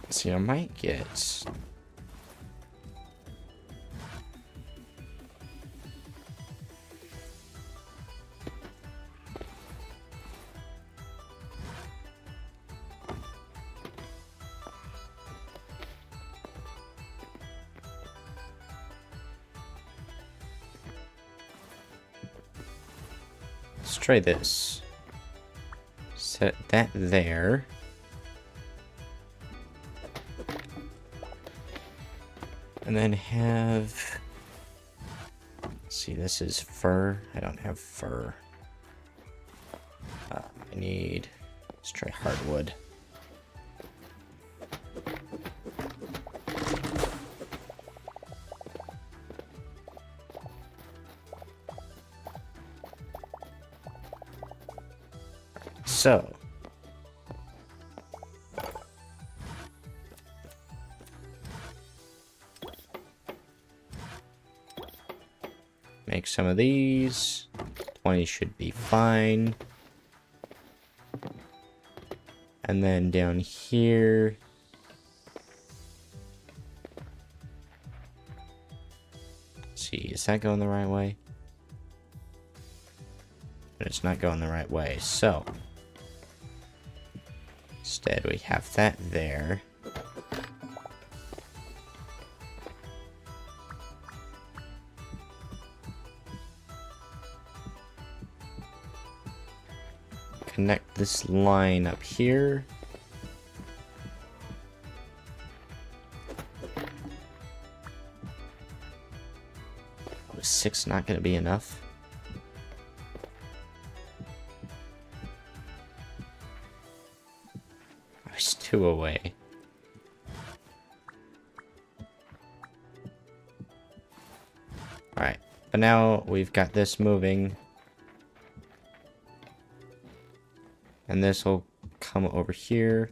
See, I might get... let's try this. Set that there. And then have... let's see, this is fur. I don't have fur. I need... let's try hardwood. So... make some of these. 20 should be fine. And then down here. Let's see, is that going the right way? But it's not going the right way, so. Instead, we have that there. Connect this line up here. Was 6 not going to be enough? I was 2 away. Alright, But now we've got this moving. And this will come over here.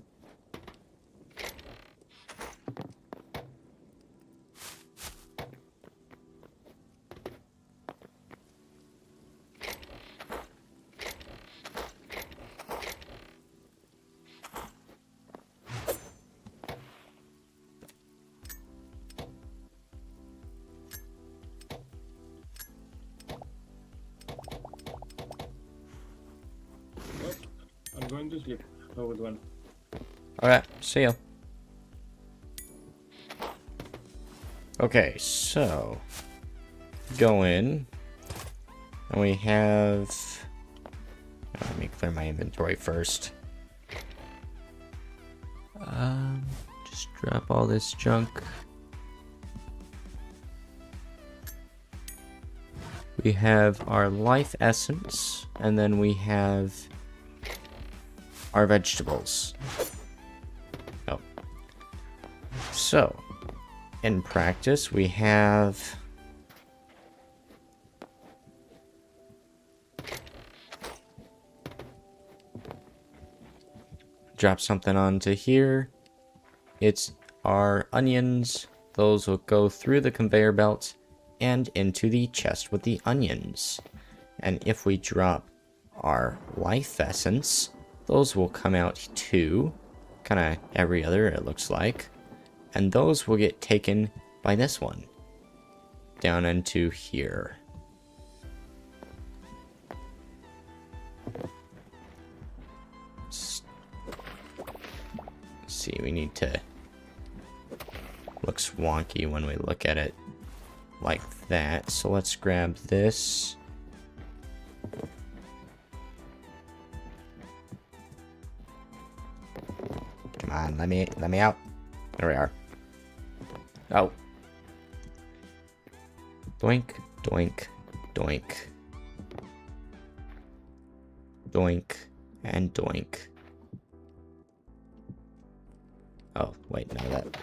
I'm going to sleep. Have a good one. Alright, see ya. Okay, so go in, and we have. Let me clear my inventory first. Just drop all this junk. We have our life essence, and then we have our vegetables. Oh. So, in practice, we have drop something onto here. It's our onions. Those will go through the conveyor belt and into the chest with the onions. And if we drop our life essence, those will come out too. Kind of every other, it looks like. And those will get taken by this one. Down into here. Let's see, we need to... Looks wonky when we look at it like that. So let's grab this. Come on, let me out. There we are. Oh. Doink, doink, doink. Doink, and doink. Oh, wait, no, that...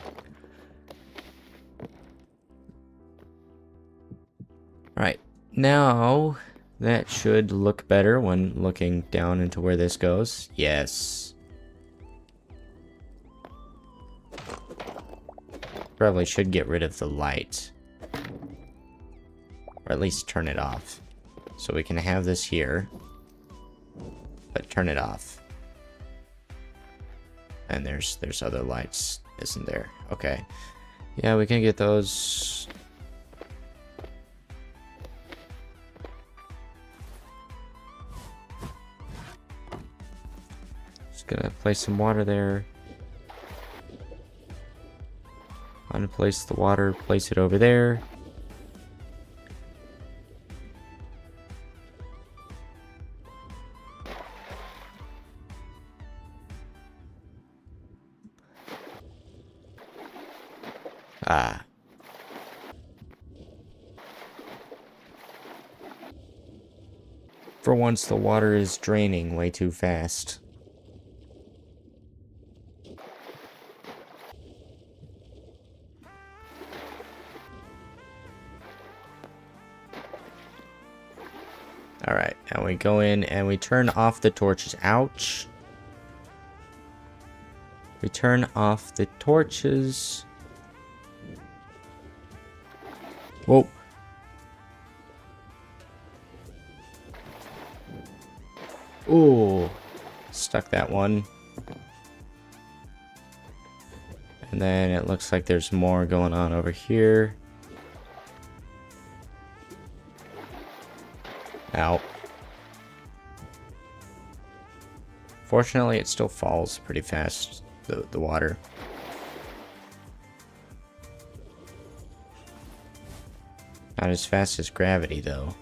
Alright, now that should look better when looking down into where this goes. Yes. Probably should get rid of the light. Or at least turn it off. So we can have this here. But turn it off. And there's other lights, isn't there? Okay. Yeah, we can get those. Just gonna place some water there. Unplace the water, place it over there. Ah. For once, the water is draining way too fast. Alright, and we go in and we turn off the torches. Ouch. We turn off the torches. Whoa. Ooh. Stuck that one. And then it looks like there's more going on over here. Ow. Fortunately, it still falls pretty fast, the water. Not as fast as gravity, though.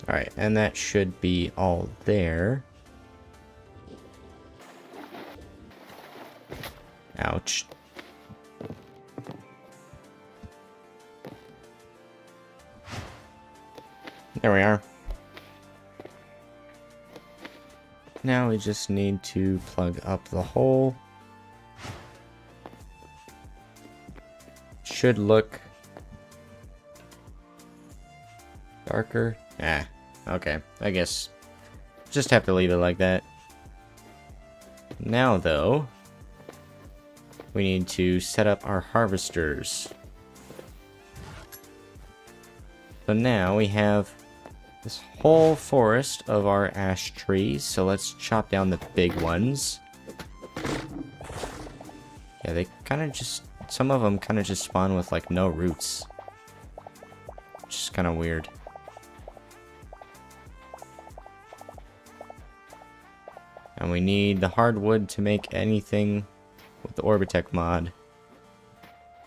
Alright, and that should be all there. Ouch. There we are. now we just need to plug up the hole. Should look darker. Okay. I guess just have to leave it like that. Now, though, we need to set up our harvesters. So now we have this whole forest of our ash trees. So let's chop down the big ones. Yeah, they kind of just... Some of them kind of just spawn with, like, no roots. Which is kind of weird. And we need the hardwood to make anything with the Orbitech mod.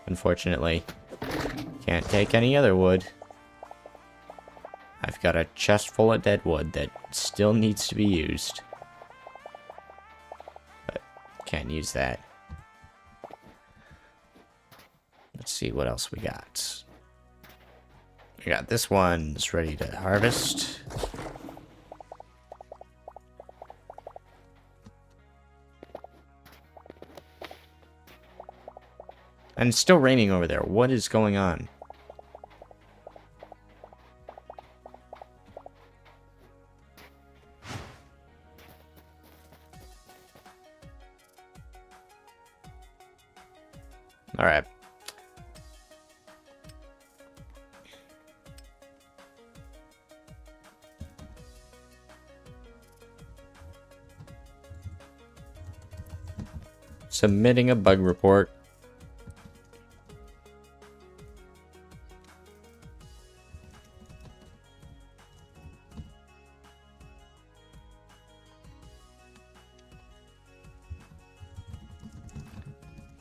Unfortunately. Can't take any other wood. I've got a chest full of dead wood that still needs to be used. But can't use that. Let's see what else we got. We got this one's ready to harvest. And it's still raining over there. What is going on? All right. Submitting a bug report.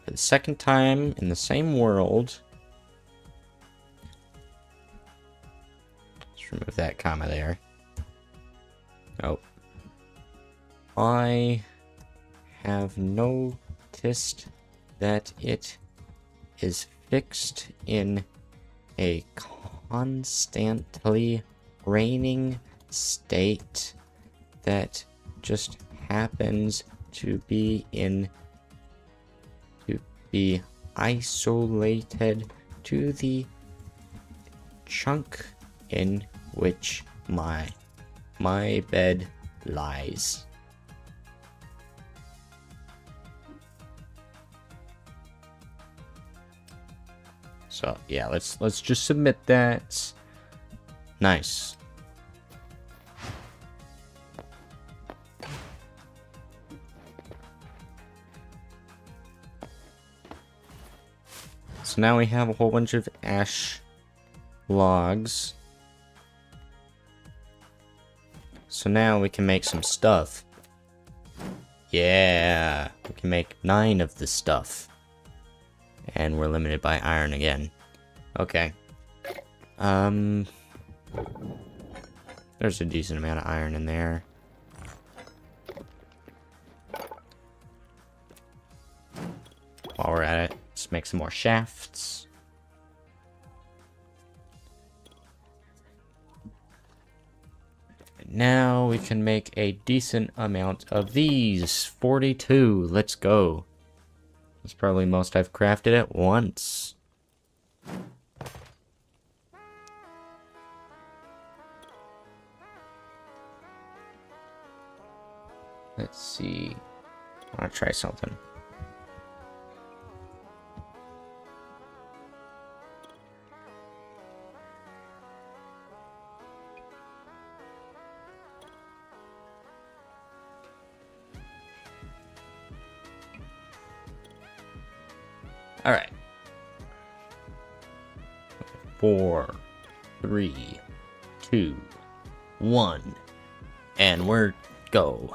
For the second time in the same world. Let's remove that comma there. Oh. I have noticed that it is fixed in a constantly raining state that just happens to be isolated to the chunk in which my bed lies. So yeah, let's just submit that. Nice. So now we have a whole bunch of ash logs. So now we can make some stuff. Yeah, we can make 9 of the stuff. And we're limited by iron again. Okay. There's a decent amount of iron in there. While we're at it, let's make some more shafts. And now we can make a decent amount of these. 42. Let's go. That's probably most I've crafted at once. Let's see. I want to try something. All right. 4, 3, 2, 1, and we're go.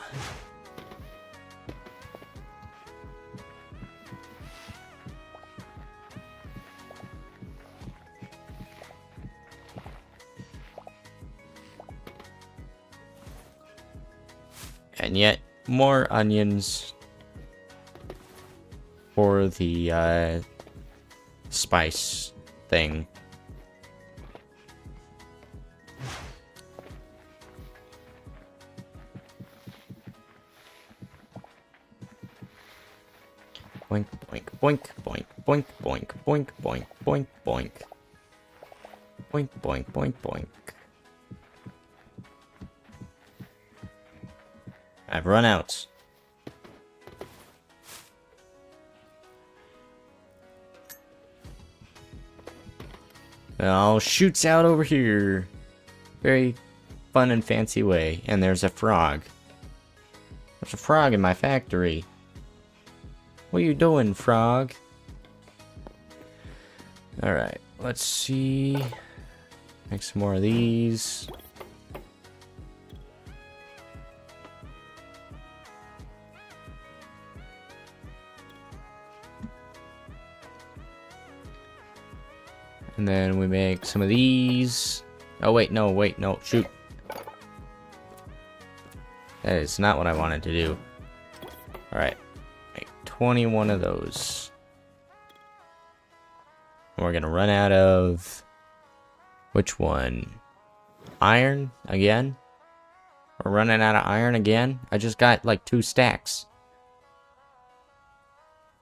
And yet more onions for the spice thing. Boink, boink, boink, boink, boink, boink, boink, boink, boink, boink. Boink, boink, boink, boink. I've run out. It all shoots out over here. Very fun and fancy way. And there's a frog. There's a frog in my factory. What are you doing, frog? Alright, let's see. Make some more of these. And then we make some of these. Oh, wait, no, shoot. That is not what I wanted to do. Alright, make 21 of those. We're gonna run out of... Which one? Iron again? We're running out of iron again? I just got like 2 stacks.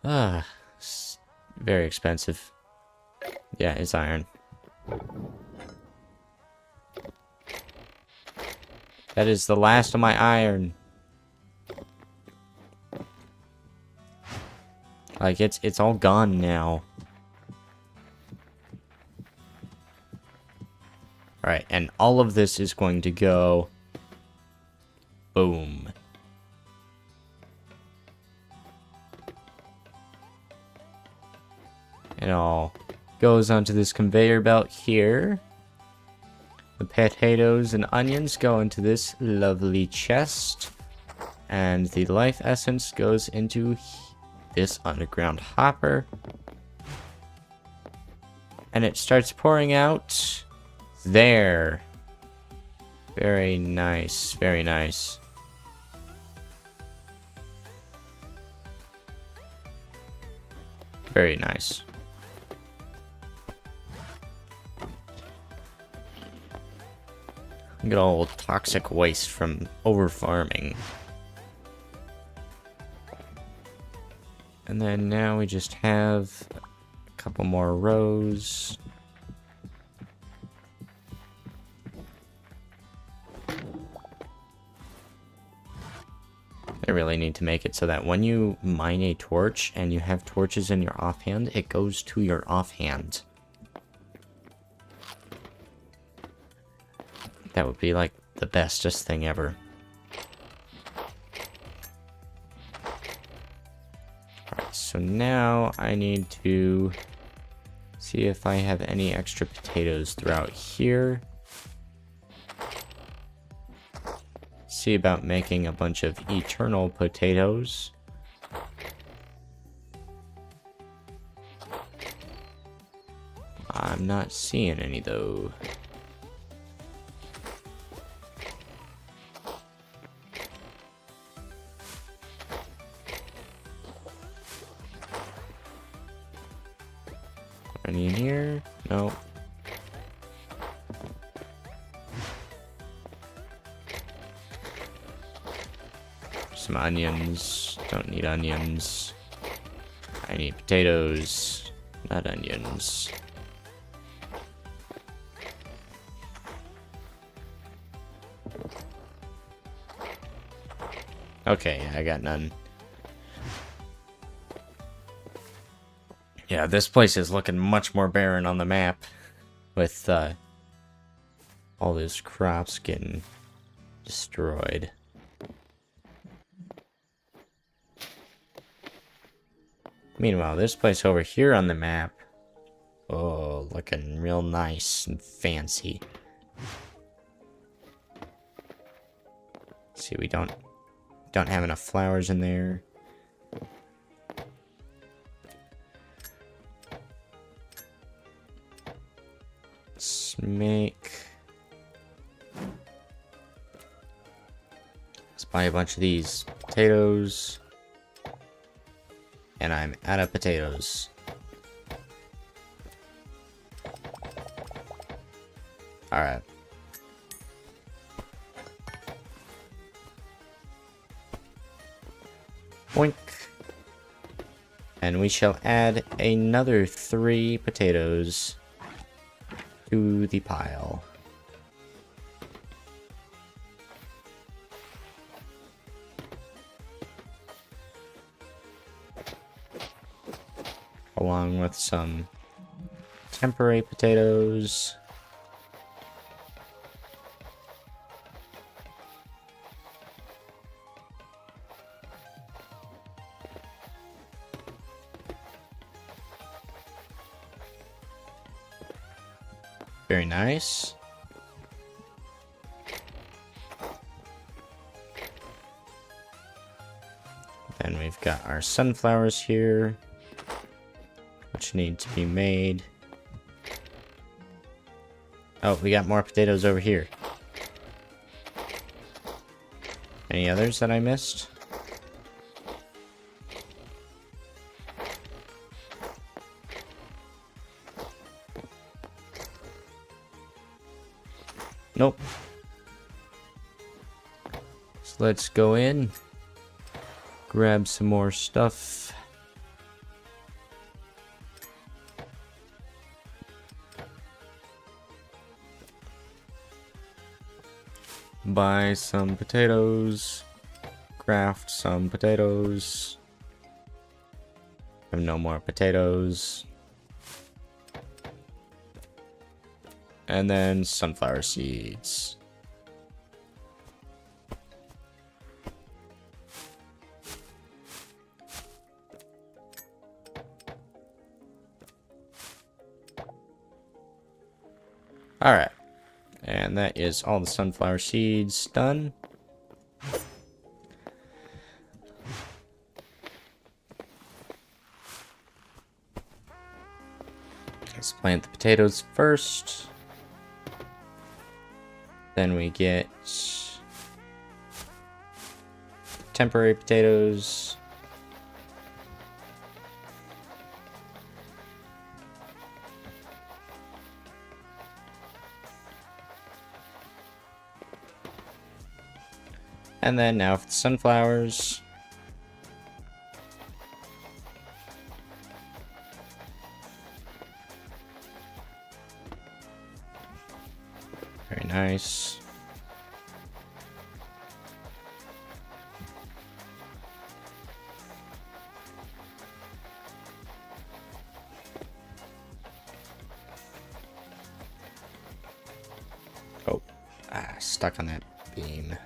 It's very expensive. Yeah, it's iron. That is the last of my iron. Like, it's all gone now. Alright, and all of this is going to go... Boom. It all goes onto this conveyor belt here. The potatoes and onions go into this lovely chest. And the life essence goes into this underground hopper. And it starts pouring out there. Very nice, very nice. Very nice. Look at all toxic waste from over farming. And then now we just have a couple more rows. I really need to make it so that when you mine a torch and you have torches in your offhand, it goes to your offhand. That would be like the bestest thing ever. Alright, so now I need to see if I have any extra potatoes throughout here. See about making a bunch of eternal potatoes. I'm not seeing any though. Any in here? No. Some onions. Don't need onions. I need potatoes, not onions. Okay, I got none. Yeah, this place is looking much more barren on the map with all those crops getting destroyed. Meanwhile, this place over here on the map, oh, looking real nice and fancy. See, we don't have enough flowers in there. Let's buy a bunch of these potatoes. And I'm out of potatoes. Alright. Boink. And we shall add another 3 potatoes to the pile. Along with some temporary potatoes. Very nice. Then we've got our sunflowers here, which need to be made. Oh, we got more potatoes over here. Any others that I missed? Nope. So let's go in, grab some more stuff. Buy some potatoes, craft some potatoes. Have no more potatoes. And then sunflower seeds. All right. And that is all the sunflower seeds done. Let's plant the potatoes first. Then we get temporary potatoes. And then now for the sunflowers. Very nice. Oh, stuck on that beam.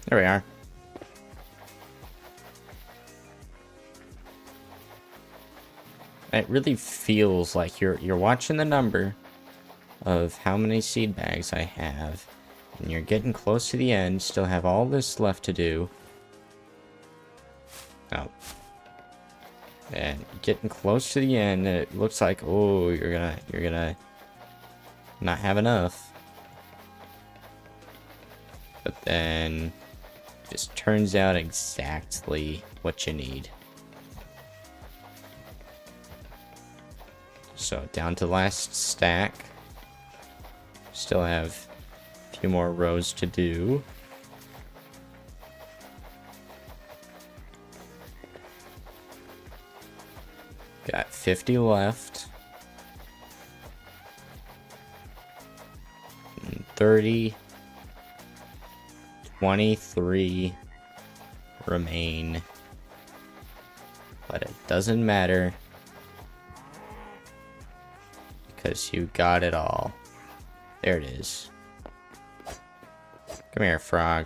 There we are. It really feels like you're watching the number of how many seed bags I have, and you're getting close to the end, still have all this left to do. Oh. And getting close to the end, it looks like, oh, you're gonna not have enough. But then just turns out exactly what you need. So down to the last stack. Still have a few more rows to do. Got 50 left. And 30. 23 remain. But it doesn't matter, because you got it all. There it is. Come here, frog.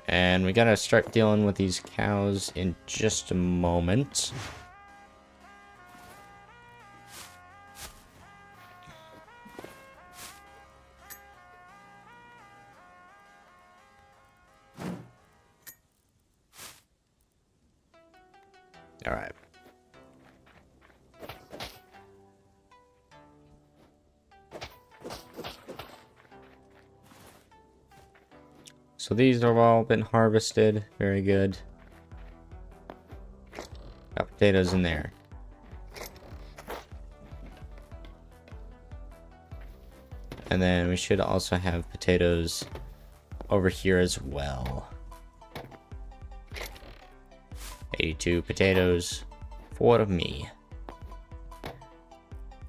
And we gotta start dealing with these cows in just a moment. All right. So these have all been harvested. Very good. Got potatoes in there. And then we should also have potatoes over here as well. 82 potatoes for me.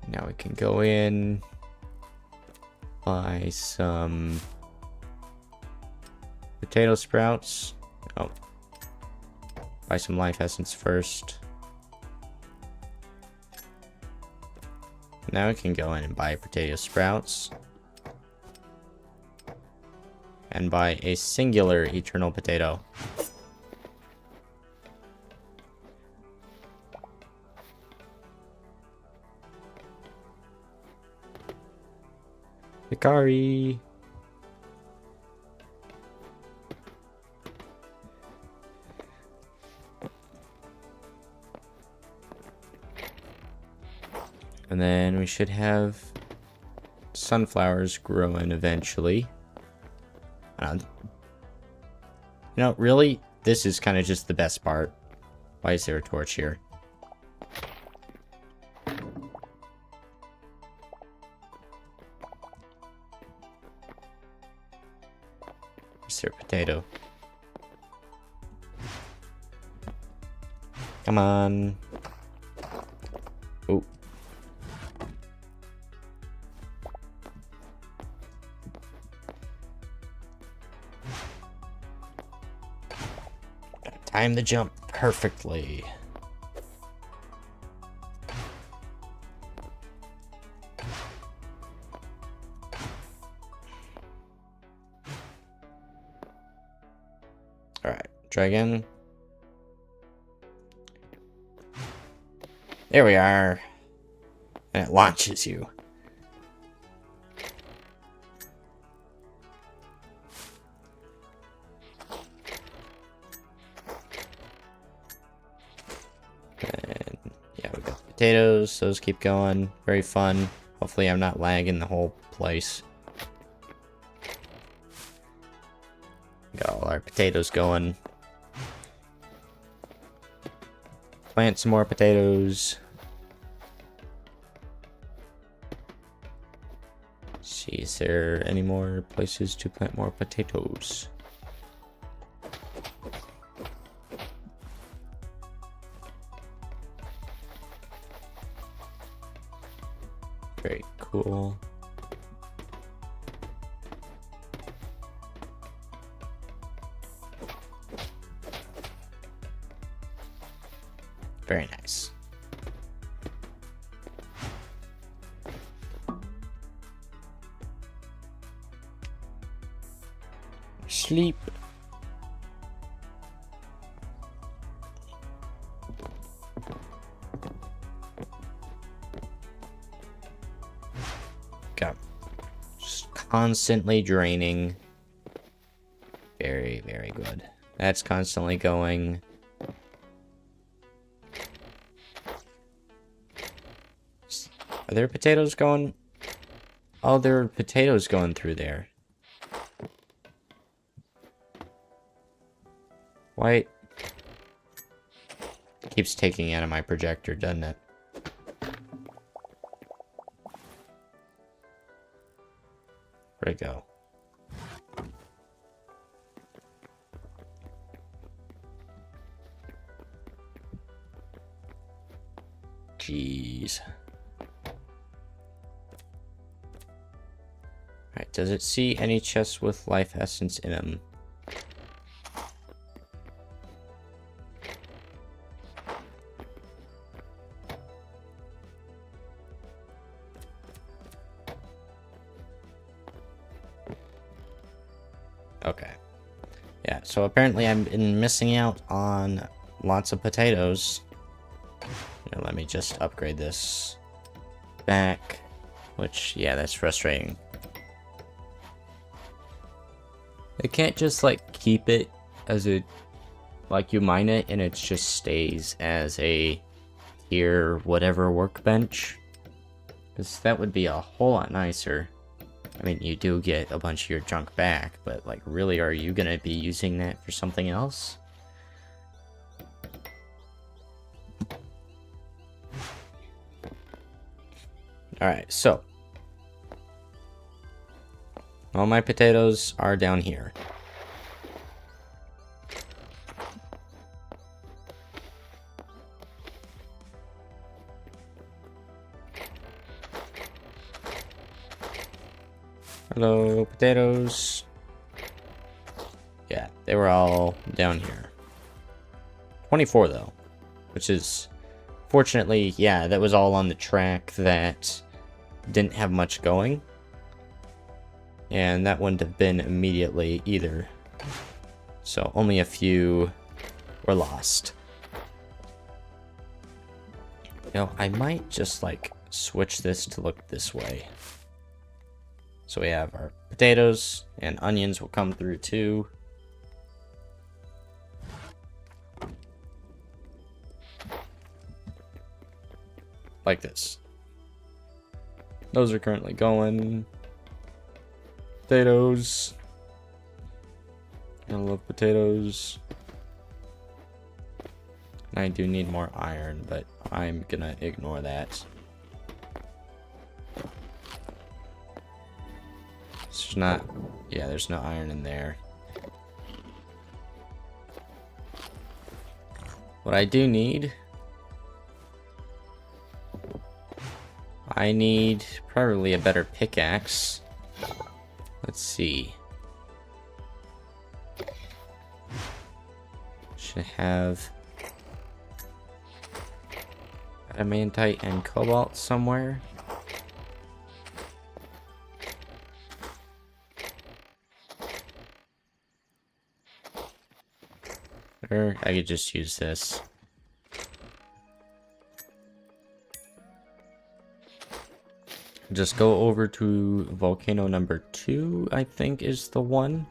Now we can go in, buy some potato sprouts. Oh, buy some life essence first. Now we can go in and buy potato sprouts. And buy a singular eternal potato. Hikari. And then we should have sunflowers growing eventually. You know, really, this is kind of just the best part. Why is there a torch here? Is there a potato? Come on. Oh. Time the jump perfectly. All right, try again. There we are. And it launches you. And yeah, we got the potatoes. Those keep going. Very fun. Hopefully I'm not lagging the whole place. Got all our potatoes going. Plant some more potatoes. See, is there any more places to plant more potatoes? Very cool. Very nice. Sleep. Got just constantly draining. Very, very good. That's constantly going. Are there potatoes going? Oh, there are potatoes going through there. Why? Keeps taking out of my projector, doesn't it? Where'd it go? Jeez. Alright, does it see any chests with life essence in them? Okay. Yeah, so apparently I've been missing out on lots of potatoes. Now let me just upgrade this back, which, yeah, that's frustrating. They can't just, like, keep it as a, like, you mine it and it just stays as a tier whatever workbench. Because that would be a whole lot nicer. I mean, you do get a bunch of your junk back, but, like, really, are you gonna be using that for something else? Alright, so. All my potatoes are down here. Hello, potatoes. Yeah, they were all down here. 24 though, which is fortunately, yeah, that was all on the track that didn't have much going. And that wouldn't have been immediately either. So only a few were lost. You know, I might just like switch this to look this way. So we have our potatoes and onions will come through too. Like this. Those are currently going. Potatoes. I love potatoes. I do need more iron, but I'm gonna ignore that. There's not, yeah, there's no iron in there. What I do need, I need probably a better pickaxe. Let's see. Should have adamantite and cobalt somewhere. Or I could just use this. Just go over to volcano number 2, I think is the one.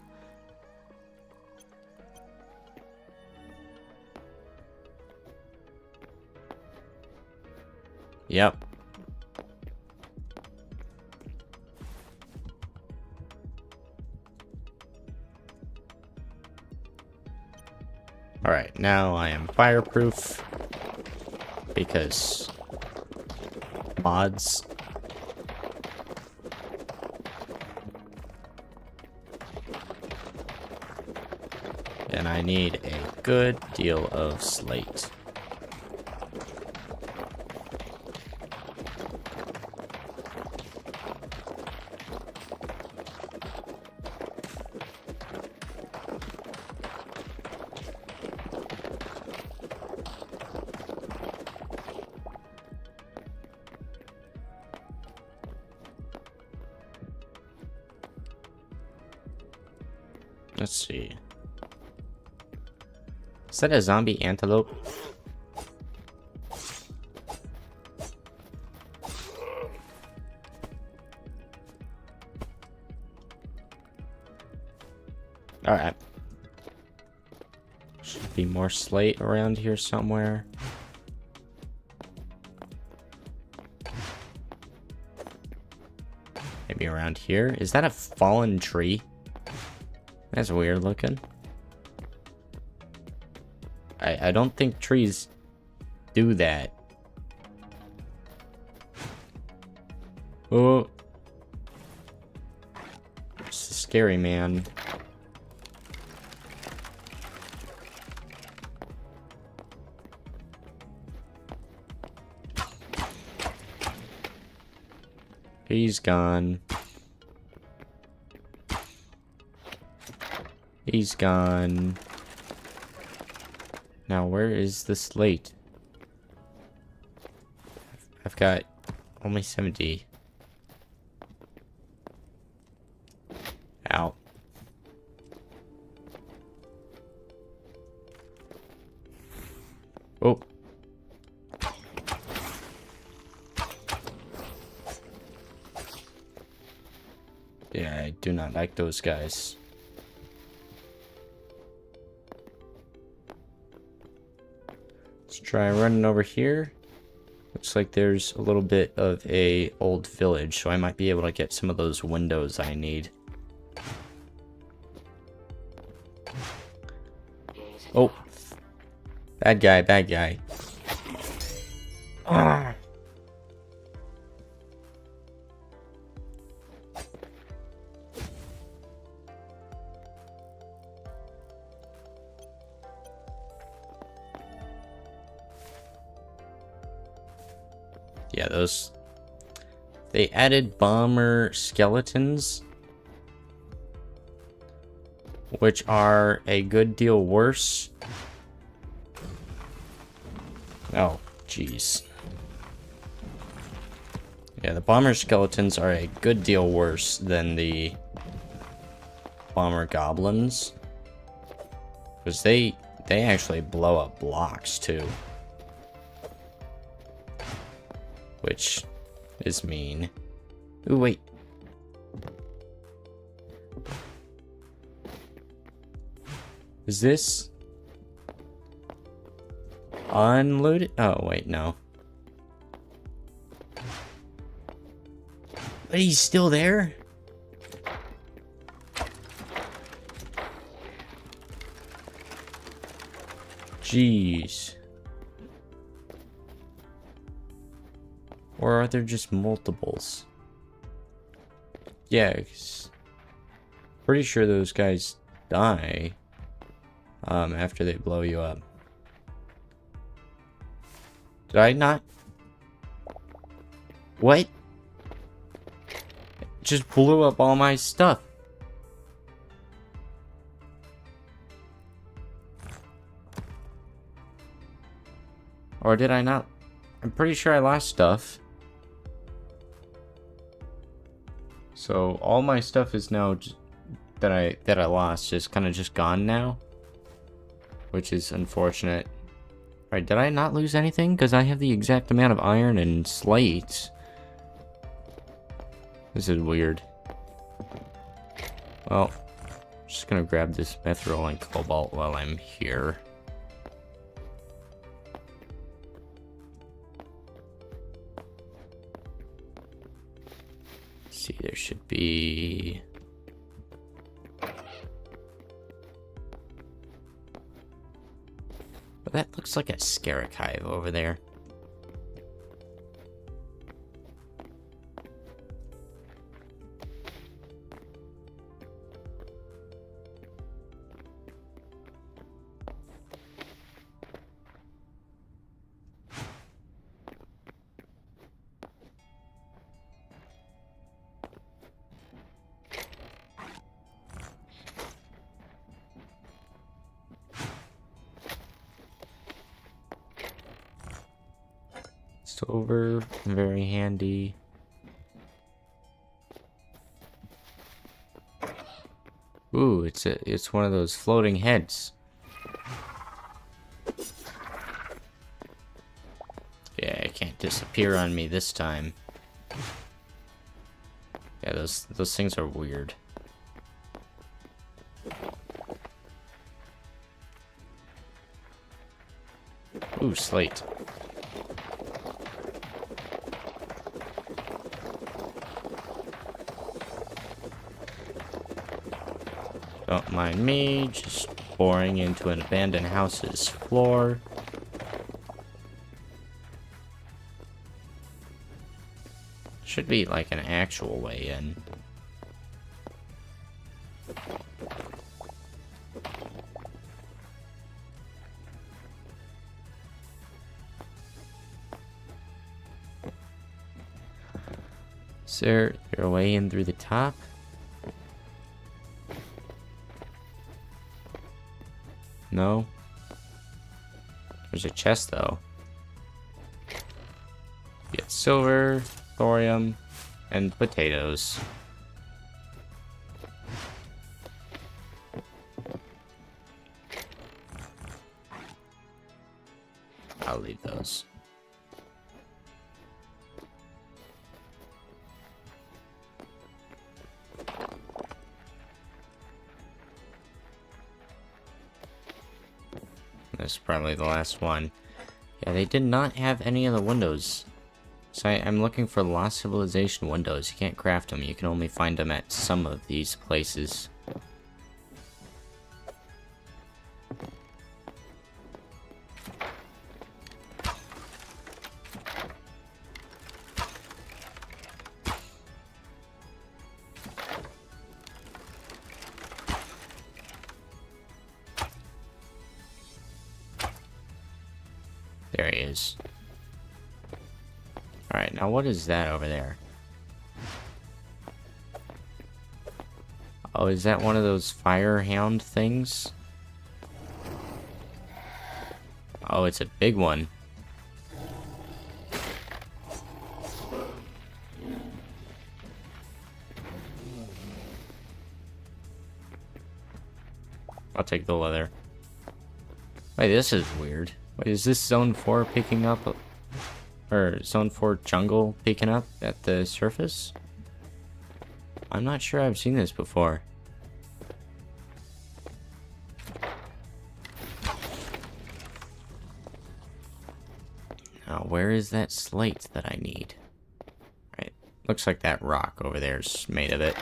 Yep. Alright, now I am fireproof because mods. And I need a good deal of slate. Let's see. Is that a zombie antelope? Alright. Should be more slate around here somewhere. Maybe around here. Is that a fallen tree? That's weird looking. I don't think trees do that. Oh. It's a scary man. He's gone. He's gone. Now, where is the slate? I've got only 70. Ow. Oh. Yeah, I do not like those guys. Let's try running over here. Looks like there's a little bit of a old village, so I might be able to get some of those windows I need. Oh. Bad guy, bad guy. Ah. Yeah, those... They added bomber skeletons, which are a good deal worse. Oh, jeez. Yeah, the bomber skeletons are a good deal worse than the bomber goblins. Because they actually blow up blocks, too. Which is mean. Ooh, wait. Is this unloaded? Oh, wait, no. But he's still there? Jeez. Or are there just multiples? Yeah, 'cause pretty sure those guys die after they blow you up. Did I not? What? It just blew up all my stuff. Or did I not? I'm pretty sure I lost stuff. So all my stuff is now that I lost is kind of just gone now, which is unfortunate. Alright, did I not lose anything? Because I have the exact amount of iron and slates. This is weird. Well, I'm just gonna grab this mithril and cobalt while I'm here. See, there should be... But that looks like a scarab hive over there. Silver, very handy. Ooh, it's one of those floating heads. Yeah, it can't disappear on me this time. Yeah, those things are weird. Ooh, slate. Don't mind me, just boring into an abandoned house's floor. Should be like an actual way in. Is there a way in through the top? No. There's a chest though. Get silver, thorium, and potatoes. I'll leave those. This is probably the last one. Yeah, they did not have any of the windows. So I'm looking for Lost Civilization windows. You can't craft them. You can only find them at some of these places. There he is. Alright, now what is that over there? Oh, is that one of those fire hound things? Oh, it's a big one. I'll take the leather. Wait, this is weird. Wait, is this zone 4 picking up? Or zone 4 jungle picking up at the surface? I'm not sure I've seen this before. Now, where is that slate that I need? Right, looks like that rock over there is made of it.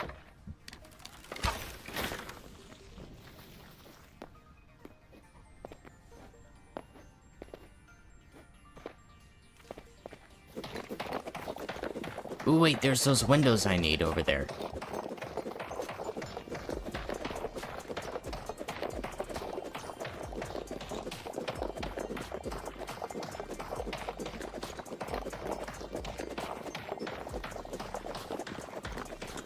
Ooh, wait, there's those windows I need over there.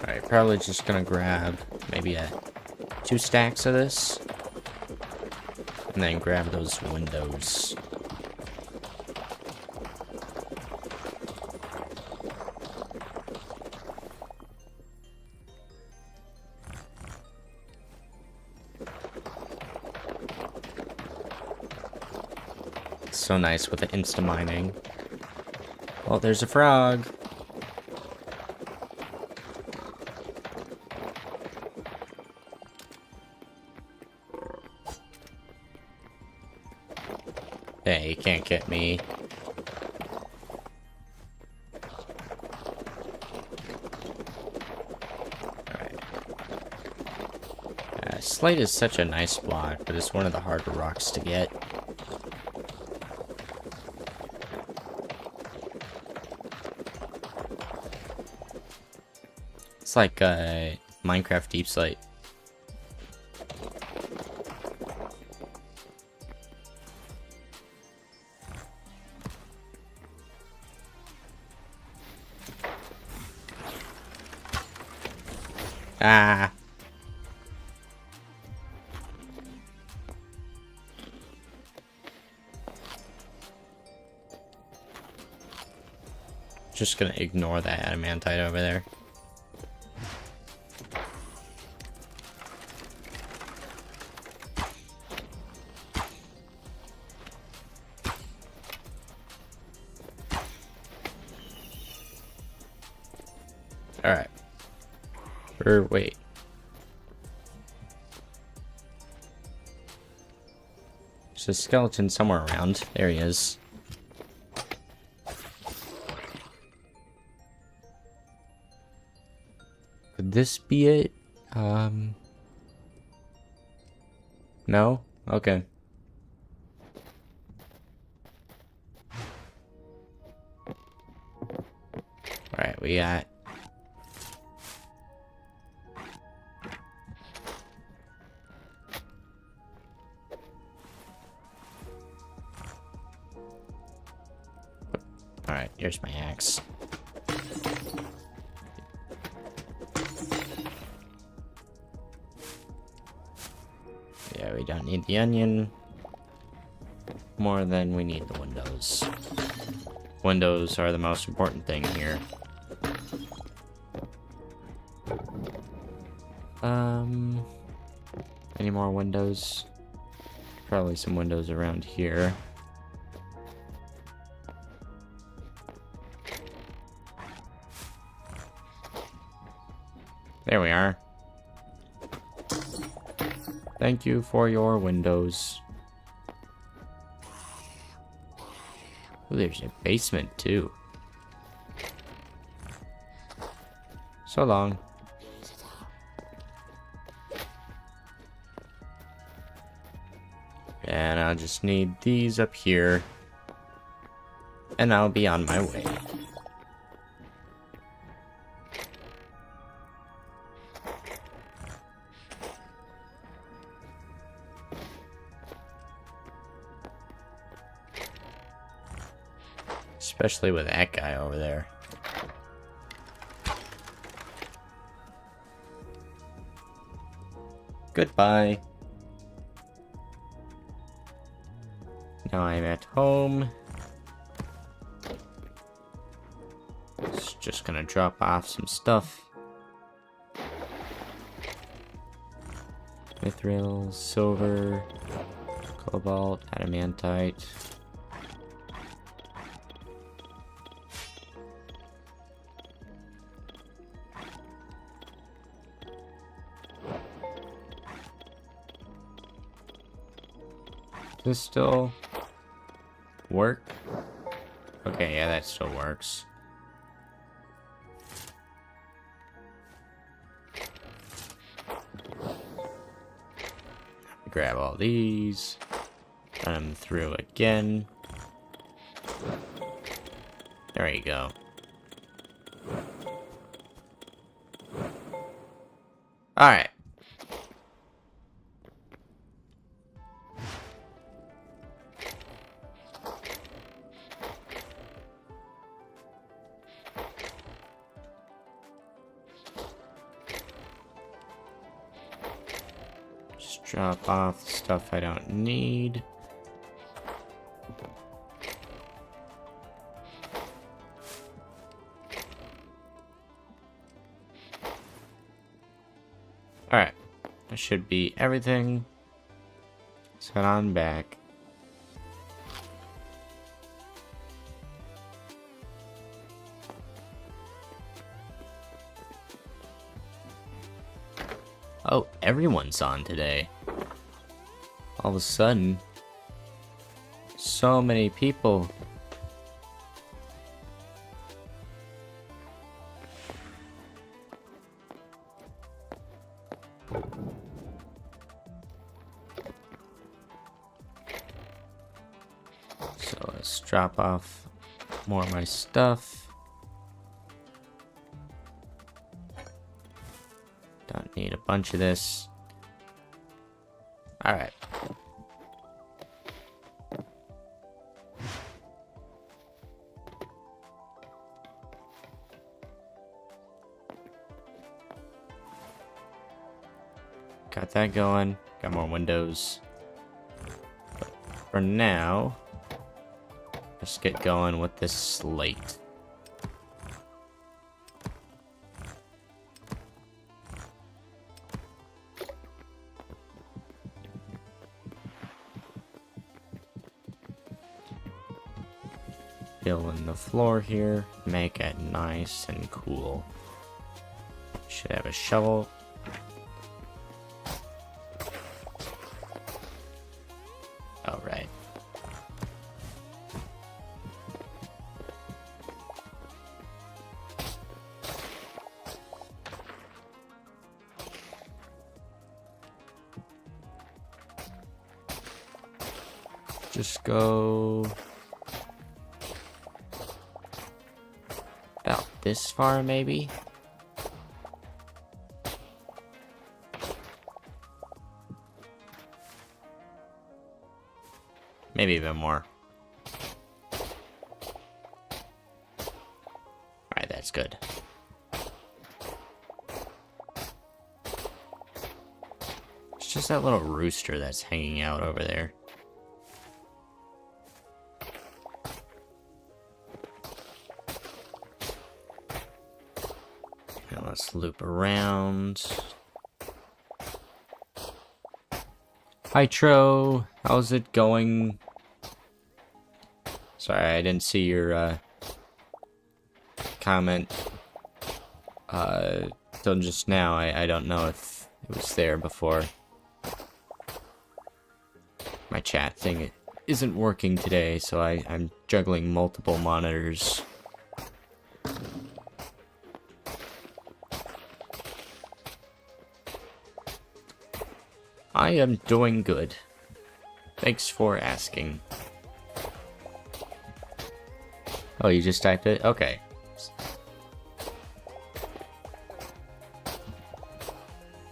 Alright, probably just gonna grab maybe 2 stacks of this. And then grab those windows. So nice with the insta mining. Oh, there's a frog. Hey, you can't get me. Alright. Slate is such a nice block, but it's one of the harder rocks to get. It's like Minecraft Deep Slate. Ah. Just gonna ignore that adamantite over there. Alright. Or wait. There's a skeleton somewhere around. There he is. Could this be it? No? Okay. Alright, we got... Alright, here's my axe. Yeah, we don't need the onion more than we need the windows. Windows are the most important thing here. Any more windows? Probably some windows around here. There we are. Thank you for your windows. Ooh, there's a basement too. So long. And I'll just need these up here. And I'll be on my way. Especially with that guy over there. Goodbye. Now I'm at home. Just gonna drop off some stuff. Mithril, silver, cobalt, adamantite. Does this still work? Okay, yeah, that still works. Grab all these, run them through again. There you go. Alright. Drop off the stuff I don't need. Alright, that should be everything. Let's head on back. Oh, everyone's on today. All of a sudden, so many people. So let's drop off more of my stuff. Don't need a bunch of this. All right. Got that going. Got more windows. But for now, let's get going with this slate. Fill in the floor here. Make it nice and cool. Should have a shovel. Alright. Just go about this far, maybe. Maybe even more. Alright, that's good. It's just that little rooster that's hanging out over there. Now let's loop around. Hi, Tro. How's it going? Sorry, I didn't see your comment till just now. I don't know if it was there before. My chat thing isn't working today, so I'm juggling multiple monitors. I am doing good. Thanks for asking. Oh, you just typed it? Okay.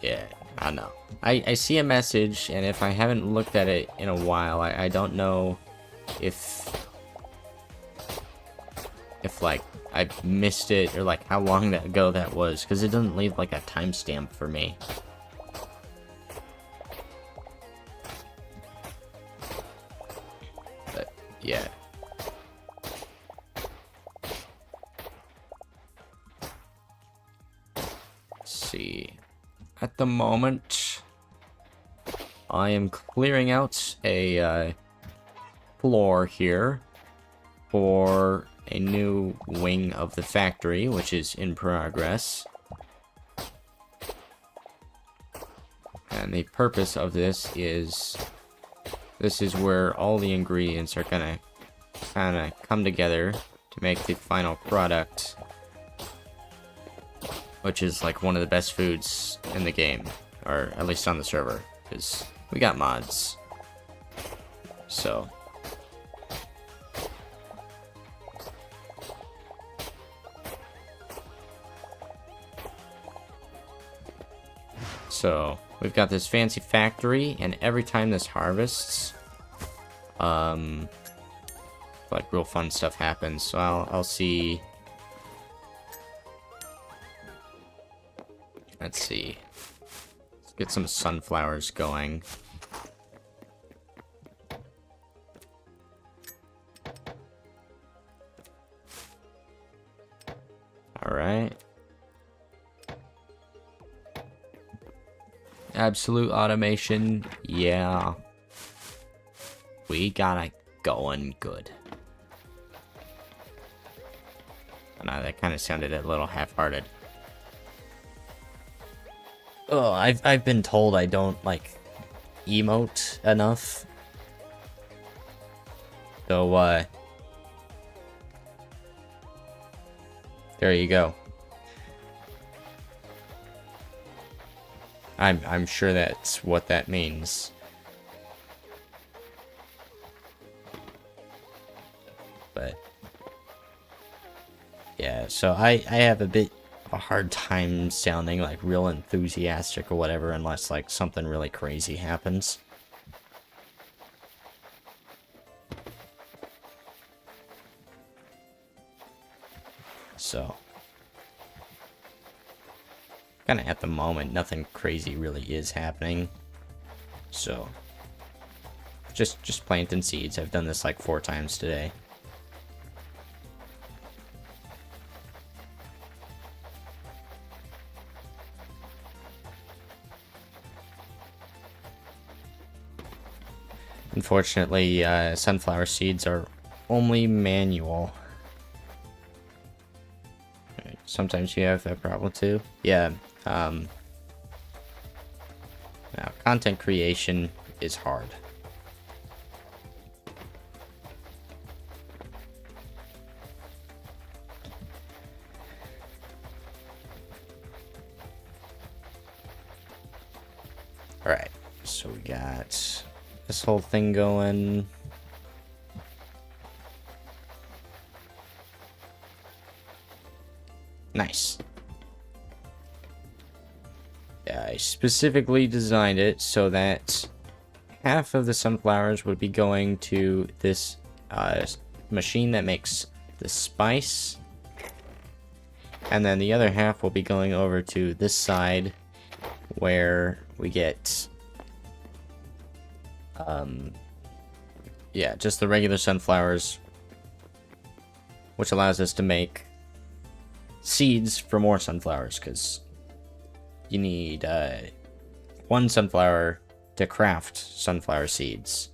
Yeah, I know. I see a message, and if I haven't looked at it in a while, I don't know if if like I missed it or like how long ago that was, because it doesn't leave like a timestamp for me. But yeah. Let's see. At the moment, I am clearing out a floor here for a new wing of the factory, which is in progress. And the purpose of this is where all the ingredients are gonna kind of come together to make the final product, which is like one of the best foods in the game, or at least on the server, because we got mods. So we've got this fancy factory, and every time this harvests, like real fun stuff happens. So I'll see. Let's see. Let's get some sunflowers going. All right. Absolute automation, yeah. We got it going good. I know that kind of sounded a little half-hearted. Oh, I've been told I don't like emote enough. So there you go. I'm sure that's what that means. But yeah, so I have a bit of a hard time sounding like real enthusiastic or whatever unless like something really crazy happens. So kind of at the moment, nothing crazy really is happening. So just planting seeds. I've done this like 4 times today. Unfortunately, sunflower seeds are only manual. Sometimes you have that problem too. Yeah. Now, content creation is hard. Alright, so we got this whole thing going. Nice. Yeah, I specifically designed it so that half of the sunflowers would be going to this machine that makes the spice, and then the other half will be going over to this side where we get yeah, just the regular sunflowers, which allows us to make seeds for more sunflowers, because you need 1 sunflower to craft sunflower seeds.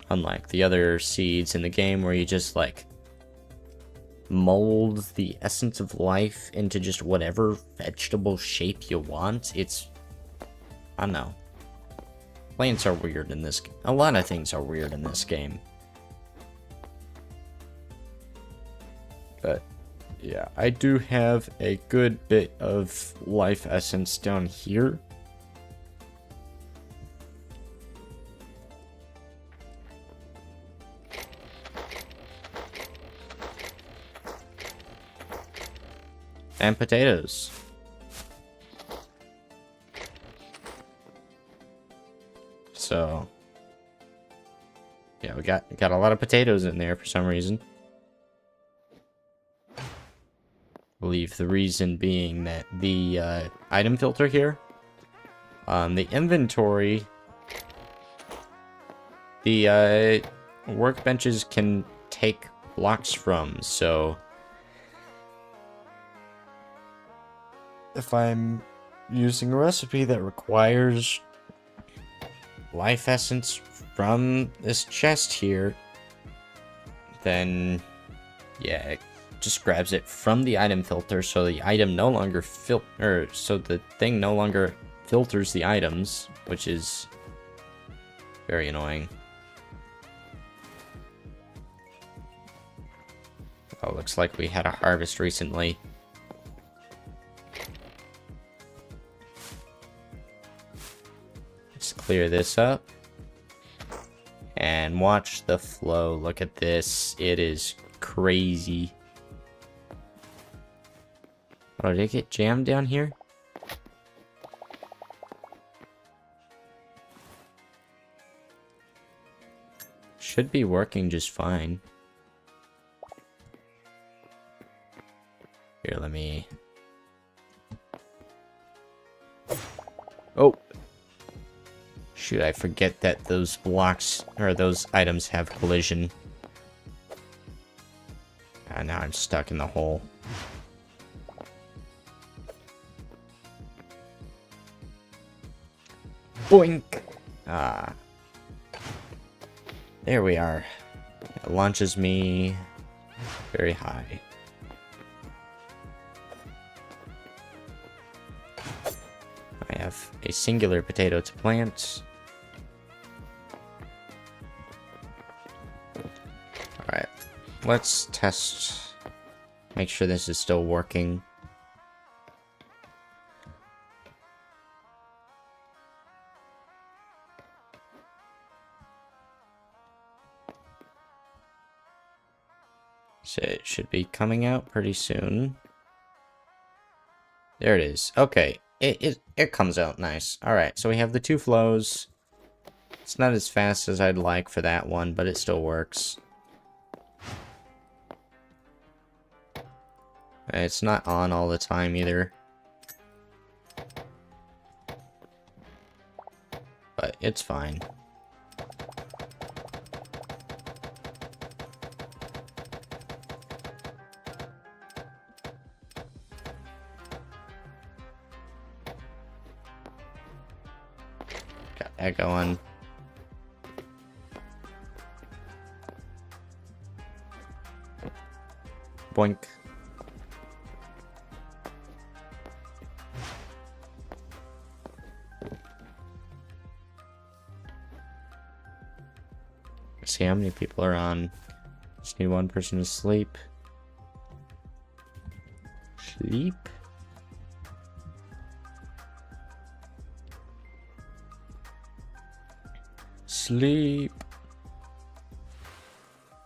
Unlike the other seeds in the game where you just like mold the essence of life into just whatever vegetable shape you want. It's, I don't know. Plants are weird in this game. A lot of things are weird in this game. But yeah, I do have a good bit of life essence down here. And potatoes. So yeah, we got a lot of potatoes in there for some reason. believe the reason being that the item filter here, the inventory, the workbenches can take blocks from, so if I'm using a recipe that requires life essence from this chest here, then yeah, it just grabs it from the item filter, so the item no longer so the thing no longer filters the items, which is very annoying. Oh, looks like we had a harvest recently. Let's clear this up. And watch the flow. Look at this. It is crazy. Oh, did it get jammed down here? Should be working just fine. Here, let me... Oh! Shoot, I forget that those blocks, or those items have collision. And now I'm stuck in the hole. Boink! Ah. There we are. It launches me very high. I have a singular potato to plant. Alright, let's test, make sure this is still working. So it should be coming out pretty soon. There it is. Okay, it comes out nice. Alright, so we have the two flows. It's not as fast as I'd like for that one, but it still works. It's not on all the time either. But it's fine. Got that going. Boink. See how many people are on. Just need one person to sleep. Sleep? Sleep.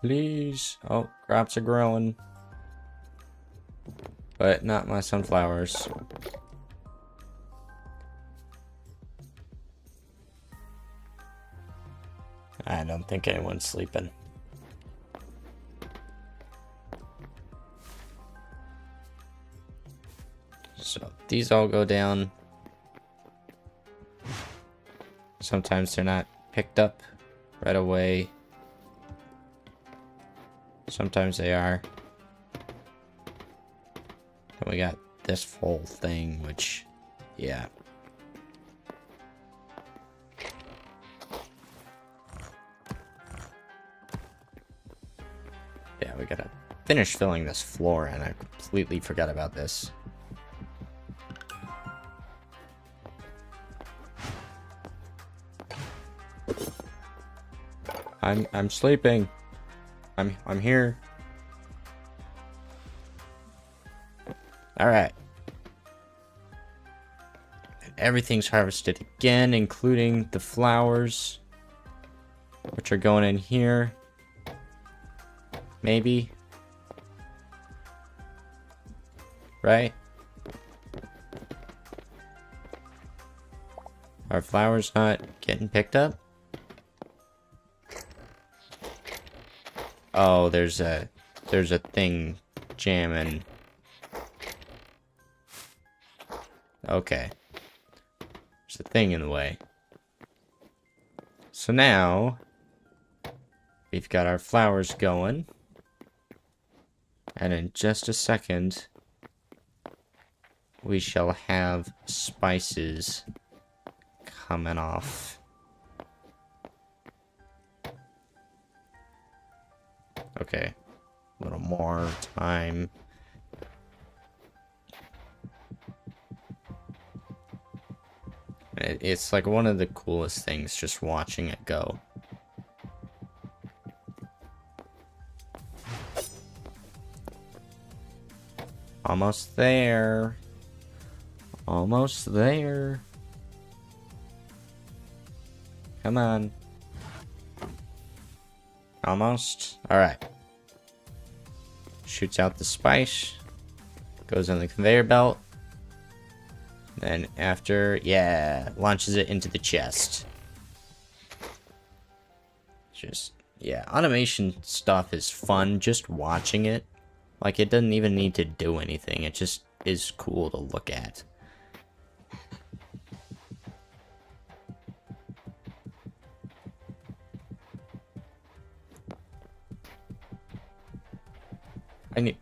Please. Oh, crops are growing. But not my sunflowers. I don't think anyone's sleeping. So these all go down. Sometimes they're not picked up right away. Sometimes they are. And we got this full thing, which, yeah. Yeah, we gotta finish filling this floor, and I completely forgot about this. I'm sleeping. I'm here. All right. Everything's harvested again, including the flowers, which are going in here. Maybe. Right? Are flowers not getting picked up? Oh, there's a thing jamming. Okay. There's a thing in the way. So now, we've got our flowers going. And in just a second, we shall have spices coming off. Okay. A little more time. It's like one of the coolest things just watching it go. Almost there. Almost there. Come on. Almost. Alright. Shoots out the spice. Goes on the conveyor belt. Then after, yeah, launches it into the chest. Just, yeah, automation stuff is fun just watching it. Like, it doesn't even need to do anything. It just is cool to look at.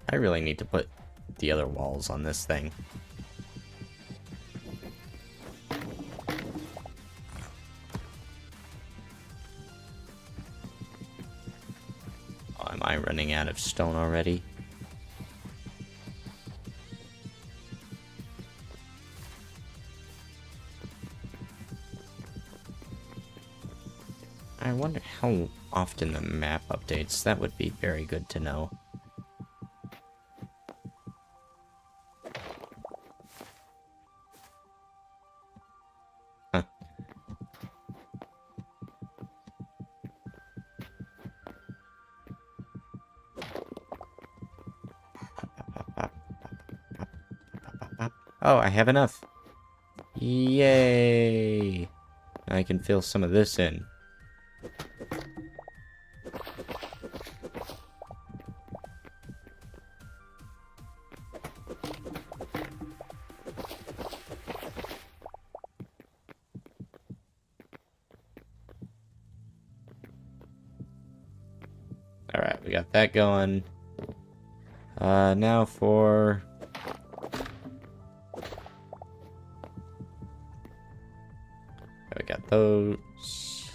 I really need to put the other walls on this thing. Oh, am I running out of stone already? I wonder how often the map updates. That would be very good to know. Huh. Oh, I have enough. Yay! I can fill some of this in. Alright, we got that going. Now for... We got those.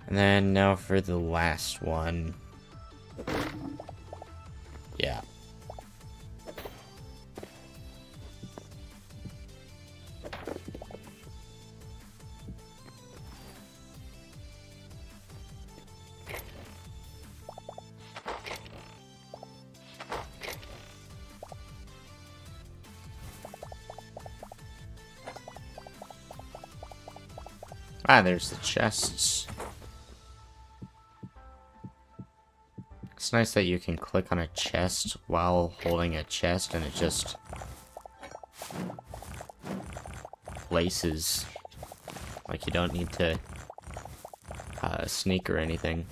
And then now for the last one. Yeah. Ah, there's the chests. It's nice that you can click on a chest while holding a chest and it just places. Like you don't need to sneak or anything.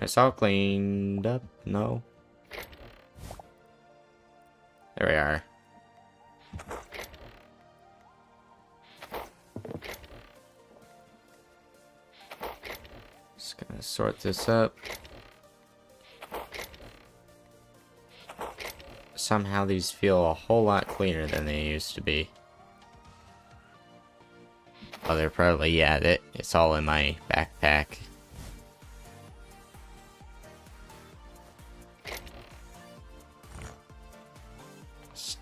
It's all cleaned up. No. There we are. Just gonna sort this up. Somehow these feel a whole lot cleaner than they used to be. Oh, they're probably, yeah, it's all in my backpack.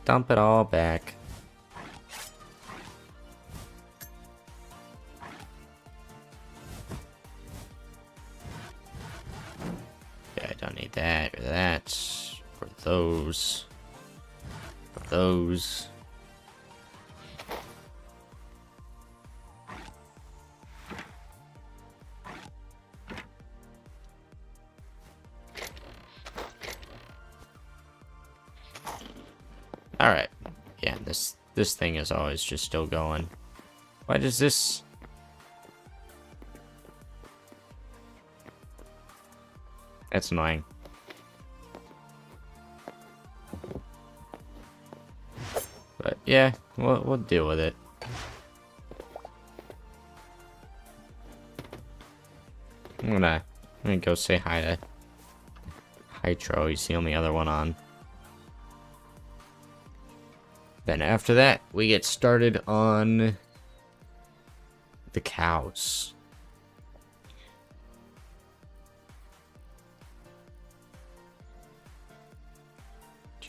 Dump it all back. Yeah, I don't need that or that. Or those. Or those. Alright. Yeah, this thing is always just still going. Why does this... That's annoying. But yeah, we'll deal with it. I'm gonna go say hi to Hytale. He's the only other one on. Then after that, we get started on the cows.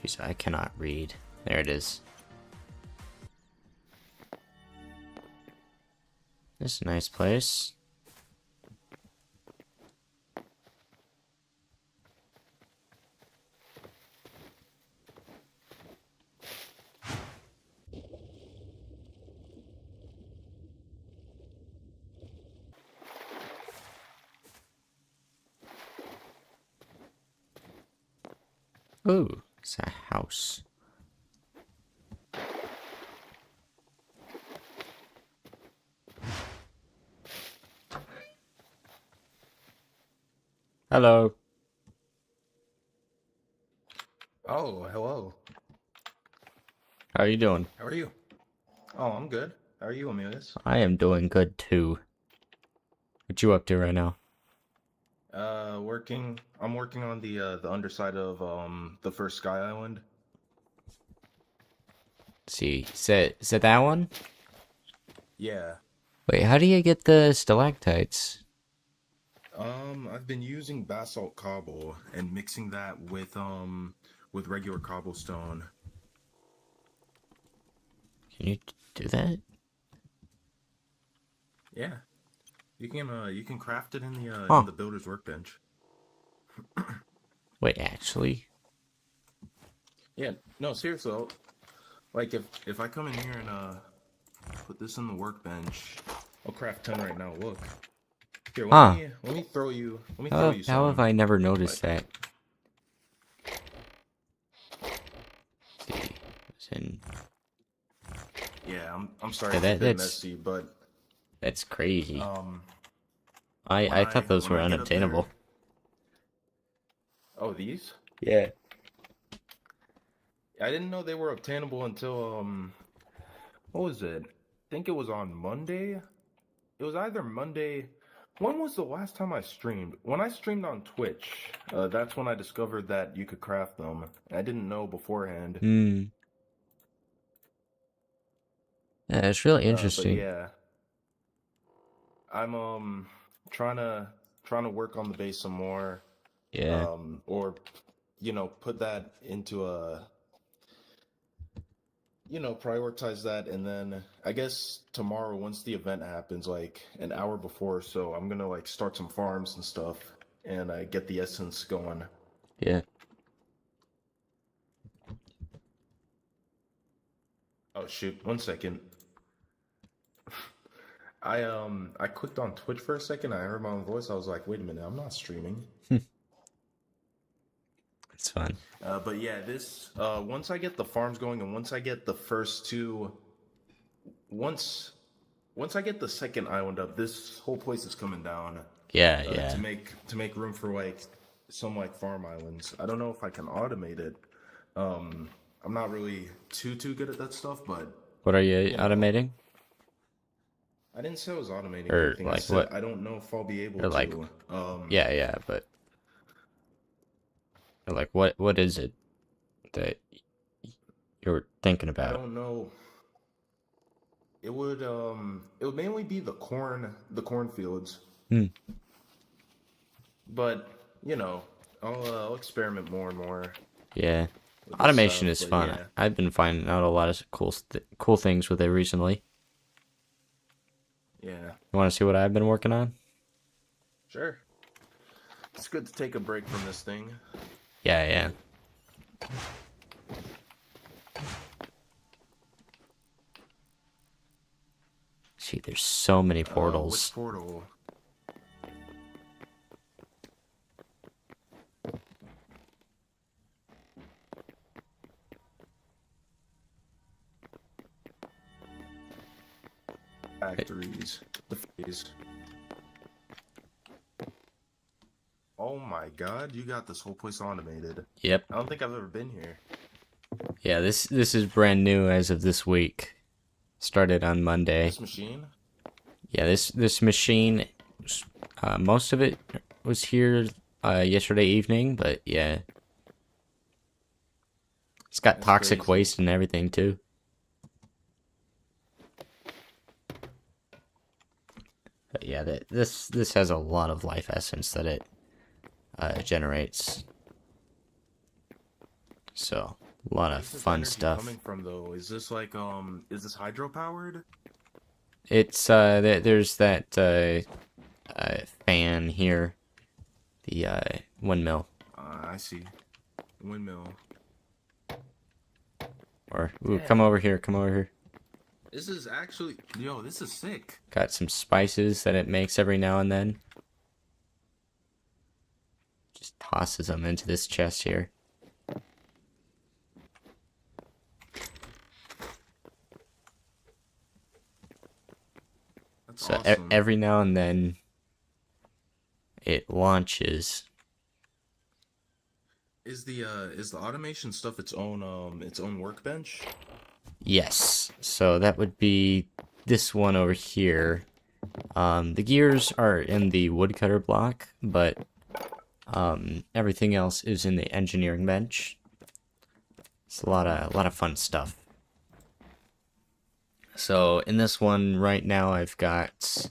Jeez, I cannot read. There it is. This is a nice place. Ooh, it's a house. Hello. Oh, hello. How are you doing? How are you? Oh, I'm good. How are you, Amelius? I am doing good too. What you up to right now? Working. I'm working on the underside of the first Sky Island. Let's see, is it that one? Yeah. Wait, how do you get the stalactites? I've been using basalt cobble and mixing that with regular cobblestone. Can you do that? Yeah. You can craft it Huh. in the builder's workbench. Wait, actually? Yeah. No, seriously. Like if I come in here and put this in the workbench, I'll craft 10 right now. Look. Here, Huh. let me throw you How have some. I never noticed Like, that? Let's see, it's in. yeah, I'm sorry Yeah, it's a bit that's messy, but crazy. um I thought those when were I get up there, unobtainable. oh these? Yeah. I didn't know they were obtainable until what was it? I think it was on Monday. It was either Monday. When was the last time I streamed? When I streamed on Twitch, that's when I discovered that you could craft them. I didn't know beforehand. Hmm. Yeah, it's really But interesting. yeah, I'm trying to trying to work on the base some more. Yeah. Or put that into a prioritize that, and then I guess tomorrow, once the event happens, like an hour before, so I'm gonna like start some farms and stuff, and get the essence going. Yeah. Oh shoot, 1 second. I clicked on Twitch for a second. I heard my own voice. I was like, wait a minute, I'm not streaming. It's fun. But yeah, this once I get the farms going, and once I get the first two, once I get the second island up, this whole place is coming down. Yeah, To yeah. make room for like some like farm islands. I don't know if I can automate it. I'm not really too good at that stuff, but What are you you know, automating? I didn't say I was automating Or anything. I like said what? I don't know if I'll be able Or like to. yeah, yeah, but or like what is it that you're thinking I about? don't know. It would mainly be the cornfields, Hmm. but I'll experiment more and more Yeah. with this Automation stuff. is But fun. yeah, I've been finding out a lot of cool things with it recently. yeah, You want to see what I've been working on? sure. It's good to take a break from this thing. Yeah, yeah. Gee, there's so many Which portals. portal? Factories. The phase. Oh my god, you got this whole place automated. Yep. I don't think I've ever been here. Yeah, this is brand new as of this week. Started on Monday. This machine? Yeah, this machine, most of it was here yesterday evening, but yeah. It's got That's toxic crazy. waste and everything too. But yeah, this has a lot of life essence that it generates. So, a lot of Where's this fun energy stuff. coming from though? Is this like is this hydro powered? It's there's that fan here, the windmill, I see. Windmill. or ooh, come over here, come over here. This is actually, yo, this is sick. Got some spices that it makes every now and then. Just tosses them into this chest here. That's So awesome. every now and then it launches. Is the automation stuff its own workbench? Yes. So that would be this one over here. The gears are in the woodcutter block, but everything else is in the engineering bench. It's a lot of fun stuff. So in this one right now, I've got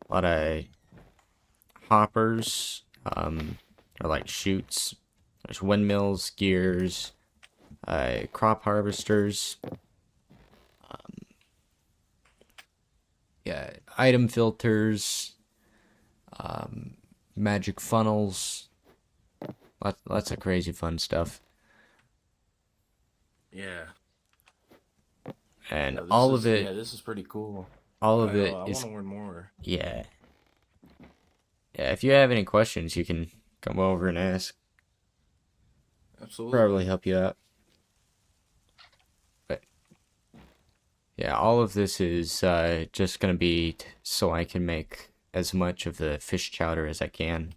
a lot of hoppers, or like chutes. There's windmills, gears, crop harvesters, yeah, item filters, magic funnels, lots of crazy fun stuff. Yeah. And Yeah, this all is, of it, yeah, this is pretty cool. all of I it want is, to learn more. yeah. Yeah, if you have any questions, you can come over and ask. Absolutely. Probably help you out. But yeah, all of this is just gonna be so I can make as much of the fish chowder as I can.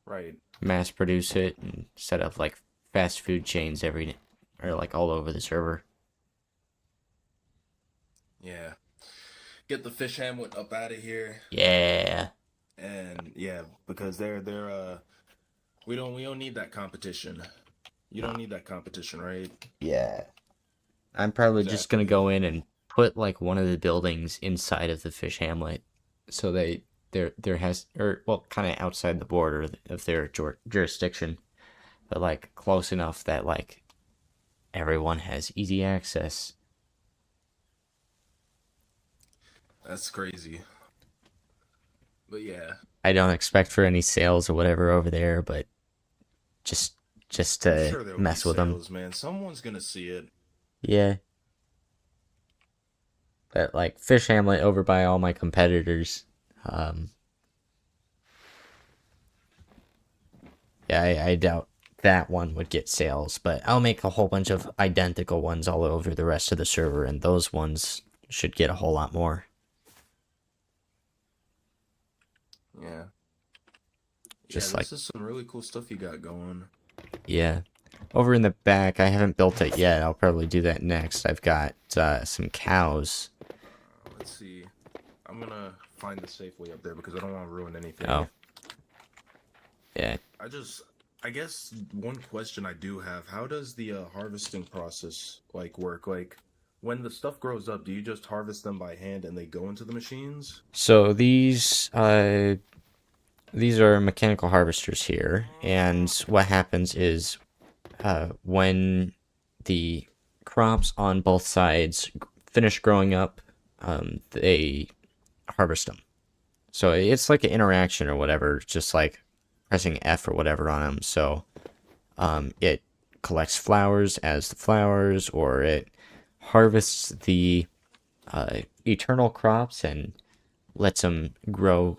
Right. Mass produce it and set up like fast food chains or like all over the server. Yeah. Get the fish hamlet up out of here, Yeah. and yeah, because they're we don't need that competition. You don't need that competition, right? Yeah. I'm probably just gonna Exactly. go in and put like one of the buildings inside of the fish hamlet, so there has, or well, kind of outside the border of their jurisdiction, but like close enough that like everyone has easy access. That's crazy. But yeah, I don't expect for any sales or whatever over there, but just I'm to sure there'll be mess with them. sales, man. Someone's gonna see it. Yeah. But like Fish Hamlet over by all my competitors. Yeah, I doubt that one would get sales, but I'll make a whole bunch of identical ones all over the rest of the server, and those ones should get a whole lot more. Yeah. Just Yeah, like, this is some really cool stuff you got going. yeah. Over in the back, I haven't built it yet. I'll probably do that next. I've got some cows. Let's see. I'm gonna find the safe way up there because I don't want to ruin anything. Oh. Yeah. I guess one question I do have, how does the harvesting process like work? Like when the stuff grows up, do you just harvest them by hand and they go into the machines? So these are mechanical harvesters here, and what happens is when the crops on both sides finish growing up, they harvest them. So it's like an interaction or whatever, just like pressing F or whatever on them. So it collects flowers as the flowers, or it harvests the eternal crops and lets them grow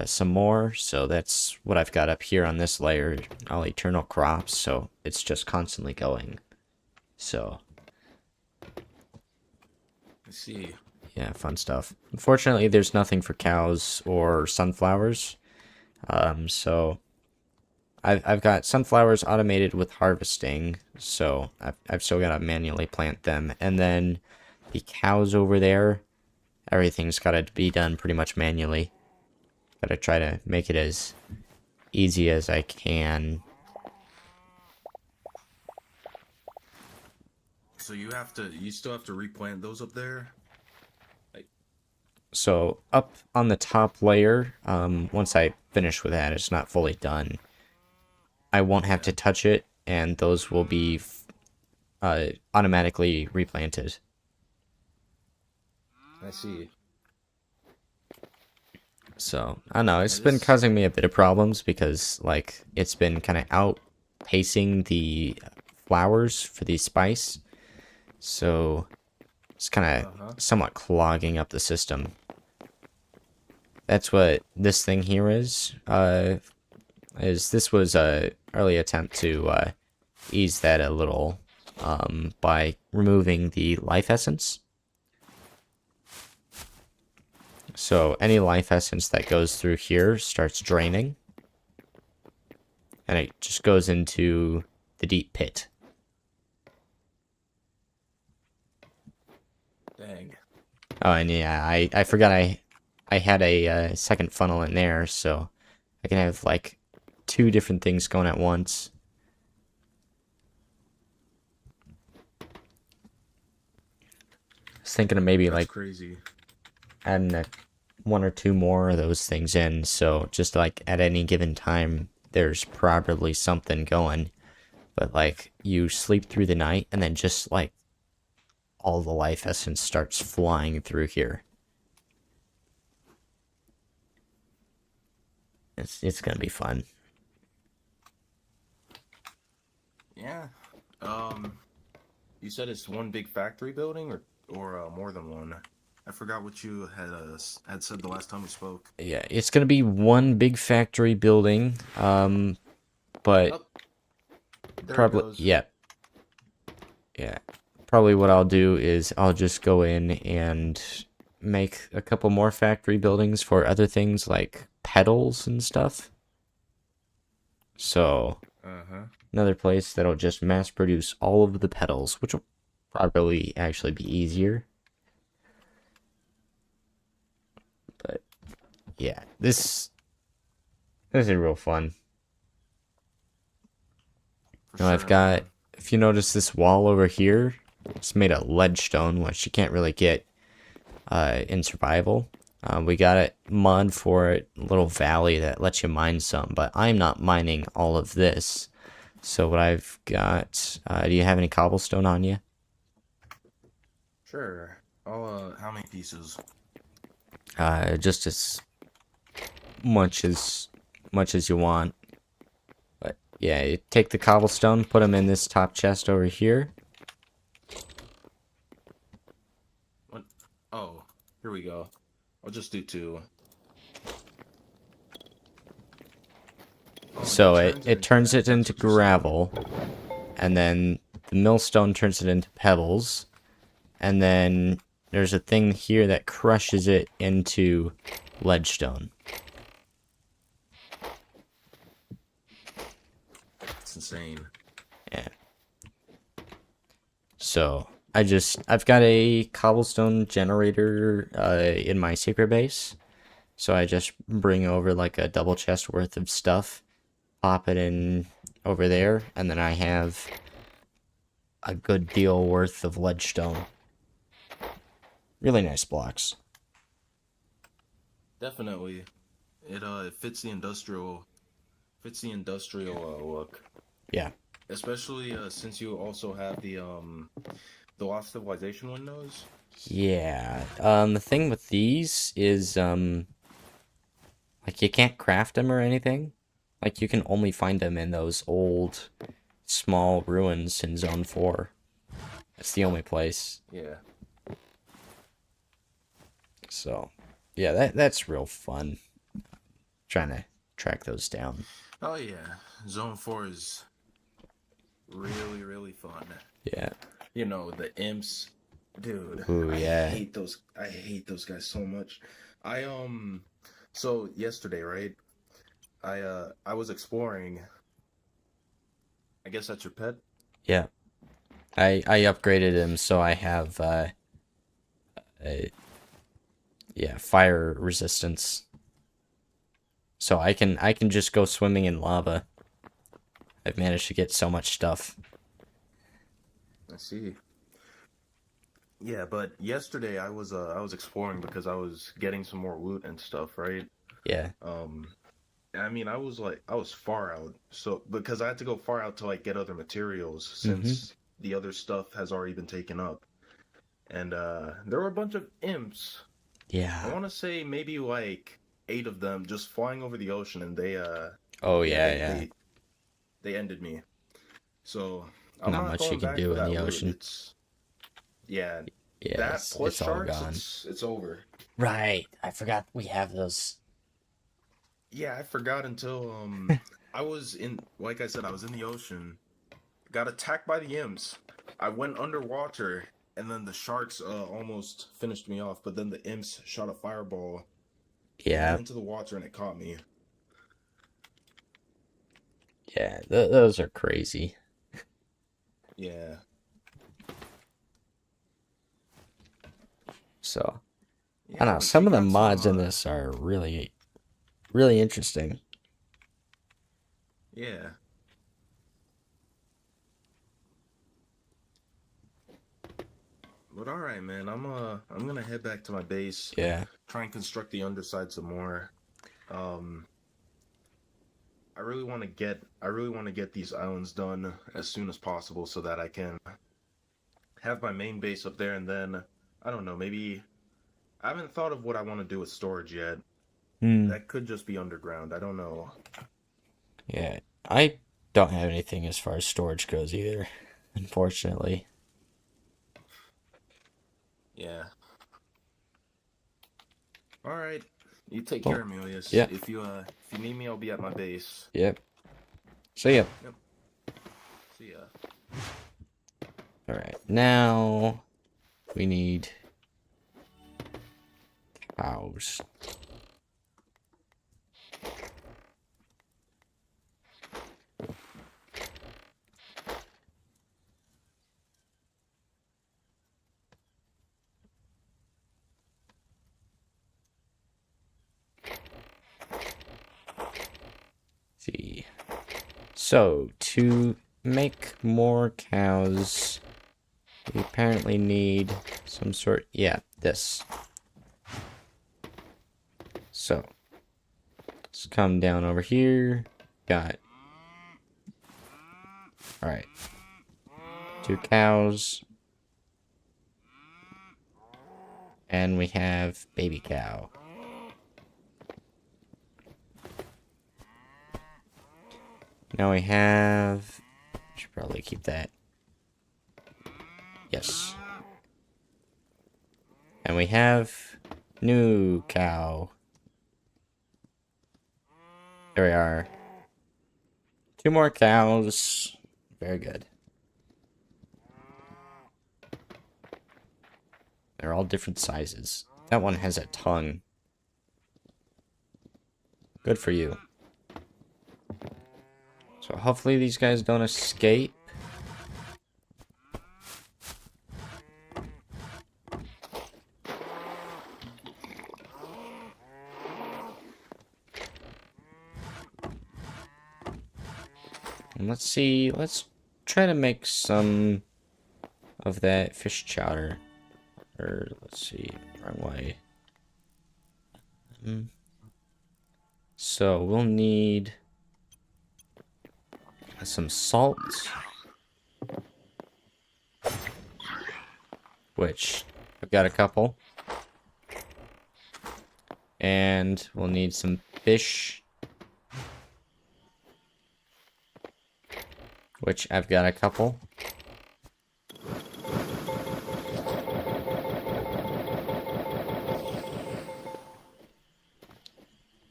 some more. So that's what I've got up here on this layer, all eternal crops. So it's just constantly going. So I see. yeah, fun stuff. Unfortunately, there's nothing for cows or sunflowers. So I've got sunflowers automated with harvesting, so I've still got to manually plant them. And then the cows over there, everything's got to be done pretty much manually. Got to try to make it as easy as I can. So you still have to replant those up there? So up on the top layer, once I finish with that, it's not fully done. I won't have to touch it, and those will be automatically replanted. I see. So, I don't know, it's been causing me a bit of problems because, like, it's been kind of outpacing the flowers for the spice. So, it's kind of somewhat clogging up the system. That's what this thing here is. This was a early attempt to ease that a little by removing the life essence. So any life essence that goes through here starts draining, and it just goes into the deep pit. Dang. Oh, and yeah, I forgot I had a second funnel in there, so I can have like 2 different things going at once. I was thinking of maybe That's like crazy. adding 1 or 2 more of those things in, so just like at any given time there's probably something going, but like you sleep through the night and then just like all the life essence starts flying through here. It's gonna be fun. Yeah. You said it's one big factory building, or more than one. I forgot what you had said the last time we spoke. Yeah, it's gonna be one big factory building, but Oh, there it probably goes. yeah. Probably what I'll do is I'll just go in and make a couple more factory buildings for other things like pedals and stuff. So another place that'll just mass produce all of the pedals, which will probably actually be easier. But yeah, this is real fun. For Now I've sure, got, man. if you notice this wall over here, it's made of ledgestone, which you can't really get in survival. We got a mod for it, a little valley that lets you mine some, but I'm not mining all of this. So what I've got, do you have any cobblestone on you? Sure. How many pieces? Just as much as you want. But yeah, you take the cobblestone, put them in this top chest over here. What? Oh, here we go. I'll just do 2. Oh, So it turns it into gravel, and then the millstone turns it into pebbles, and then there's a thing here that crushes it into ledgestone. It's insane. Yeah. So I've got a cobblestone generator in my secret base. So I just bring over like a double chest worth of stuff, pop it in over there, and then I have a good deal worth of ledgestone. Really nice blocks. Definitely. It fits the industrial look. Yeah. Especially since you also have the lost civilization windows. Yeah. The thing with these is like you can't craft them or anything. Like you can only find them in those old small ruins in Zone 4. It's the only place. Yeah. So, yeah, that's real fun. Trying to track those down. Oh yeah. Zone 4 is really, really fun. Yeah. You know, the imps. Dude, Ooh, yeah. I hate those guys so much. So yesterday, right? I was exploring I guess that's your pet? Yeah. I upgraded him so I have yeah, fire resistance. So I can just go swimming in lava. I've managed to get so much stuff. I see. Yeah, but yesterday I was exploring because I was getting some more loot and stuff, right? Yeah. Um I mean, I was far out. So because I had to go far out to like get other materials Mm-hmm. since the other stuff has already been taken up. And there were a bunch of imps. I Yeah. want to say maybe like 8 of them just flying over the ocean and Oh yeah, yeah, yeah. they ended me. So, I'm Not not much you going can back do for in that the loot. ocean. Yeah, Yeah, that plus it's all sharks, gone. it's over. Right. I forgot we have those. Yeah, I forgot until I was in like I said, I was in the ocean, got attacked by the imps. I went underwater and then the sharks almost finished me off, but then the imps shot a fireball Yeah. into the water and it caught me. Yeah, those are crazy. Yeah. So, I Yeah, don't know, but you some of the got some mods in this are really really interesting. yeah. But all right, man. I'm gonna head back to my base, Yeah. try and construct the underside some more. Um, I really want to get these islands done as soon as possible so that I can have my main base up there, and then I don't know, maybe I haven't thought of what I want to do with storage yet. Hmm. That could just be underground. I don't know. Yeah. I don't have anything as far as storage goes either, unfortunately. Yeah. All right. You take care, Well, Emilius. yeah. If you need me, I'll be at my base. Yep. So yeah. Yep. See ya. All right. Now we need cows. See. So, to make more cows, we apparently need some sort, yeah, this. So, let's come down over here. Got, alright, 2 cows. And we have baby cow. Now we have, should probably keep that. Yes. And we have new cow. There we are. 2 more cows. Very good. They're all different sizes. That one has a tongue. Good for you. So hopefully these guys don't escape. And let's see, let's try to make some of that fish chowder. Or, let's see, wrong way. So, we'll need some salt. Which, I've got a couple. And we'll need some fish. Which I've got a couple.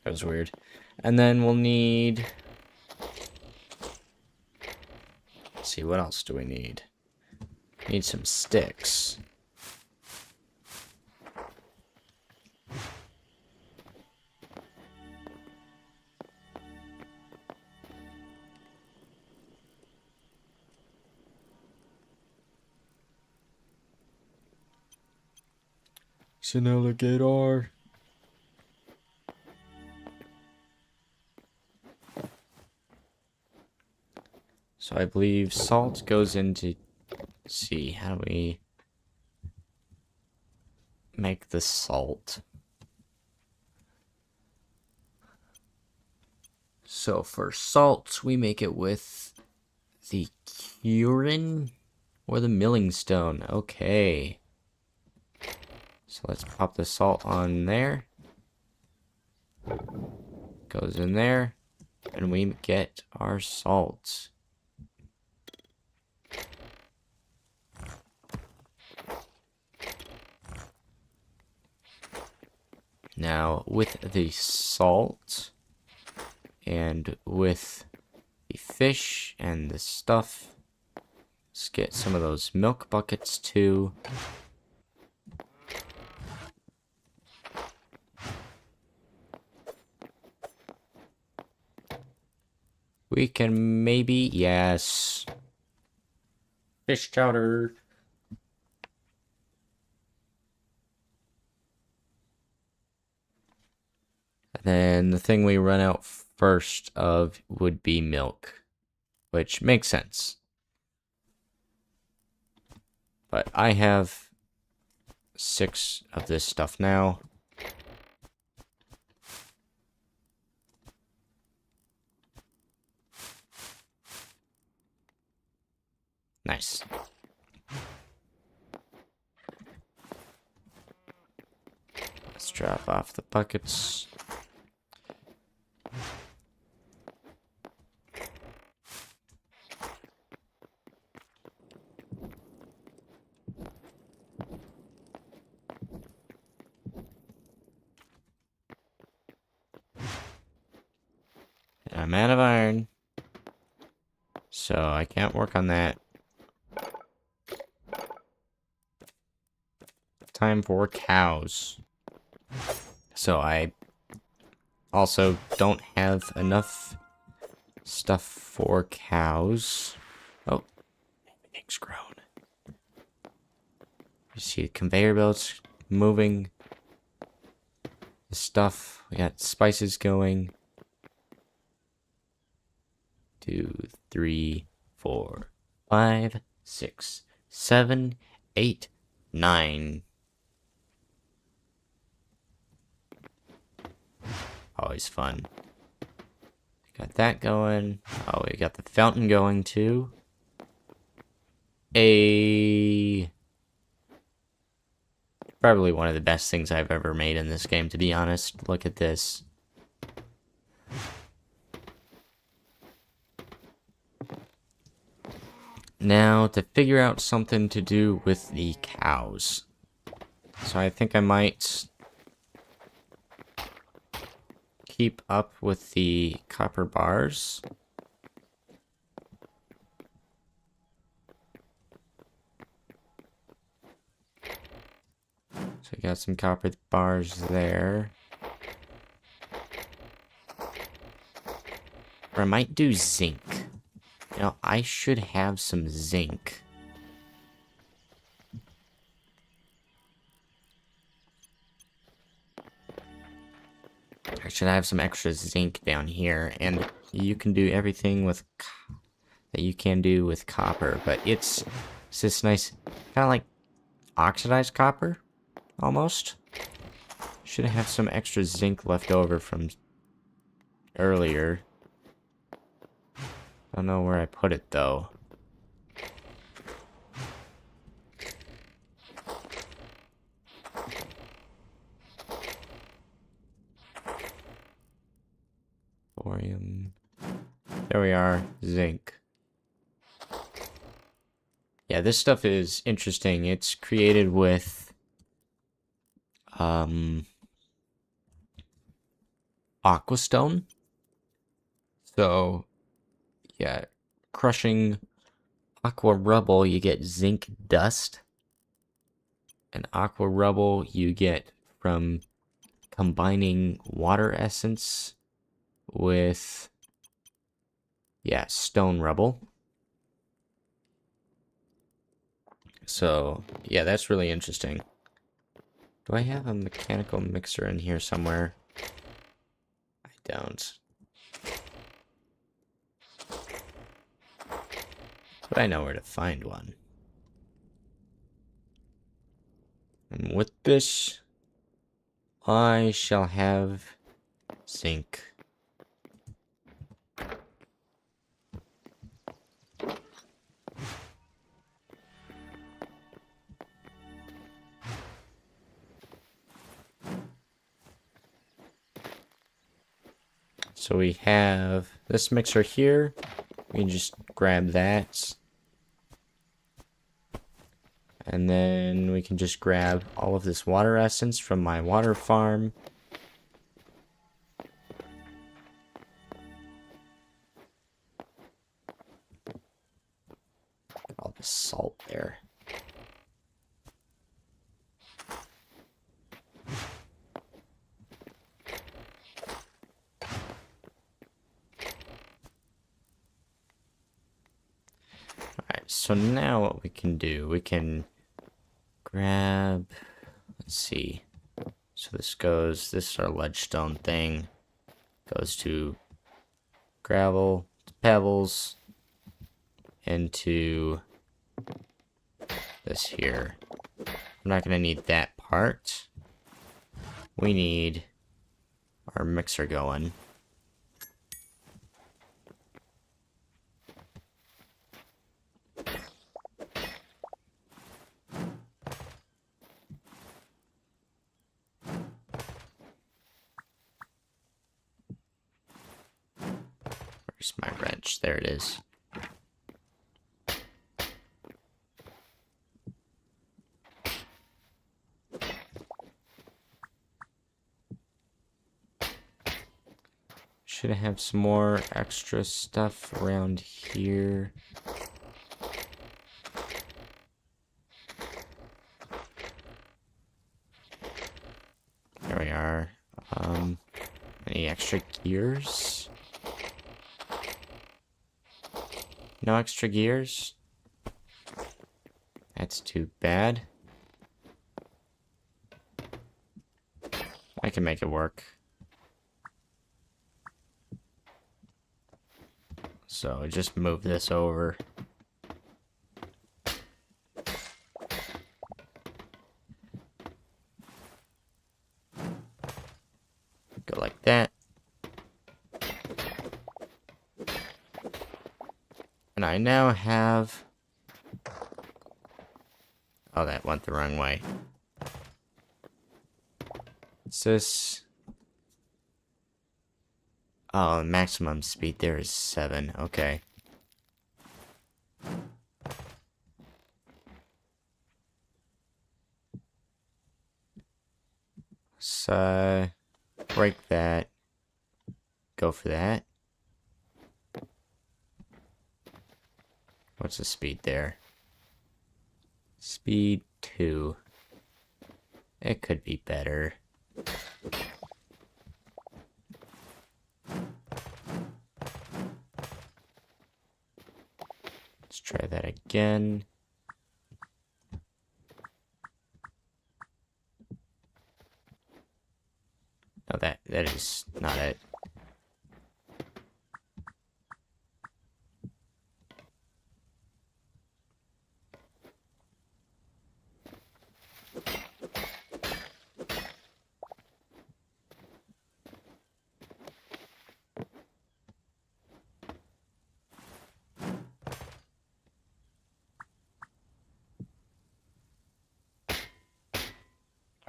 That was weird. And then we'll need... Let's see, what else do we need? Need some sticks. It's an alligator. So I believe salt goes into... Let's see, how do we make the salt? So for salt, we make it with the curin or the milling stone. Okay. So let's pop the salt on there. Goes in there. And we get our salt. Now, with the salt and with the fish and the stuff, let's get some of those milk buckets too. We can maybe, yes. Fish chowder. And then the thing we run out first of would be milk, which makes sense. But I have 6 of this stuff now. Nice. Let's drop off the buckets. I'm out of iron, so I can't work on that. Time for cows. So I also don't have enough stuff for cows. Oh, everything's grown. You see the conveyor belts moving. The stuff, we got spices going. 2, 3, 4, 5, 6, 7, 8, 9. Always fun. Got that going. Oh, we got the fountain going too. Probably one of the best things I've ever made in this game, to be honest. Look at this. Now, to figure out something to do with the cows. So I think I might keep up with the copper bars. So we got some copper bars there. Or I might do zinc. You know, I should have some zinc. I should have some extra zinc down here, and you can do everything with that you can do with copper, but it's this nice, kind of like oxidized copper, almost. Should have some extra zinc left over from earlier. Don't know where I put it though. Thorium. There we are, zinc. Yeah, this stuff is interesting. It's created with aquastone. So yeah, crushing aqua rubble, you get zinc dust. And aqua rubble you get from combining water essence with, yeah, stone rubble. So, yeah, that's really interesting. Do I have a mechanical mixer in here somewhere? I don't. But I know where to find one. And with this, I shall have zinc. So we have this mixer here. We can just grab that. And then we can just grab all of this water essence from my water farm. All the salt there. Alright, so now what we can do, we can grab, let's see. So this is our ledgestone thing. Goes to gravel, to pebbles, into this here. I'm not going to need that part. We need our mixer going. Where's my wrench? There it is. Should I have some more extra stuff around here? There we are. Any extra gears? No extra gears? That's too bad. I can make it work. So just move this over. Go like that. And I now have... Oh, that went the wrong way. What's this? Oh, maximum speed there is 7. Okay. So, break that. Go for that. What's the speed there? Speed 2. It could be better. Let's try that again. No, that is not it.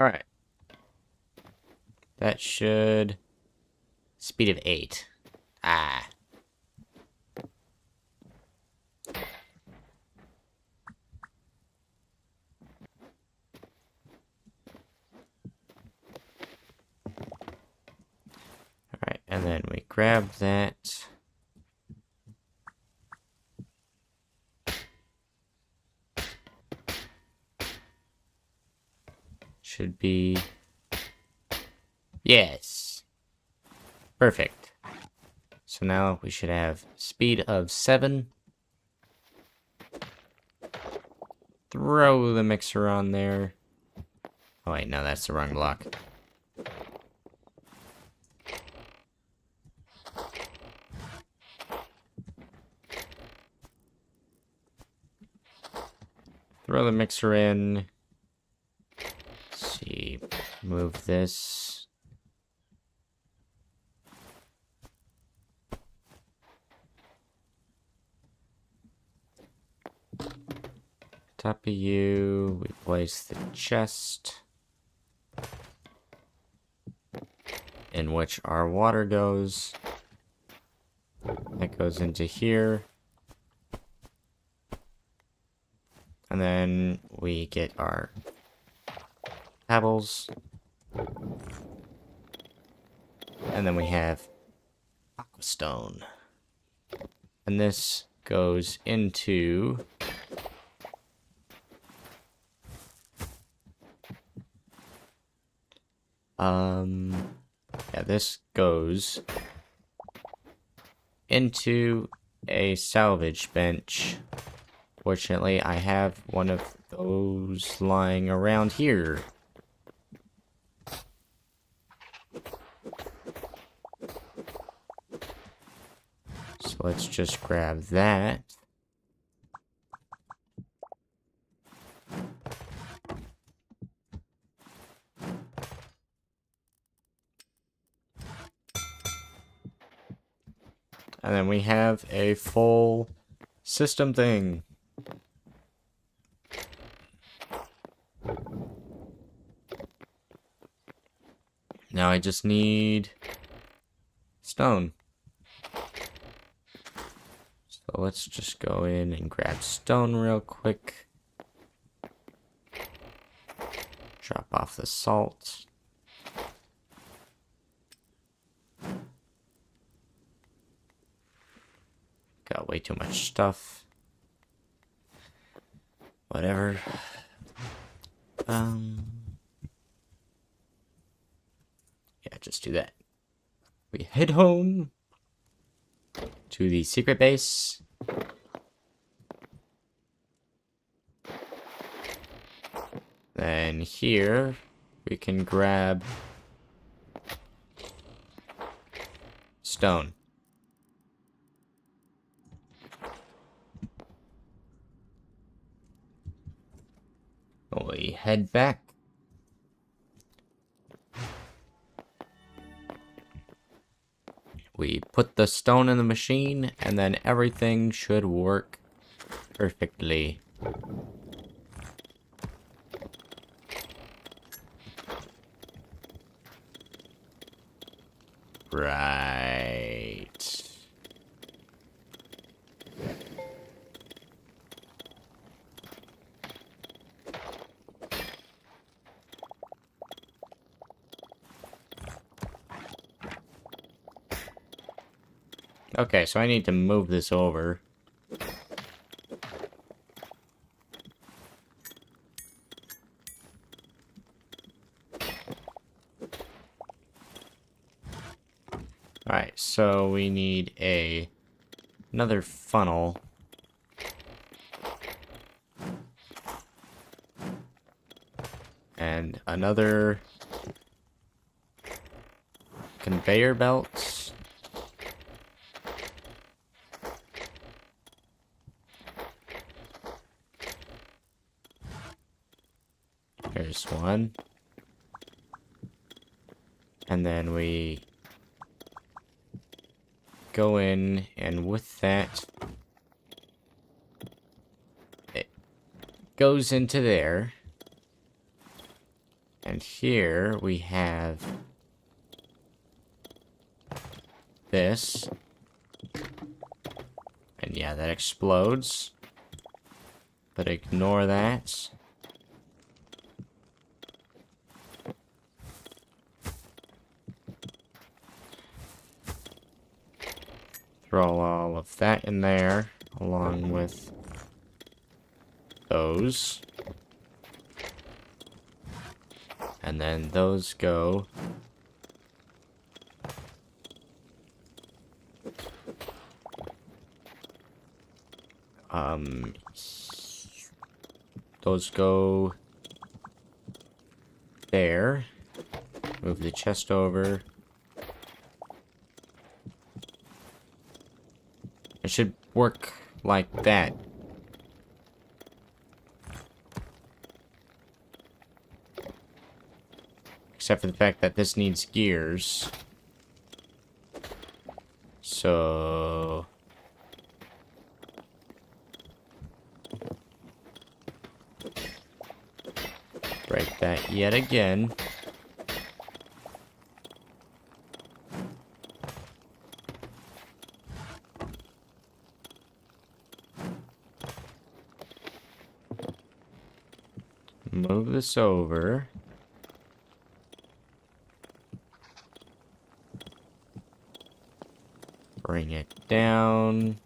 Alright. That should... Speed of 8. Ah. Alright, and then we grab that. Should be... Yes. Perfect. So now we should have speed of 7. Throw the mixer on there. Oh wait, no, that's the wrong block. Throw the mixer in. Let's see, move this. Top of you, we place the chest in which our water goes. That goes into here. And then we get our pebbles. And then we have aquastone. And this goes into yeah, this goes into a salvage bench. Fortunately, I have one of those lying around here. So let's just grab that. And then we have a full system thing. Now I just need stone. So let's just go in and grab stone real quick. Drop off the salt. Got way too much stuff. Whatever. Yeah, just do that. We head home to the secret base. Then here we can grab stone. We head back. We put the stone in the machine, and then everything should work perfectly. Right. Okay, so I need to move this over. Alright, so we need another funnel. And another conveyor belt. There's one. And then we go in, and with that, it goes into there. And here we have this. And yeah, that explodes. But ignore that. Throw all of that in there, along with those. And then those go those go there. Move the chest over. It should work like that. Except for the fact that this needs gears. So... break that yet again. Move this over. Bring it down.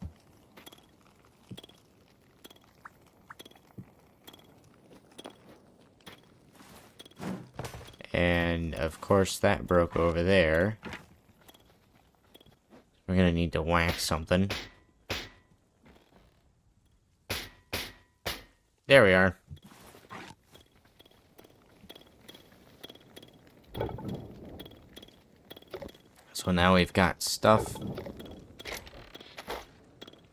And of course that broke over there. We're gonna need to whack something. There we are. So now we've got stuff.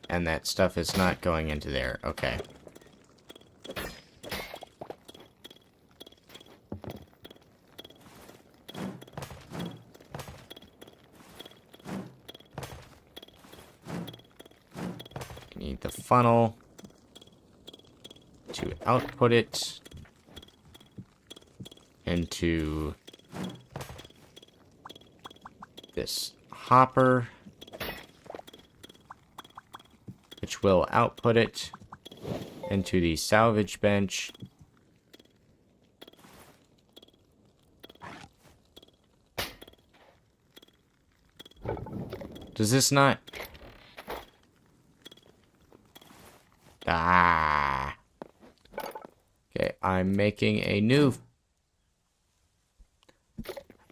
And that stuff is not going into there. Okay. Need the funnel to output it into this hopper, which will output it into the salvage bench. Does this not... Ah. Okay, I'm making a new...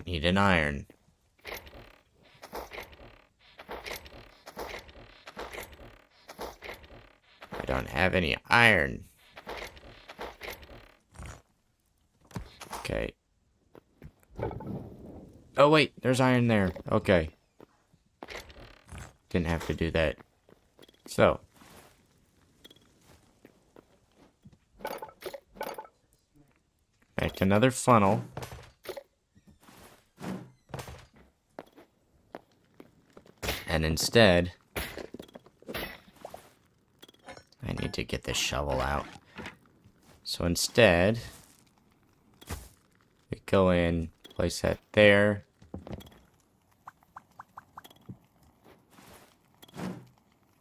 Need an iron. I don't have any iron. Okay. Oh wait, there's iron there. Okay. Didn't have to do that. So. Make another funnel. And instead, I need to get this shovel out. So instead, we go in, place that there.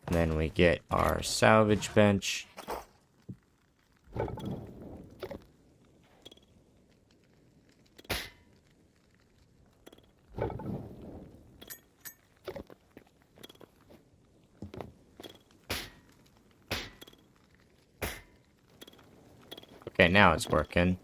And then we get our salvage bench. Okay, now it's working.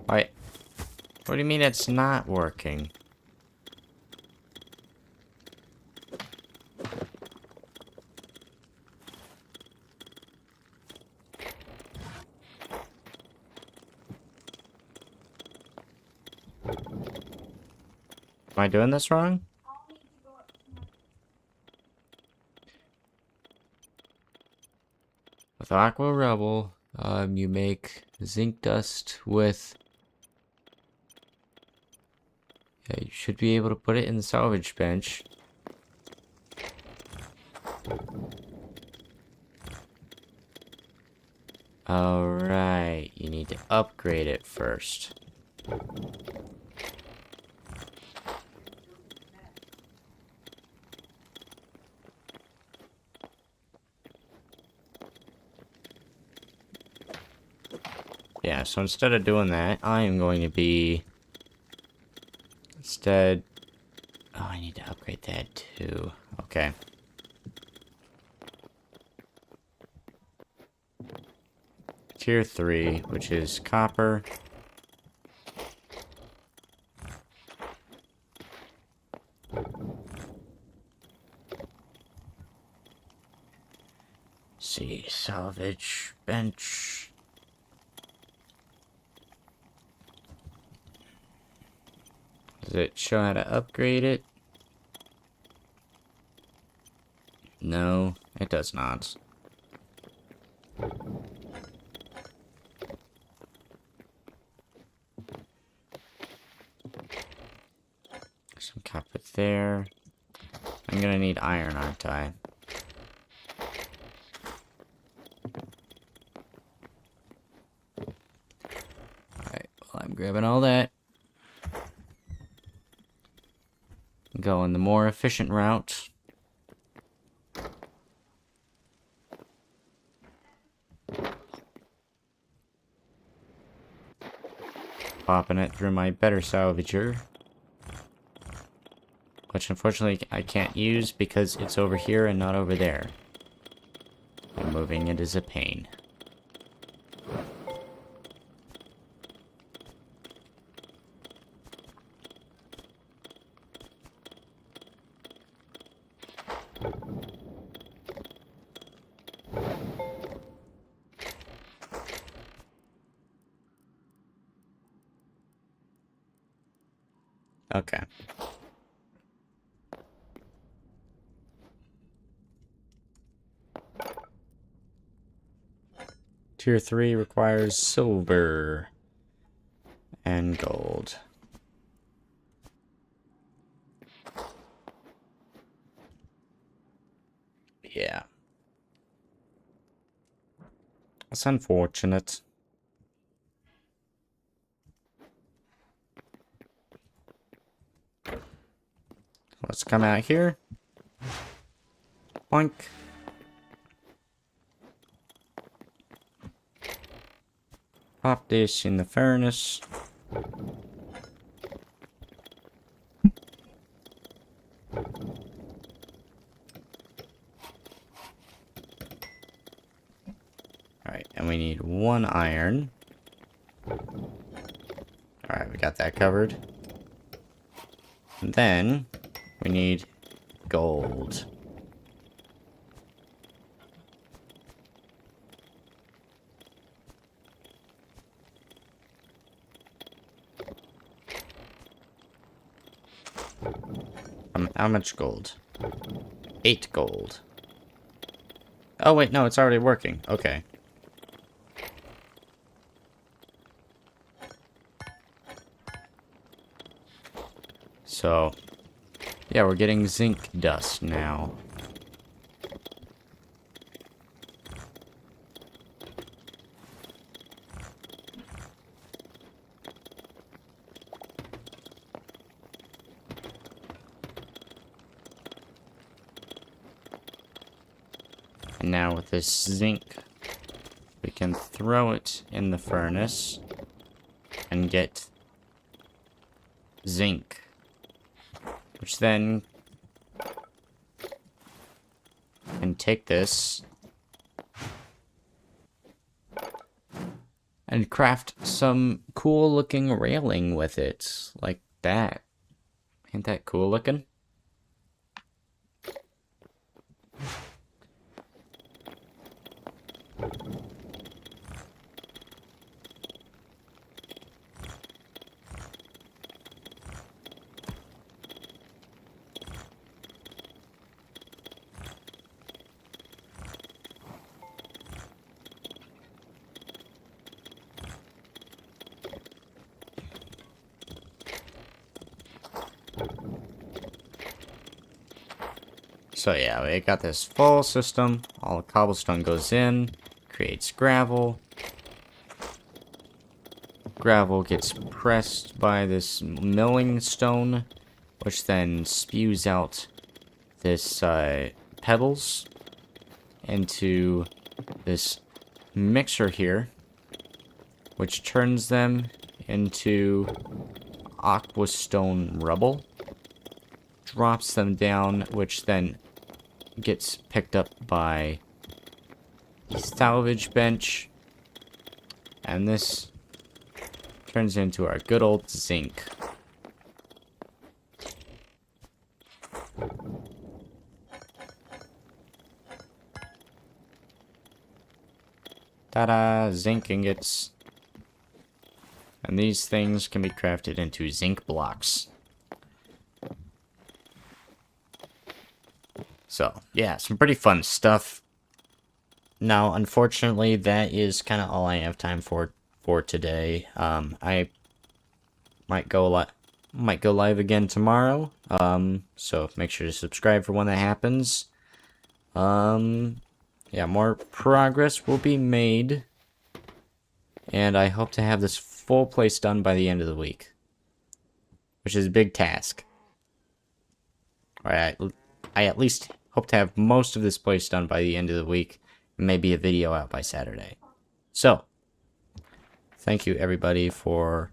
Why? What do you mean it's not working? Am I doing this wrong? With aqua rubble, you make zinc dust with... Yeah, you should be able to put it in the salvage bench. Alright, you need to upgrade it first. Yeah, so instead of doing that, I am going to be... Instead... Oh, I need to upgrade that too. Okay. Tier 3, which is copper. see, salvage bench. Does it show how to upgrade it? No, it does not. Some copper there. I'm gonna need iron, aren't I? Alright, well, I'm grabbing all that. Going the more efficient route. Popping it through my better salvager. Which unfortunately I can't use because it's over here and not over there. And moving it is a pain. Okay. Tier 3 requires silver and gold. Yeah. That's unfortunate. Let's come out here. Boink. Pop this in the furnace. Alright, and we need 1 iron. Alright, we got that covered. And then we need gold. How much gold? 8 gold. Oh wait, no, it's already working. Okay. So, yeah, we're getting zinc dust now. And now with this zinc, we can throw it in the furnace and get zinc, which then can take this and craft some cool looking railing with it, like that. Ain't that cool looking? So yeah, we got this full system. All the cobblestone goes in, creates gravel. Gravel gets pressed by this milling stone, which then spews out this pebbles into this mixer here, which turns them into aquastone rubble, drops them down, which then gets picked up by the salvage bench, and this turns into our good old zinc. Ta-da! Zinc ingots. And these things can be crafted into zinc blocks. So, yeah, some pretty fun stuff. Now, unfortunately, that is kind of all I have time for today. I might go live again tomorrow. So make sure to subscribe for when that happens. Yeah, more progress will be made, and I hope to have this full place done by the end of the week, which is a big task. Alright, I at least hope to have most of this place done by the end of the week, and maybe a video out by Saturday. So, thank you everybody for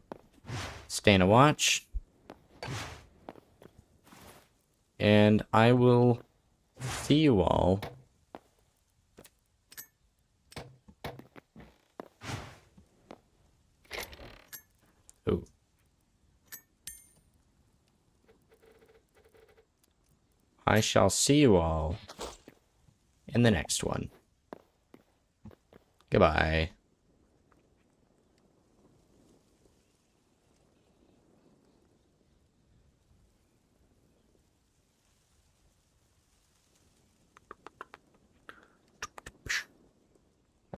staying to watch, and I will see you all I shall see you all in the next one. Goodbye.